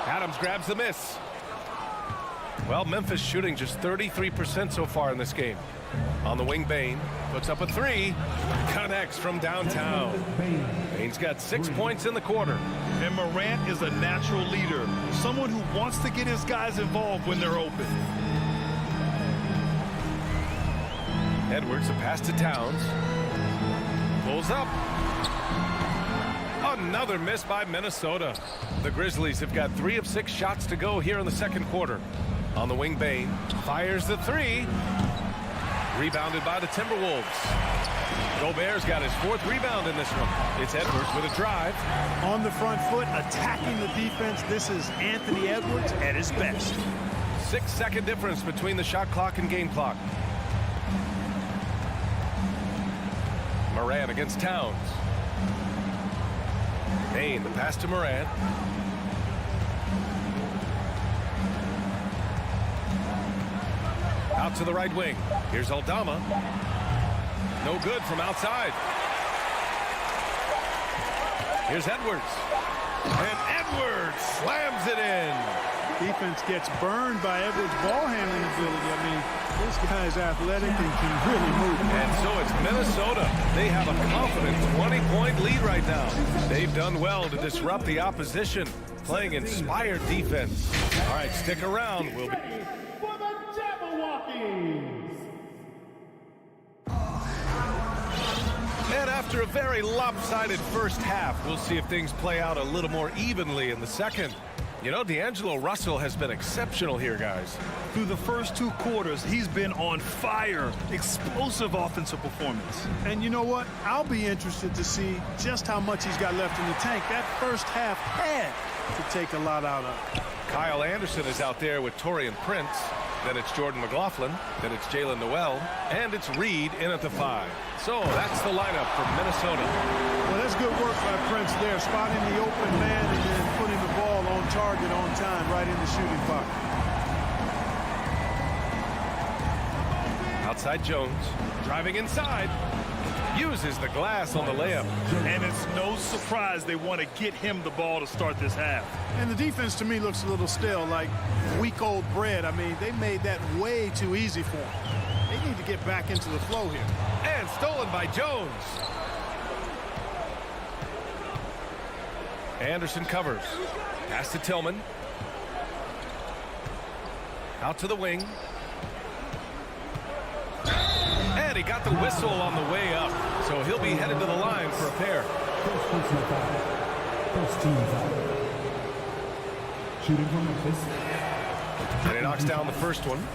Adams grabs the miss. Well, Memphis shooting just 33% so far in this game. On the wing, Bain puts up a 3. Connects from downtown. Bain's got 6 points in the quarter. And Morant is a natural leader, someone who wants to get his guys involved when they're open. Edwards, a pass to Towns. Pulls up. Another miss by Minnesota. The Grizzlies have got 3 of 6 shots to go here in the second quarter. On the wing, Bain fires the 3. Rebounded by the Timberwolves. Gobert's got his 4th rebound in this one. It's Edwards with a drive. On the front foot, attacking the defense. This is Anthony Edwards at his best. 6-second difference between the shot clock and game clock. Morant against Towns. Bain, the pass to Morant. Out to the right wing. Here's Aldama. No good from outside. Here's Edwards. And Edwards slams it in. Defense gets burned by Edwards' ball handling ability. I mean, this guy's athletic and can really move. And so it's Minnesota. They have a confident 20-point lead right now. They've done well to disrupt the opposition, playing inspired defense. All right, stick around. We'll be... For the Jabberwockies. And after a very lopsided first half, we'll see if things play out a little more evenly in the second. You know, D'Angelo Russell has been exceptional here, guys. Through the first 2 quarters, he's been on fire. Explosive offensive performance. And you know what? I'll be interested to see just how much he's got left in the tank. That first half had to take a lot out of it. Kyle Anderson is out there with Taurean Prince. Then it's Jordan McLaughlin. Then it's Jalen Noel. And it's Reed in at the 5. So that's the lineup for Minnesota. Well, that's good work by Prince there, spotting the open man and then putting the ball on target on time right in the shooting pocket. Outside Jones, driving inside, uses the glass on the layup. And it's no surprise they want to get him the ball to start this half. And the defense to me looks a little stale, like week-old bread. I mean, they made that way too easy for them. They need to get back into the flow here. And stolen by Jones. Anderson covers. Pass to Tillman. Out to the wing. And he got the whistle on the way up. So he'll be headed to the line for a pair. First team foul. Shooting from Memphis. And he knocks down the first one.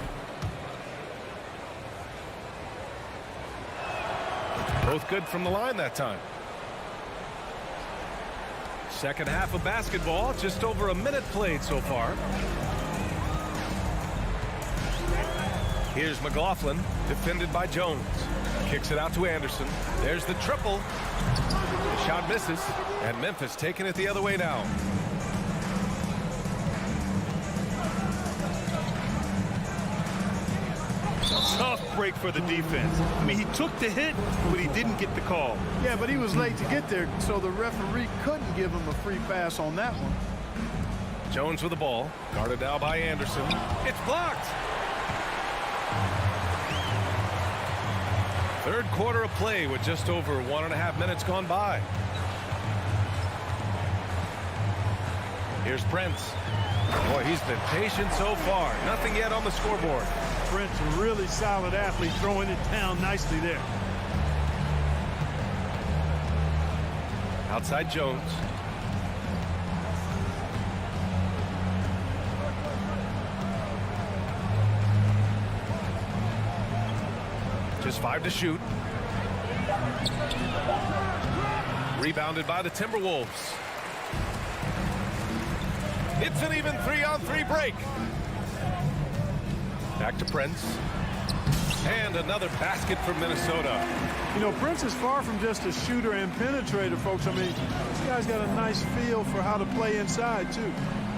Both good from the line that time. Second half of basketball, just over a minute played so far. Here's McLaughlin, defended by Jones. Kicks it out to Anderson. There's the triple. The shot misses, and Memphis taking it the other way now. Tough break for the defense. I mean, he took the hit, but he didn't get the call. Yeah, but he was late to get there, so the referee couldn't give him a free pass on that one. Jones with the ball, guarded now by Anderson. It's blocked. Third quarter of play with just over 1.5 minutes gone by. Here's Prince. Boy, he's been patient so far. Nothing yet on the scoreboard. Prince, a really solid athlete, throwing it down nicely there. Outside Jones. Just 5 to shoot. Rebounded by the Timberwolves. It's an even 3-on-3 break. Back to Prince. And another basket for Minnesota. You know, Prince is far from just a shooter and penetrator, folks. I mean, this guy's got a nice feel for how to play inside, too.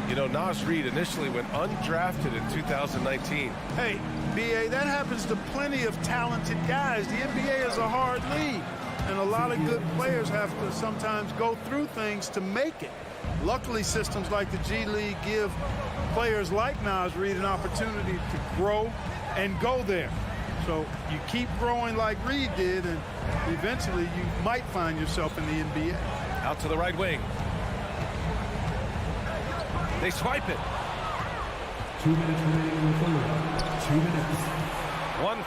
You know, Naz Reid initially went undrafted in 2019. Hey, B.A., that happens to plenty of talented guys. The NBA is a hard league, and a lot of good players have to sometimes go through things to make it. Luckily, systems like the G League give players like Naz Reid an opportunity to grow and go there. So you keep growing like Reid did, and eventually you might find yourself in the NBA. Out to the right wing. They swipe it. 2 minutes remaining in the third. 2 minutes.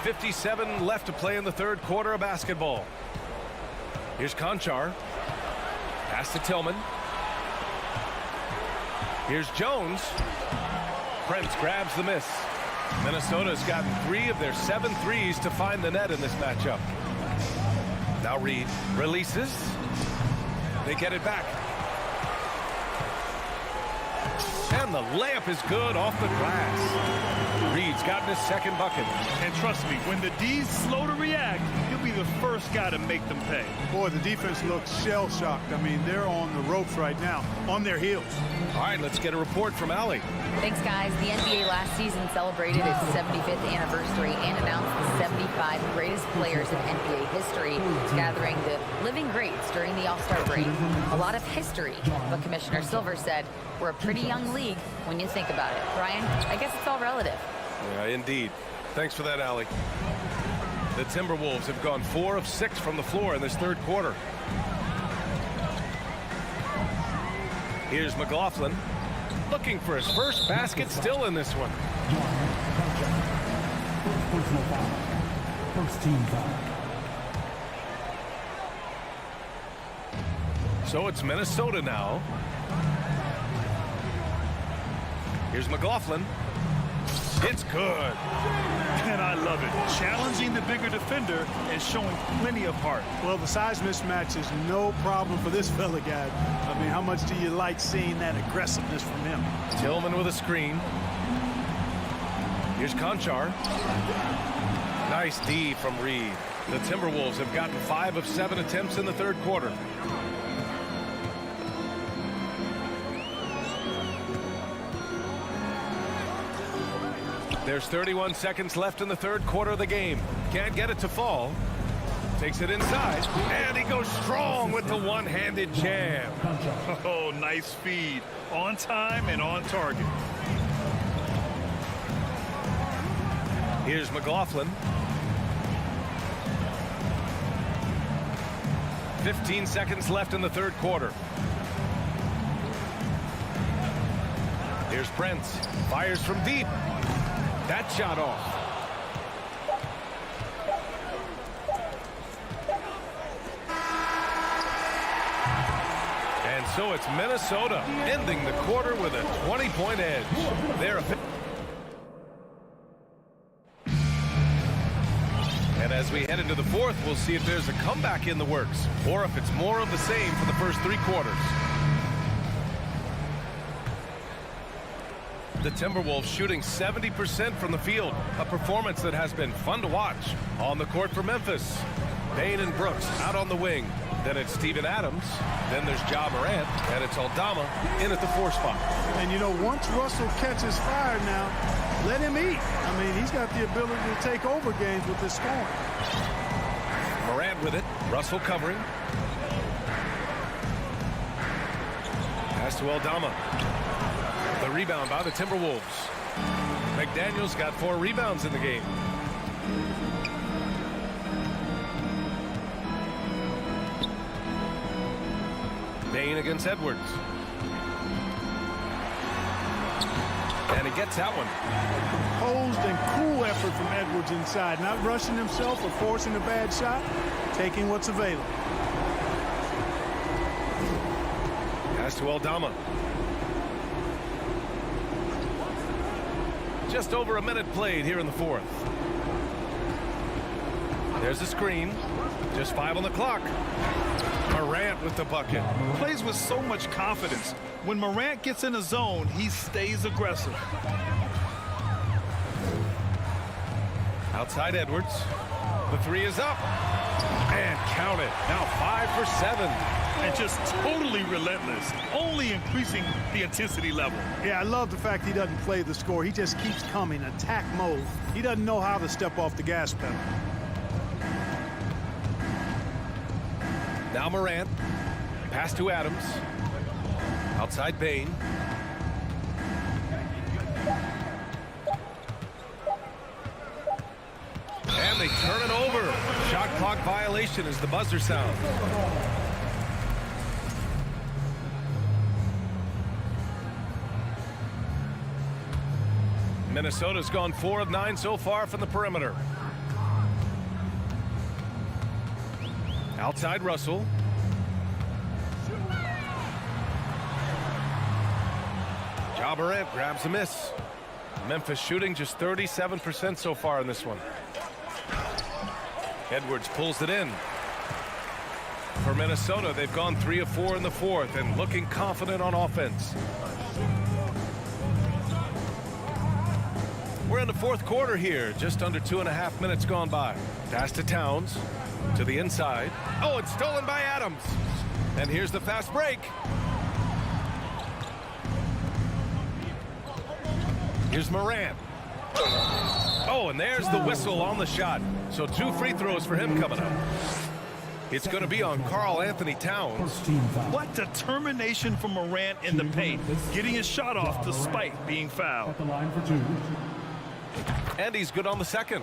1:57 left to play in the third quarter of basketball. Here's Conchar. Pass to Tillman. Here's Jones. Prince grabs the miss. Minnesota's gotten 3 of their 7 threes to find the net in this matchup. Now Reid releases. They get it back. And the layup is good off the glass. Reid's gotten his second bucket. And trust me, when the D's slow to react, he'll be the first guy to make them pay. Boy, the defense looks shell-shocked. I mean, they're on the ropes right now, on their heels. All right, let's get a report from Allie. Thanks, guys. The NBA last season celebrated its 75th anniversary and announced the 75 greatest players in NBA history, gathering the living greats during the All-Star break. A lot of history, but Commissioner Silver said, we're a pretty young league when you think about it. Brian, I guess it's all relative. Yeah, indeed. Thanks for that, Allie. The Timberwolves have gone 4 of 6 from the floor in this third quarter. Here's McLaughlin. Looking for his first basket, still in this one. Personal foul. First team foul. So it's Minnesota now. Here's McLaughlin. It's good. And I love it. Challenging the bigger defender and showing plenty of heart. Well, the size mismatch is no problem for this fella, guy. I mean, how much do you like seeing that aggressiveness from him? Tillman with a screen. Here's Conchar. Nice D from Reid. The Timberwolves have gotten 5 of 7 attempts in the third quarter. There's 31 seconds left in the third quarter of the game. Can't get it to fall. Takes it inside, and he goes strong with the one-handed jam. Oh, nice feed. On time and on target. Here's McLaughlin. 15 seconds left in the third quarter. Here's Prince. Fires from deep. That shot off. And so it's Minnesota ending the quarter with a 20-point edge. And as we head into the fourth, we'll see if there's a comeback in the works or if it's more of the same for the first 3 quarters. The Timberwolves shooting 70% from the field, a performance that has been fun to watch. On the court for Memphis, Payne and Brooks out on the wing. Then it's Steven Adams. Then there's Ja Morant, and it's Aldama in at the 4 spot. And, you know, once Russell catches fire now, let him eat. I mean, he's got the ability to take over games with his scoring. Morant with it. Russell covering. Pass to Aldama. The rebound by the Timberwolves. McDaniels got 4 rebounds in the game. Payne against Edwards. And he gets that one. Posed and cool effort from Edwards inside. Not rushing himself or forcing a bad shot. Taking what's available. Pass to Aldama. Just over a minute played here in the fourth. There's a screen. Just 5 on the clock. Morant with the bucket. Plays with so much confidence. When Morant gets in a zone, he stays aggressive. Outside Edwards. The three is up. And count it. Now 5 for 7. And just totally relentless, only increasing the intensity level. Yeah, I love the fact he doesn't play the score. He just keeps coming, attack mode. He doesn't know how to step off the gas pedal. Now Morant. Pass to Adams. Outside Bain. And they turn it over. Shot clock violation as the buzzer sounds. Minnesota's gone 4 of 9 so far from the perimeter. Outside Russell. Ja Morant grabs a miss. Memphis shooting just 37% so far in this one. Edwards pulls it in. For Minnesota, they've gone 3 of 4 in the fourth and looking confident on offense. We're in the fourth quarter here, just under 2.5 minutes gone by. Pass to Towns, to the inside. Oh, it's stolen by Adams. And here's the fast break. Here's Morant. Oh, and there's the whistle on the shot. So 2 free throws for him coming up. It's going to be on Karl Anthony Towns. What determination from Morant in the paint, getting his shot off despite being fouled. And he's good on the second.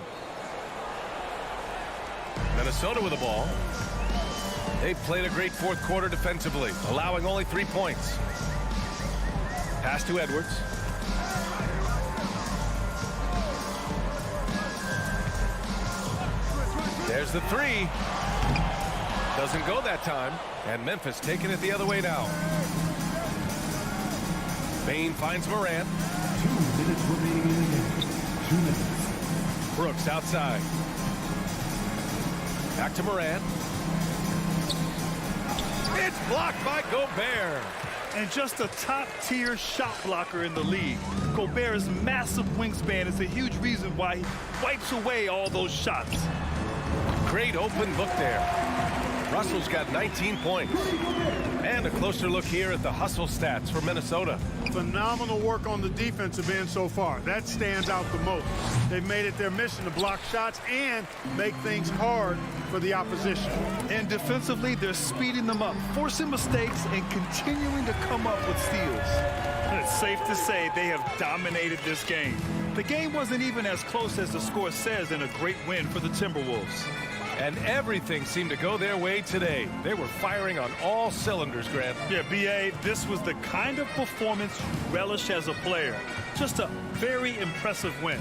Minnesota with the ball. They've played a great fourth quarter defensively, allowing only 3 points. Pass to Edwards. There's the three. Doesn't go that time. And Memphis taking it the other way now. Bain finds Morant. 2 minutes remaining in the game. 2 minutes. Brooks outside. Back to Morant. It's blocked by Gobert. And just a top-tier shot blocker in the league. Gobert's massive wingspan is a huge reason why he wipes away all those shots. Great open look there. Russell's got 19 points. And a closer look here at the hustle stats for Minnesota. Phenomenal work on the defensive end so far. That stands out the most. They've made it their mission to block shots and make things hard for the opposition. And defensively, they're speeding them up, forcing mistakes, and continuing to come up with steals. It's safe to say they have dominated this game. The game wasn't even as close as the score says in a great win for the Timberwolves. And everything seemed to go their way today. They were firing on all cylinders, Grant. Yeah, B.A., this was the kind of performance you relish as a player. Just a very impressive win.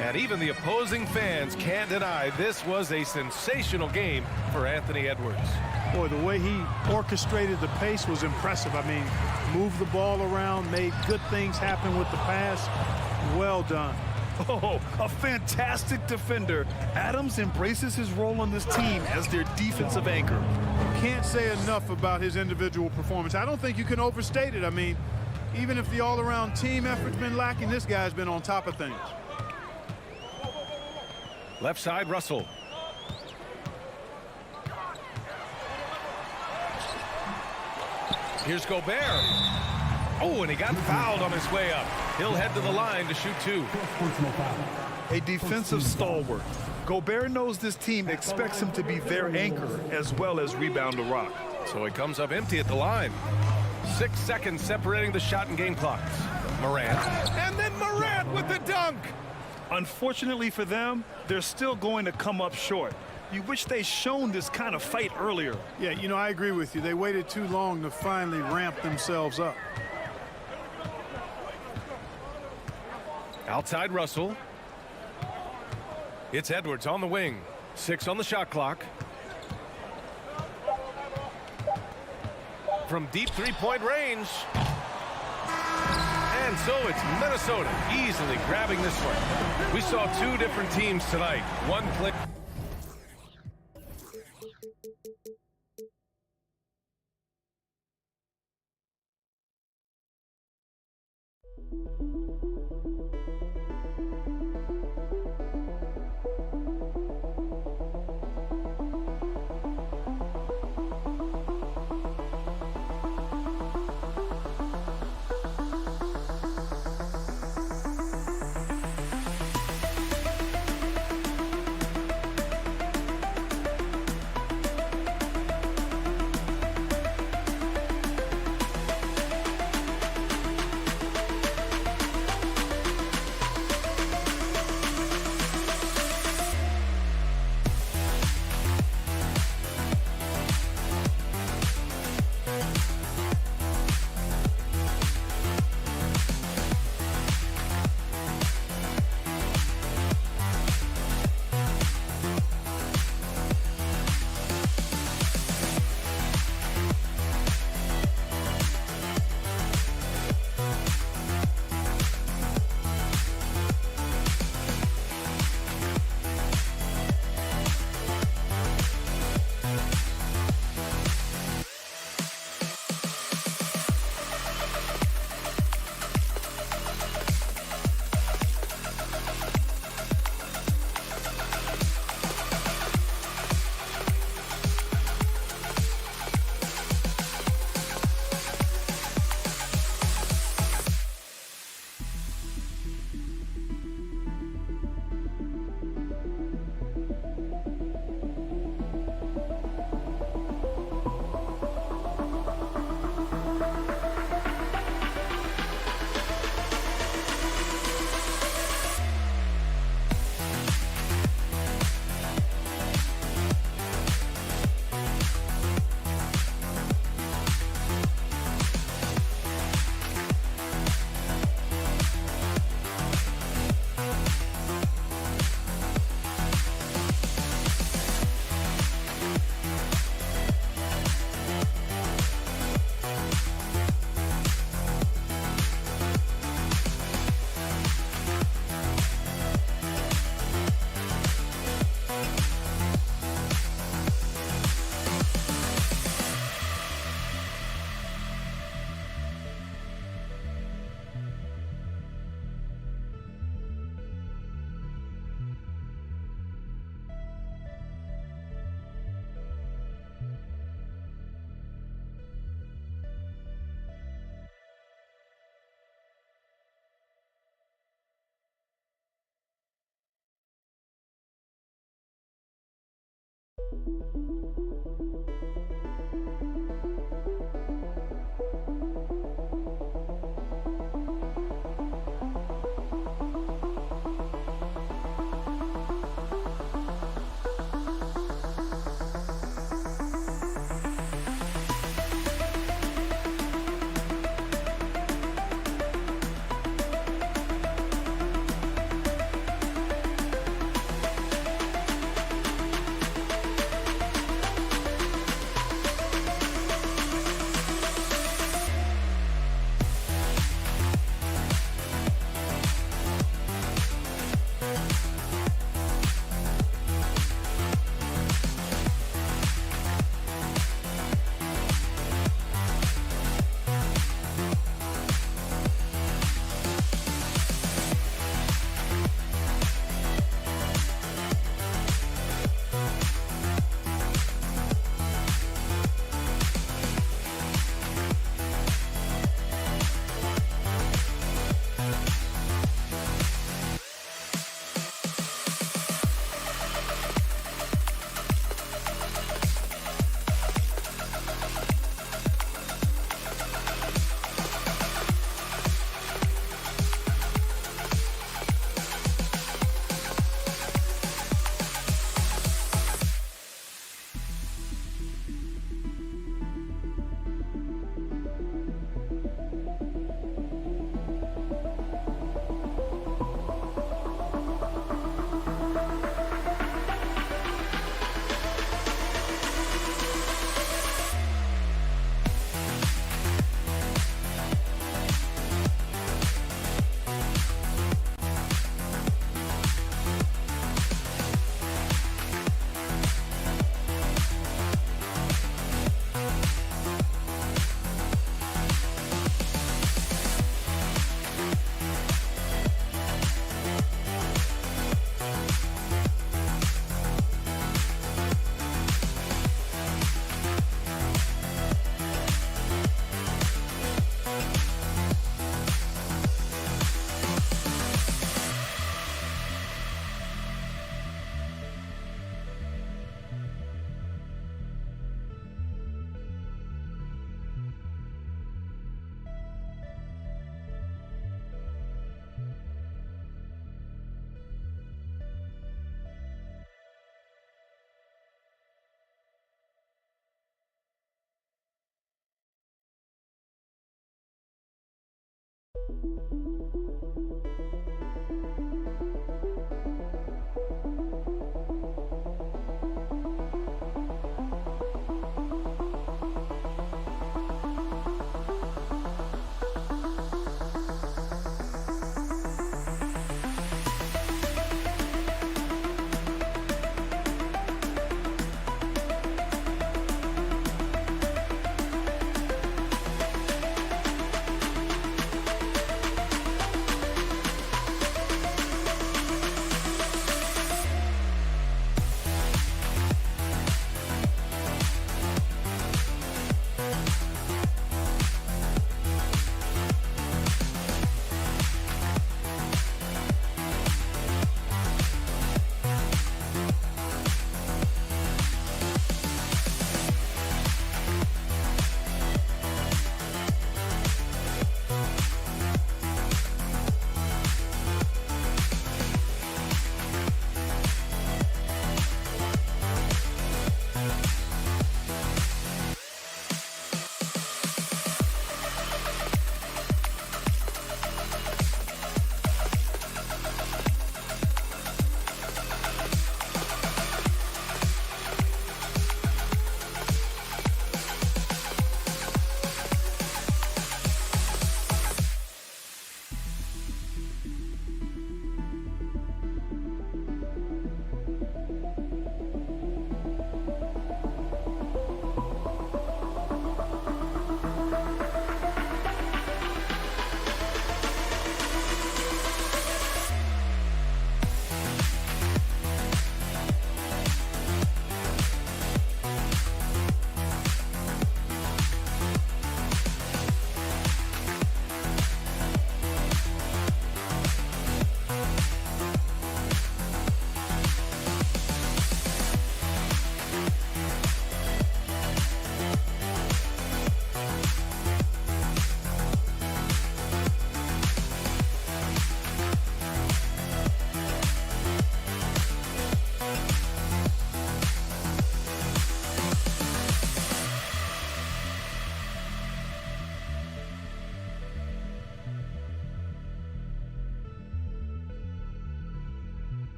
And even the opposing fans can't deny this was a sensational game for Anthony Edwards. Boy, the way he orchestrated the pace was impressive. I mean, moved the ball around, made good things happen with the pass. Well done. Oh, a fantastic defender. Adams embraces his role on this team as their defensive anchor. Can't say enough about his individual performance. I don't think you can overstate it. I mean, even if the all-around team effort's been lacking, this guy's been on top of things. Left side, Russell. Here's Gobert. Oh, and he got fouled on his way up. He'll head to the line to shoot 2. A defensive stalwart. Gobert knows this team expects him to be their anchor as well as rebound the rock. So he comes up empty at the line. 6 seconds separating the shot and game clocks. Morant. And then Morant with the dunk. Unfortunately for them, they're still going to come up short. You wish they'd shown this kind of fight earlier. Yeah, you know, I agree with you. They waited too long to finally ramp themselves up. Outside Russell. It's Edwards on the wing. 6 on the shot clock. From deep three-point range. And so it's Minnesota easily grabbing this one. We saw 2 different teams tonight. One play.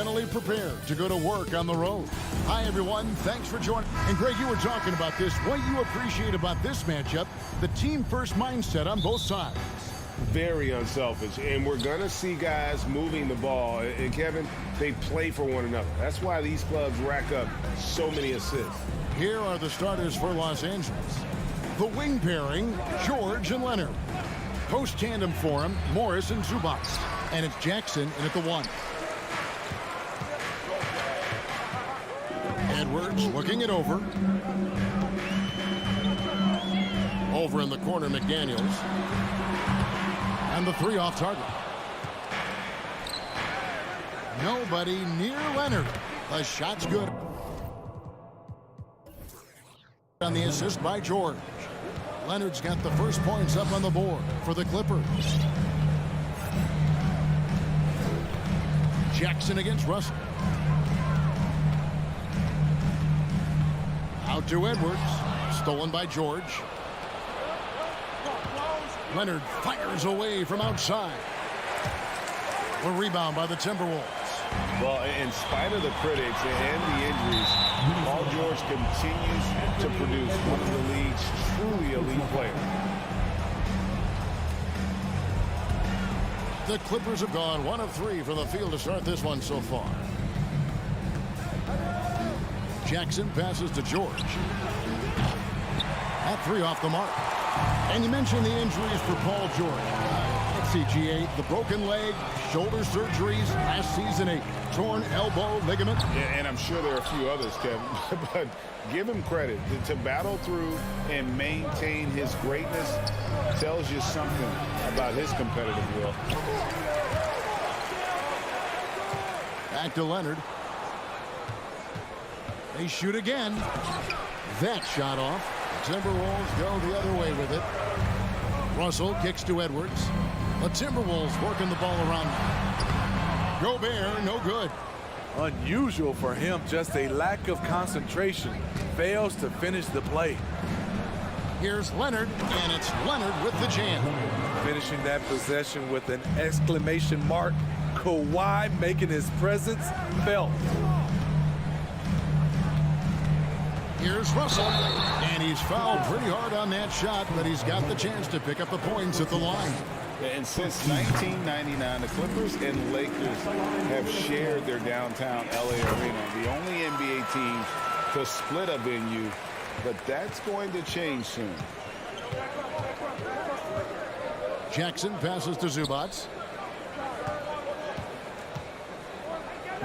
mentally prepared to go to work on the road. Hi, everyone. Thanks for joining. And, Greg, you were talking about this. What you appreciate about this matchup, the team-first mindset on both sides. Very unselfish, and we're going to see guys moving the ball. And, Kevin, they play for one another. That's why these clubs rack up so many assists. Here are the starters for Los Angeles. The wing pairing, George and Leonard. Post tandem for him, Morris and Zubac. And it's Jackson in at the 1. Edwards looking it over. Over in the corner, McDaniels. And the 3 off target. Nobody near Leonard. The shot's good. On the assist by George. Leonard's got the first points up on the board for the Clippers. Jackson against Russell. Out to Edwards. Stolen by George. Leonard fires away from outside. A rebound by the Timberwolves. Well, in spite of the critics and the injuries, Paul George continues to produce one of the league's truly elite players. The Clippers have gone 1 of 3 from the field to start this one so far. Jackson passes to George. That 3 off the mark. And you mentioned the injuries for Paul George. Let's see, GA, the broken leg, shoulder surgeries, last season a torn elbow ligament. Yeah, and I'm sure there are a few others, Kevin, but give him credit. To battle through and maintain his greatness tells you something about his competitive will. Back to Leonard. They shoot again. That shot off. Timberwolves go the other way with it. Russell kicks to Edwards. The Timberwolves working the ball around. Gobert, no good. Unusual for him, just a lack of concentration. Fails to finish the play. Here's Leonard, and it's Leonard with the jam. Finishing that possession with an exclamation mark. Kawhi making his presence felt. Here's Russell, and he's fouled pretty hard on that shot, but he's got the chance to pick up the points at the line. And since 1999, the Clippers and Lakers have shared their downtown LA arena, the only NBA team to split a venue, but that's going to change soon. Jackson passes to Zubac.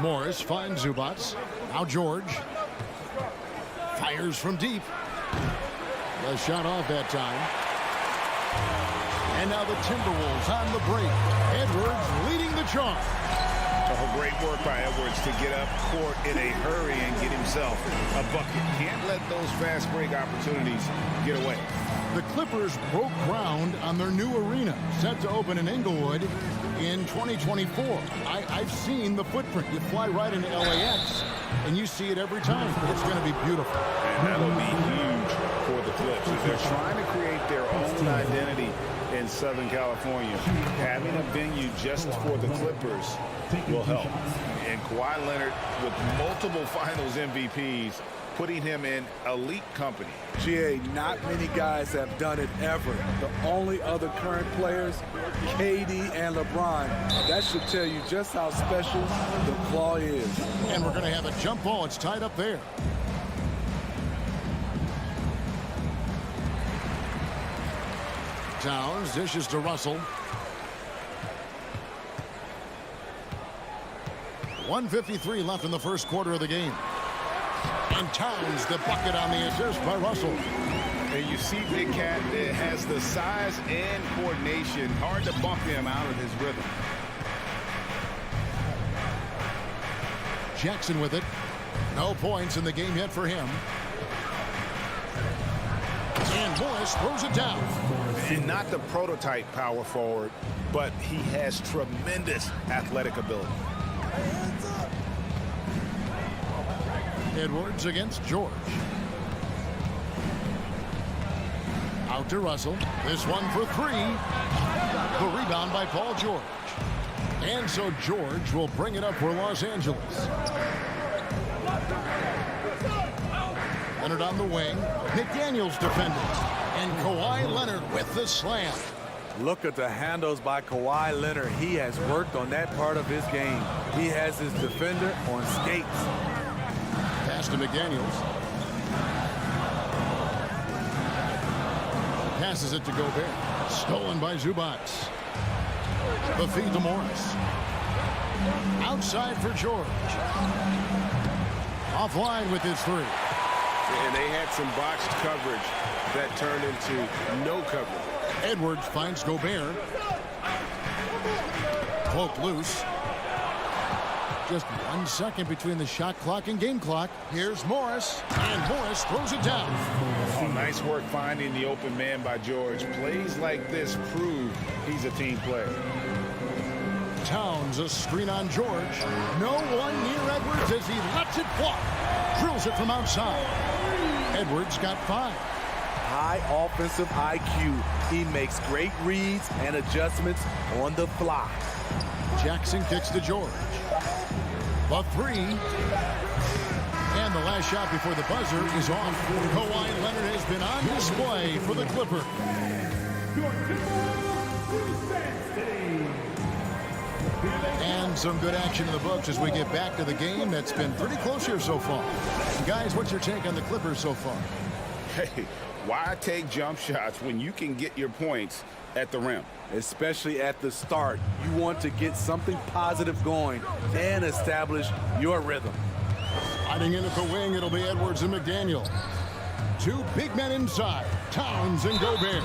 Morris finds Zubac. Now George. Fires from deep. The shot off that time. And now the Timberwolves on the break. Edwards leading the charge. Oh, great work by Edwards to get up court in a hurry and get himself a bucket. Can't let those fast break opportunities get away. The Clippers broke ground on their new arena, set to open in Inglewood in 2024. I've seen the footprint. You fly right into LAX, and you see it every time. It's going to be beautiful. And that'll be huge for the Clips. As they're trying to create their own identity in Southern California, having a venue just for the Clippers will help. And Kawhi Leonard, with multiple Finals MVPs, putting him in elite company. GA, not many guys have done it ever. The only other current players, KD and LeBron. That should tell you just how special the Claw is. And we're going to have a jump ball. It's tied up there. Towns dishes to Russell. 1:53 left in the first quarter of the game. And Towns the bucket on the assist by Russell. And you see Big Cat has the size and coordination. Hard to bump him out of his rhythm. Jackson with it. No points in the game yet for him. And Morris throws it down. And not the prototype power forward, but he has tremendous athletic ability. Edwards against George. Out to Russell. This one for 3. The rebound by Paul George. And so George will bring it up for Los Angeles. Leonard on the wing. McDaniels defending. And Kawhi Leonard with the slam. Look at the handles by Kawhi Leonard. He has worked on that part of his game. He has his defender on skates. Pass to McDaniels. Passes it to Gobert. Stolen by Zubats. The feed to Morris. Outside for George. Offline with his three. And they had some botched coverage that turned into no coverage. Edwards finds Gobert. Cloak loose. Just 1 second between the shot clock and game clock. Here's Morris. And Morris throws it down. Oh, nice work finding the open man by George. Plays like this prove he's a team player. Towns a screen on George. No one near Edwards as he lets it fly. Drills it from outside. Edwards got 5. High offensive IQ. He makes great reads and adjustments on the fly. Jackson kicks to George. The three. And the last shot before the buzzer is off. Kawhi Leonard has been on display for the Clippers. And some good action in the books as we get back to the game that's been pretty close here so far. Guys, what's your take on the Clippers so far? Hey, why take jump shots when you can get your points at the rim? Especially at the start. You want to get something positive going and establish your rhythm. Sliding in at the wing, it'll be Edwards and McDaniel. 2 big men inside, Towns and Gobert.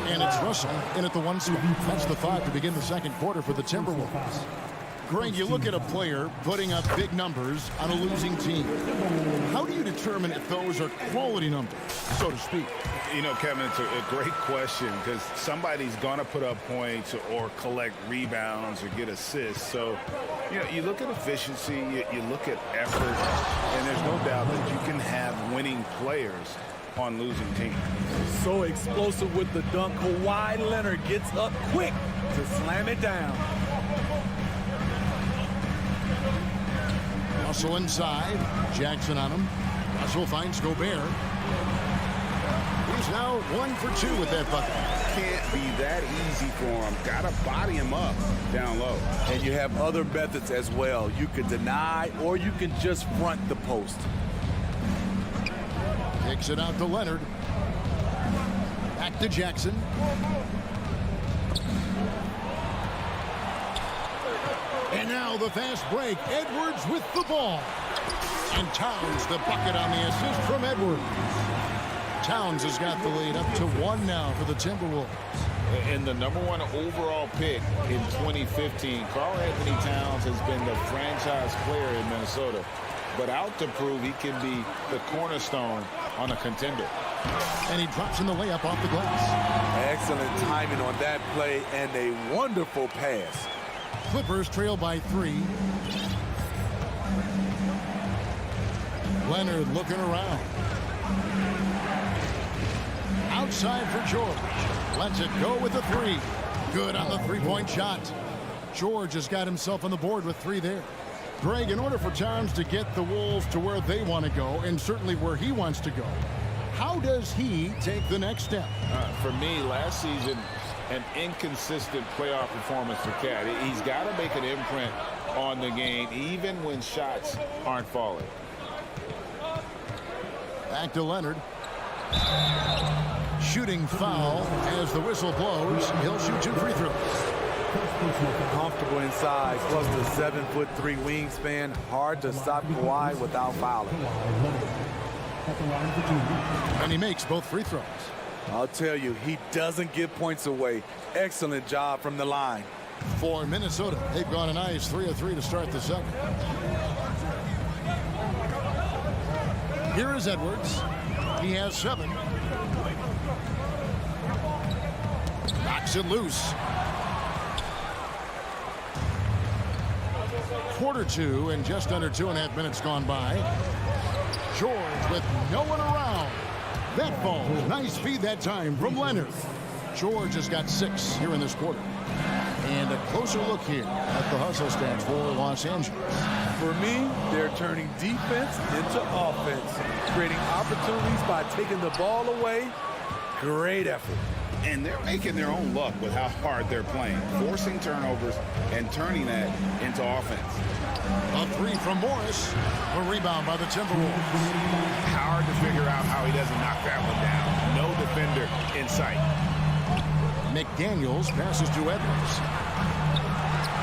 And it's Russell in at the 1 spot. That's the 5 to begin the second quarter for the Timberwolves. Greg, you look at a player putting up big numbers on a losing team. How do you determine if those are quality numbers, so to speak? You know, Kevin, it's a great question because somebody's going to put up points or collect rebounds or get assists. So, you know, you look at efficiency, you look at effort, and there's no doubt that you can have winning players on losing teams. So explosive with the dunk. Kawhi Leonard gets up quick to slam it down. Russell inside. Jackson on him. Russell finds Gobert. He's now 1 for 2 with that bucket. Can't be that easy for him. Got to body him up down low. And you have other methods as well. You can deny or you can just front the post. Kicks it out to Leonard. Back to Jackson. And now the fast break. Edwards with the ball. And Towns the bucket on the assist from Edwards. Towns has got the lead up to 1 now for the Timberwolves. And the #1 overall pick in 2015, Karl Anthony Towns has been the franchise player in Minnesota. But out to prove he can be the cornerstone on a contender. And he drops in the layup off the glass. Excellent timing on that play and a wonderful pass. Clippers trail by 3. Leonard looking around. Outside for George. Lets it go with the 3. Good on the three-point shot. George has got himself on the board with 3 there. Greg, in order for Towns to get the Wolves to where they want to go, and certainly where he wants to go, how does he take the next step? For me, last season, an inconsistent playoff performance for Cat. He's got to make an imprint on the game, even when shots aren't falling. Back to Leonard. Shooting foul as the whistle blows. He'll shoot 2 free throws. Comfortable inside, plus the 7'3" wingspan. Hard to stop Kawhi without fouling. And he makes both free throws. I'll tell you, he doesn't give points away. Excellent job from the line. For Minnesota, they've gone a nice 3 of 3 to start the second. Here is Edwards. He has 7. Knocks it loose. Quarter 2 and just under 2.5 minutes gone by. George with no one around. That ball. Nice feed that time from Leonard. George has got 6 here in this quarter. And a closer look here at the hustle stands for Los Angeles. For me, they're turning defense into offense, creating opportunities by taking the ball away. Great effort. And they're making their own luck with how hard they're playing, forcing turnovers and turning that into offense. A three from Morris. A rebound by the Timberwolves. Hard to figure out how he doesn't knock that one down. No defender in sight. McDaniels passes to Edwards.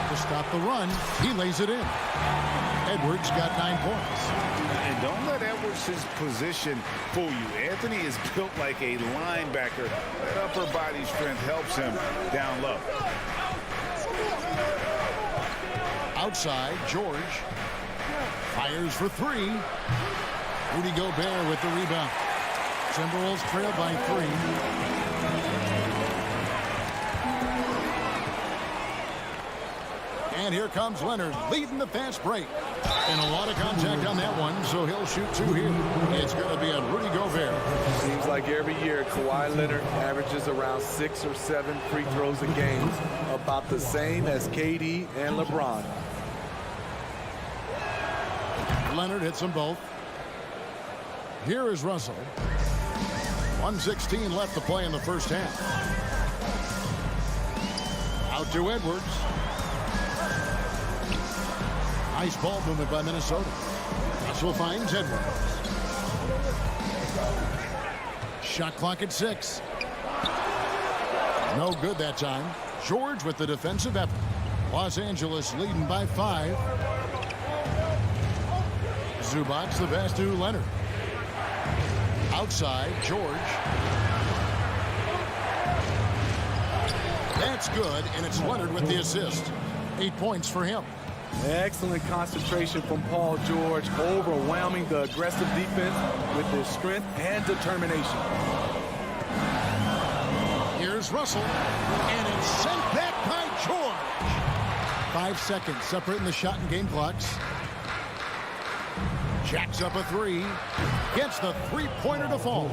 To stop the run, he lays it in. Edwards got 9 points. And don't let Edwards' position fool you. Anthony is built like a linebacker. That upper body strength helps him down low. Outside, George fires for 3. Rudy Gobert with the rebound. Timberwolves trail by 3. And here comes Leonard leading the fast break. And a lot of contact on that one, so he'll shoot 2 here. It's going to be on Rudy Gobert. Seems like every year Kawhi Leonard averages around 6 or 7 free throws a game, about the same as KD and LeBron. Leonard hits them both. Here is Russell. 1:16 left to play in the first half. Out to Edwards. Nice ball movement by Minnesota. Russell finds Edwards. Shot clock at 6. No good that time. George with the defensive effort. Los Angeles leading by 5. Zubac the pass to Leonard. Outside, George. That's good, and it's Leonard with the assist. 8 points for him. Excellent concentration from Paul George, overwhelming the aggressive defense with his strength and determination. Here's Russell, and it's sent back by George. 5 seconds separating the shot and game clocks. Jacks up a 3, gets the three-pointer to fall.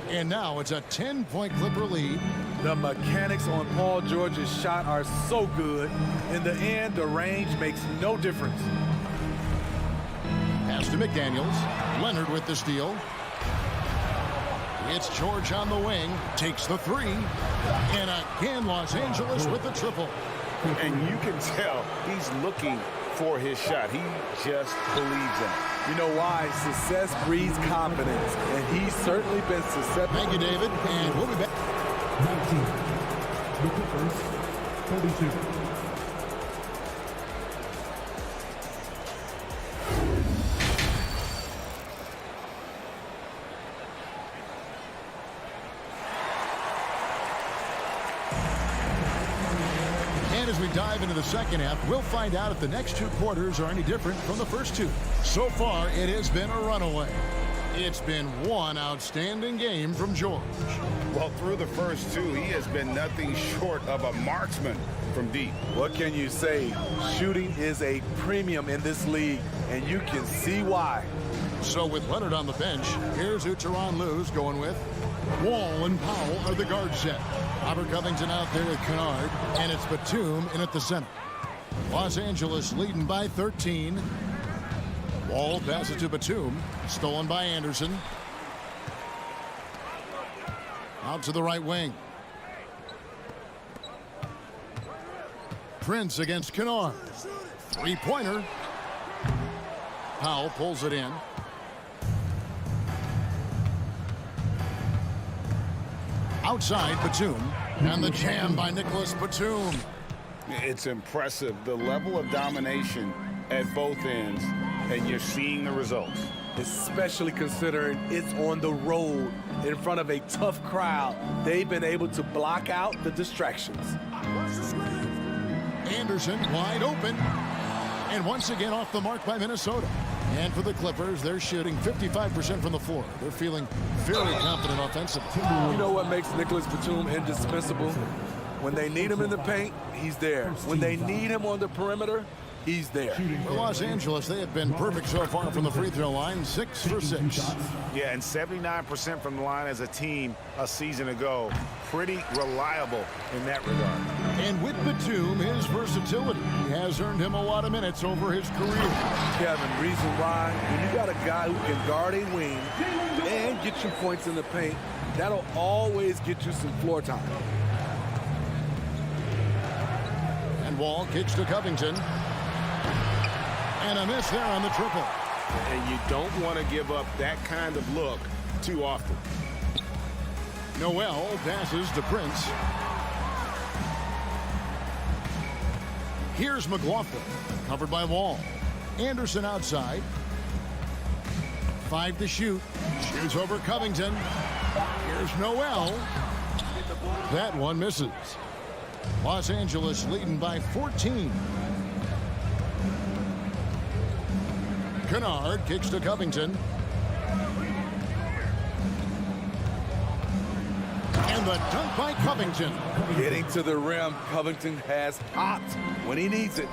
And now it's a 10-point Clipper lead. The mechanics on Paul George's shot are so good. In the end, the range makes no difference. Pass to McDaniels. Leonard with the steal. It's George on the wing. Takes the 3. And again, Los Angeles with the triple. And you can tell he's looking for his shot. He just believes in it. You know why? Success breeds confidence, and he's certainly been successful. Thank you, David, and we'll be back. 19. The Clippers, 32. And as we dive into the second half, we'll find out if the next 2 quarters are any different from the first 2. So far, it has been a runaway. It's been one outstanding game from George. Well, through the first 2, he has been nothing short of a marksman from deep. What can you say? Shooting is a premium in this league, and you can see why. So with Leonard on the bench, here's who SuperLu's going with. Wall and Powell are the guard set. Robert Covington out there with Kennard, and it's Batum in at the center. Los Angeles leading by 13. Wall passes to Batum, stolen by Anderson. Out to the right wing. Prince against Kennard. 3-pointer. Powell pulls it in. Outside, Batum. And the jam by Nicholas Batum. It's impressive, the level of domination at both ends, and you're seeing the results. Especially considering it's on the road in front of a tough crowd. They've been able to block out the distractions. Anderson wide open. And once again off the mark by Minnesota. And for the Clippers, they're shooting 55% from the floor. They're feeling very confident offensively. You know what makes Nicholas Batum indispensable? When they need him in the paint, he's there. When they need him on the perimeter, he's there. For Los Angeles, they have been perfect so far from the free throw line, 6 for 6. Yeah, and 79% from the line as a team a season ago. Pretty reliable in that regard. And with Batum, his versatility has earned him a lot of minutes over his career. Kevin, reason why, when you got a guy who can guard a wing and get you points in the paint, that'll always get you some floor time. And Wall kicks to Covington. And a miss there on the triple. And you don't want to give up that kind of look too often. Noel passes to Prince. Here's McLaughlin, covered by Wall. Anderson outside. 5 to shoot. Shoots over Covington. Here's Noel. That one misses. Los Angeles leading by 14. Kennard kicks to Covington. And the dunk by Covington. Getting to the rim, Covington has popped when he needs it.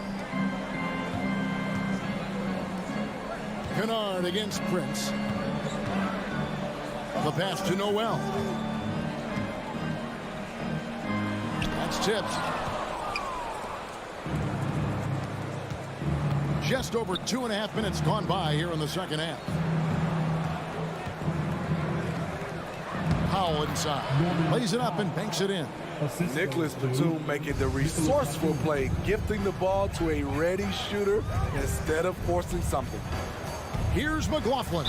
Kennard against Prince. The pass to Noel. That's tipped. Just over 2.5 minutes gone by here in the second half. Powell inside. Lays it up and banks it in. Nicholas Batum making the resourceful play, gifting the ball to a ready shooter instead of forcing something. Here's McLaughlin.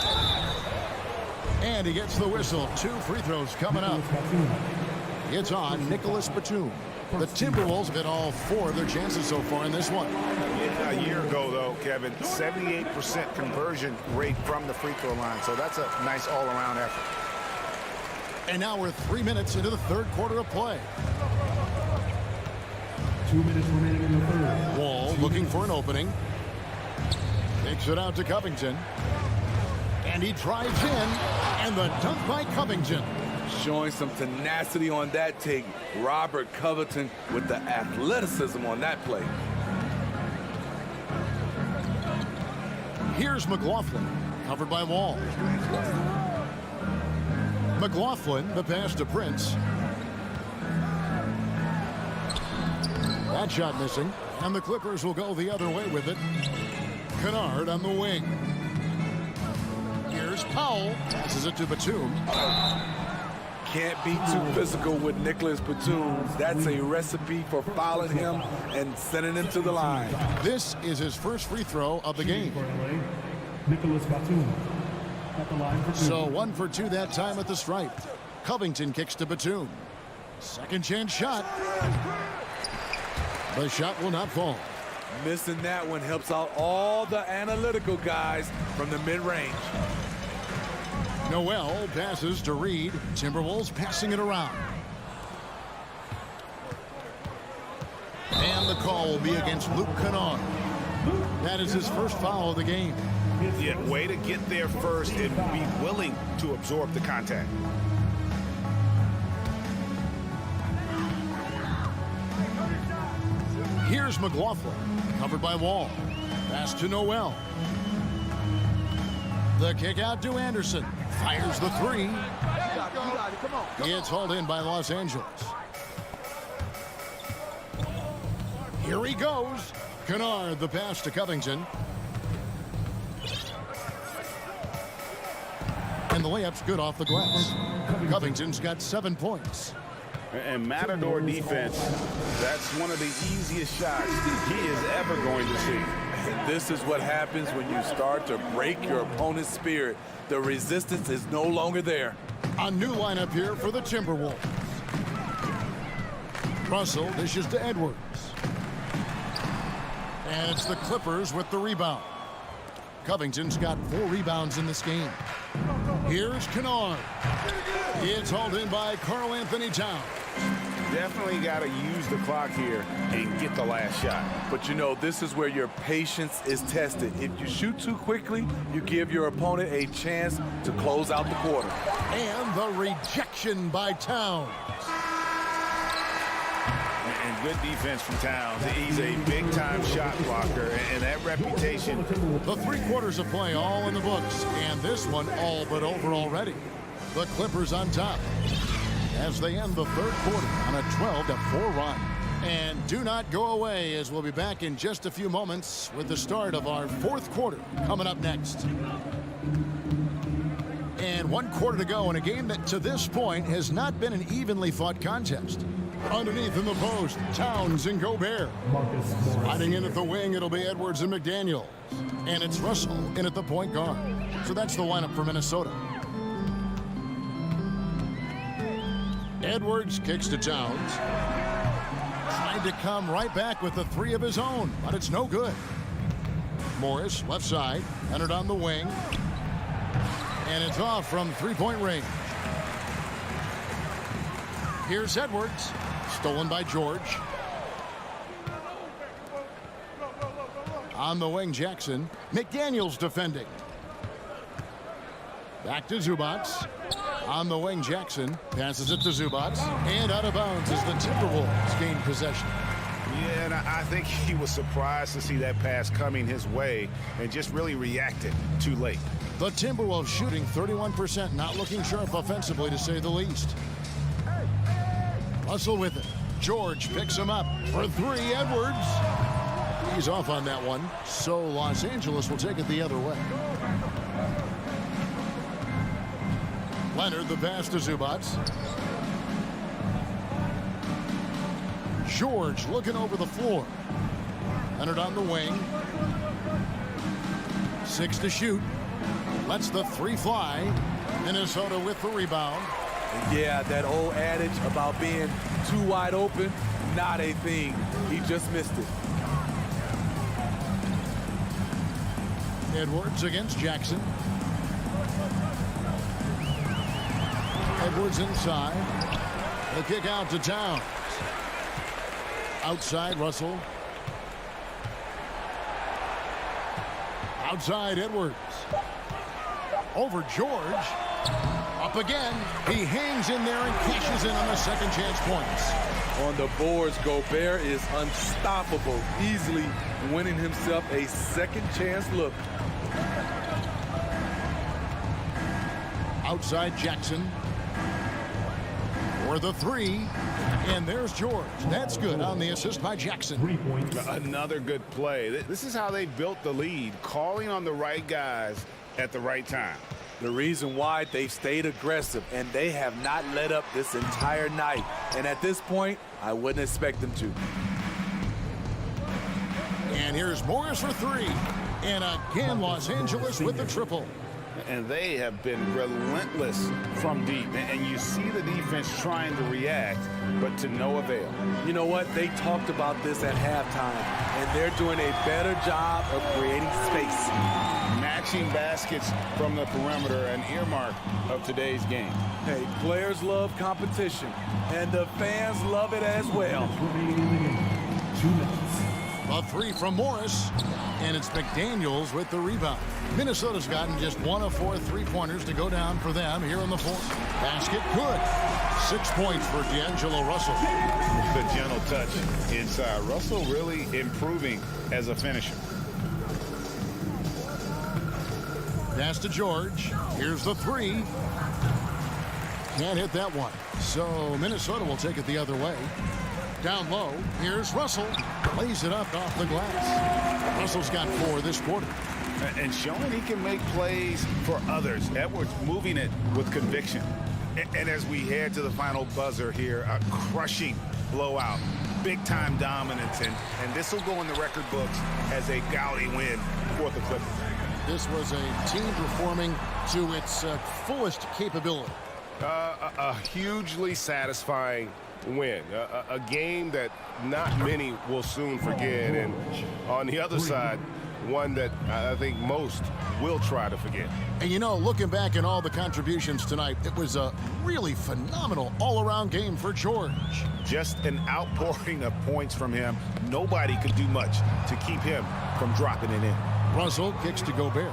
And he gets the whistle. 2 free throws coming up. It's on Nicholas Batum. The Timberwolves have hit all 4 of their chances so far in this one. Yeah, a year ago, though, Kevin, 78% conversion rate from the free throw line. So that's a nice all-around effort. And now we're 3 minutes into the third quarter of play. 2 minutes remaining in the third. Wall looking for an opening. Takes it out to Covington. And he drives in. And the dunk by Covington. Showing some tenacity on that take. Robert Covington with the athleticism on that play. Here's McLaughlin, covered by Wall. McLaughlin, the pass to Prince. That shot missing, and the Clippers will go the other way with it. Kennard on the wing. Here's Powell, passes it to Batum. Can't be too physical with Nicholas Batum. That's a recipe for fouling him and sending him to the line. This is his first free throw of the game. Nicholas Batum at the line for 2. So 1 for 2 that time at the stripe. Covington kicks to Batum. Second chance shot. The shot will not fall. Missing that one helps out all the analytical guys from the mid-range. Noel passes to Reed. Timberwolves passing it around. And the call will be against Luke Kennard. That is his first foul of the game. Yeah, way to get there first and be willing to absorb the contact. Here's McLaughlin, covered by Wall. Pass to Noel. The kick out to Anderson. Fires the 3. It's hauled in by Los Angeles. Here he goes. Kennard, the pass to Covington. And the layup's good off the glass. Covington's got 7 points. And Matador defense, that's one of the easiest shots he is ever going to see. And this is what happens when you start to break your opponent's spirit. The resistance is no longer there. A new lineup here for the Timberwolves. Russell dishes to Edwards. And it's the Clippers with the rebound. Covington's got 4 rebounds in this game. Here's Kennard. It's hauled in by Karl Anthony Towns. Definitely got to use the clock here and get the last shot. But you know, this is where your patience is tested. If you shoot too quickly, you give your opponent a chance to close out the quarter. And the rejection by Towns. And good defense from Towns. He's a big-time shot blocker, and that reputation. The 3 quarters of play all in the books, and this one all but over already. The Clippers on top as they end the third quarter on a 12-4 run. And do not go away, as we'll be back in just a few moments with the start of our fourth quarter coming up next. And 1 quarter to go in a game that to this point has not been an evenly fought contest. Underneath in the post, Towns and Gobert. Sliding in at the wing, it'll be Edwards and McDaniel. And it's Russell in at the point guard. So that's the lineup for Minnesota. Edwards kicks to Towns. Tried to come right back with the 3 of his own, but it's no good. Morris, left side, entered on the wing. And it's off from three-point range. Here's Edwards. Stolen by George. On the wing, Jackson. McDaniels defending. Back to Zubac. On the wing, Jackson. Passes it to Zubac. And out of bounds as the Timberwolves gain possession. Yeah, and I think he was surprised to see that pass coming his way and just really reacted too late. The Timberwolves shooting 31%, not looking sharp offensively, to say the least. Russell with it. George picks him up for 3. Edwards. He's off on that one, so Los Angeles will take it the other way. Leonard, the pass to Zubac. George looking over the floor. Leonard on the wing. 6 to shoot. Lets the 3 fly. Minnesota with the rebound. Yeah, that old adage about being too wide open, not a thing. He just missed it. Edwards against Jackson. Edwards inside. The kick out to Towns. Outside, Russell. Outside, Edwards. Over George. Up again. He hangs in there and cashes in on the second chance points. On the boards, Gobert is unstoppable, easily winning himself a second chance look. Outside, Jackson. For the 3. And there's George. That's good on the assist by Jackson. Another good play. This is how they built the lead, calling on the right guys at the right time. The reason why they've stayed aggressive, and they have not let up this entire night. And at this point, I wouldn't expect them to. And here's Morris for 3. And again, Los Angeles with the triple. And they have been relentless from deep. And you see the defense trying to react, but to no avail. You know what? They talked about this at halftime, and they're doing a better job of creating space. Matching baskets from the perimeter, an earmark of today's game. Hey, players love competition, and the fans love it as well. 2 minutes. A 3 from Morris, and it's McDaniels with the rebound. Minnesota's gotten just 1 of 4 3-pointers to go down for them here in the fourth. Basket good. 6 points for D'Angelo Russell. The gentle touch inside. Russell really improving as a finisher. Pass to George. Here's the 3. Can't hit that one. So Minnesota will take it the other way. Down low. Here's Russell. Lays it up off the glass. Russell's got 4 this quarter. And showing he can make plays for others. Edwards moving it with conviction. And as we head to the final buzzer here, a crushing blowout. Big-time dominance. And this will go in the record books as a gaudy win for the Clippers. This was a team performing to its fullest capability. A hugely satisfying win. A game that not many will soon forget. And on the other side, one that I think most will try to forget. And you know, looking back at all the contributions tonight, it was a really phenomenal all-around game for George. Just an outpouring of points from him. Nobody could do much to keep him from dropping it in. Russell kicks to Gobert.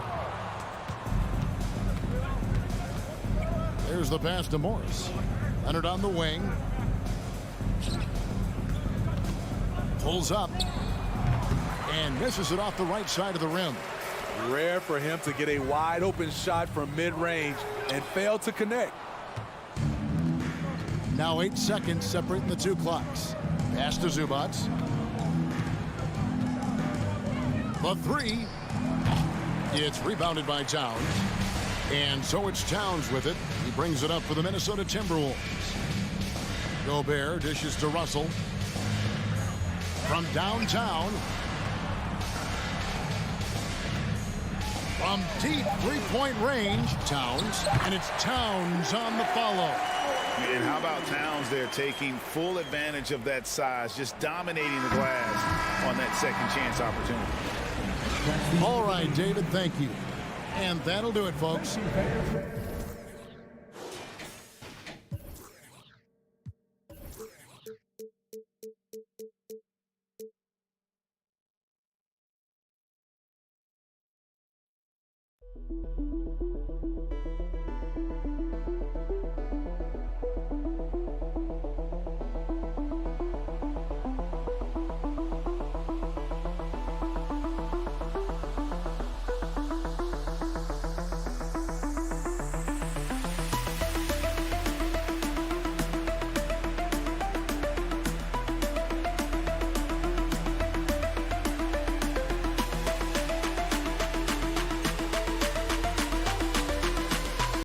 There's the pass to Morris. Leonard on the wing. Pulls up. And misses it off the right side of the rim. Rare for him to get a wide open shot from mid-range and fail to connect. Now 8 seconds separating the 2 clocks. Pass to Zubac. The three. It's rebounded by Towns. And so it's Towns with it. He brings it up for the Minnesota Timberwolves. Gobert dishes to Russell. From downtown. From deep three-point range, Towns. And it's Towns on the follow. And how about Towns there taking full advantage of that size, just dominating the glass on that second chance opportunity. All right, David, thank you. And that'll do it, folks.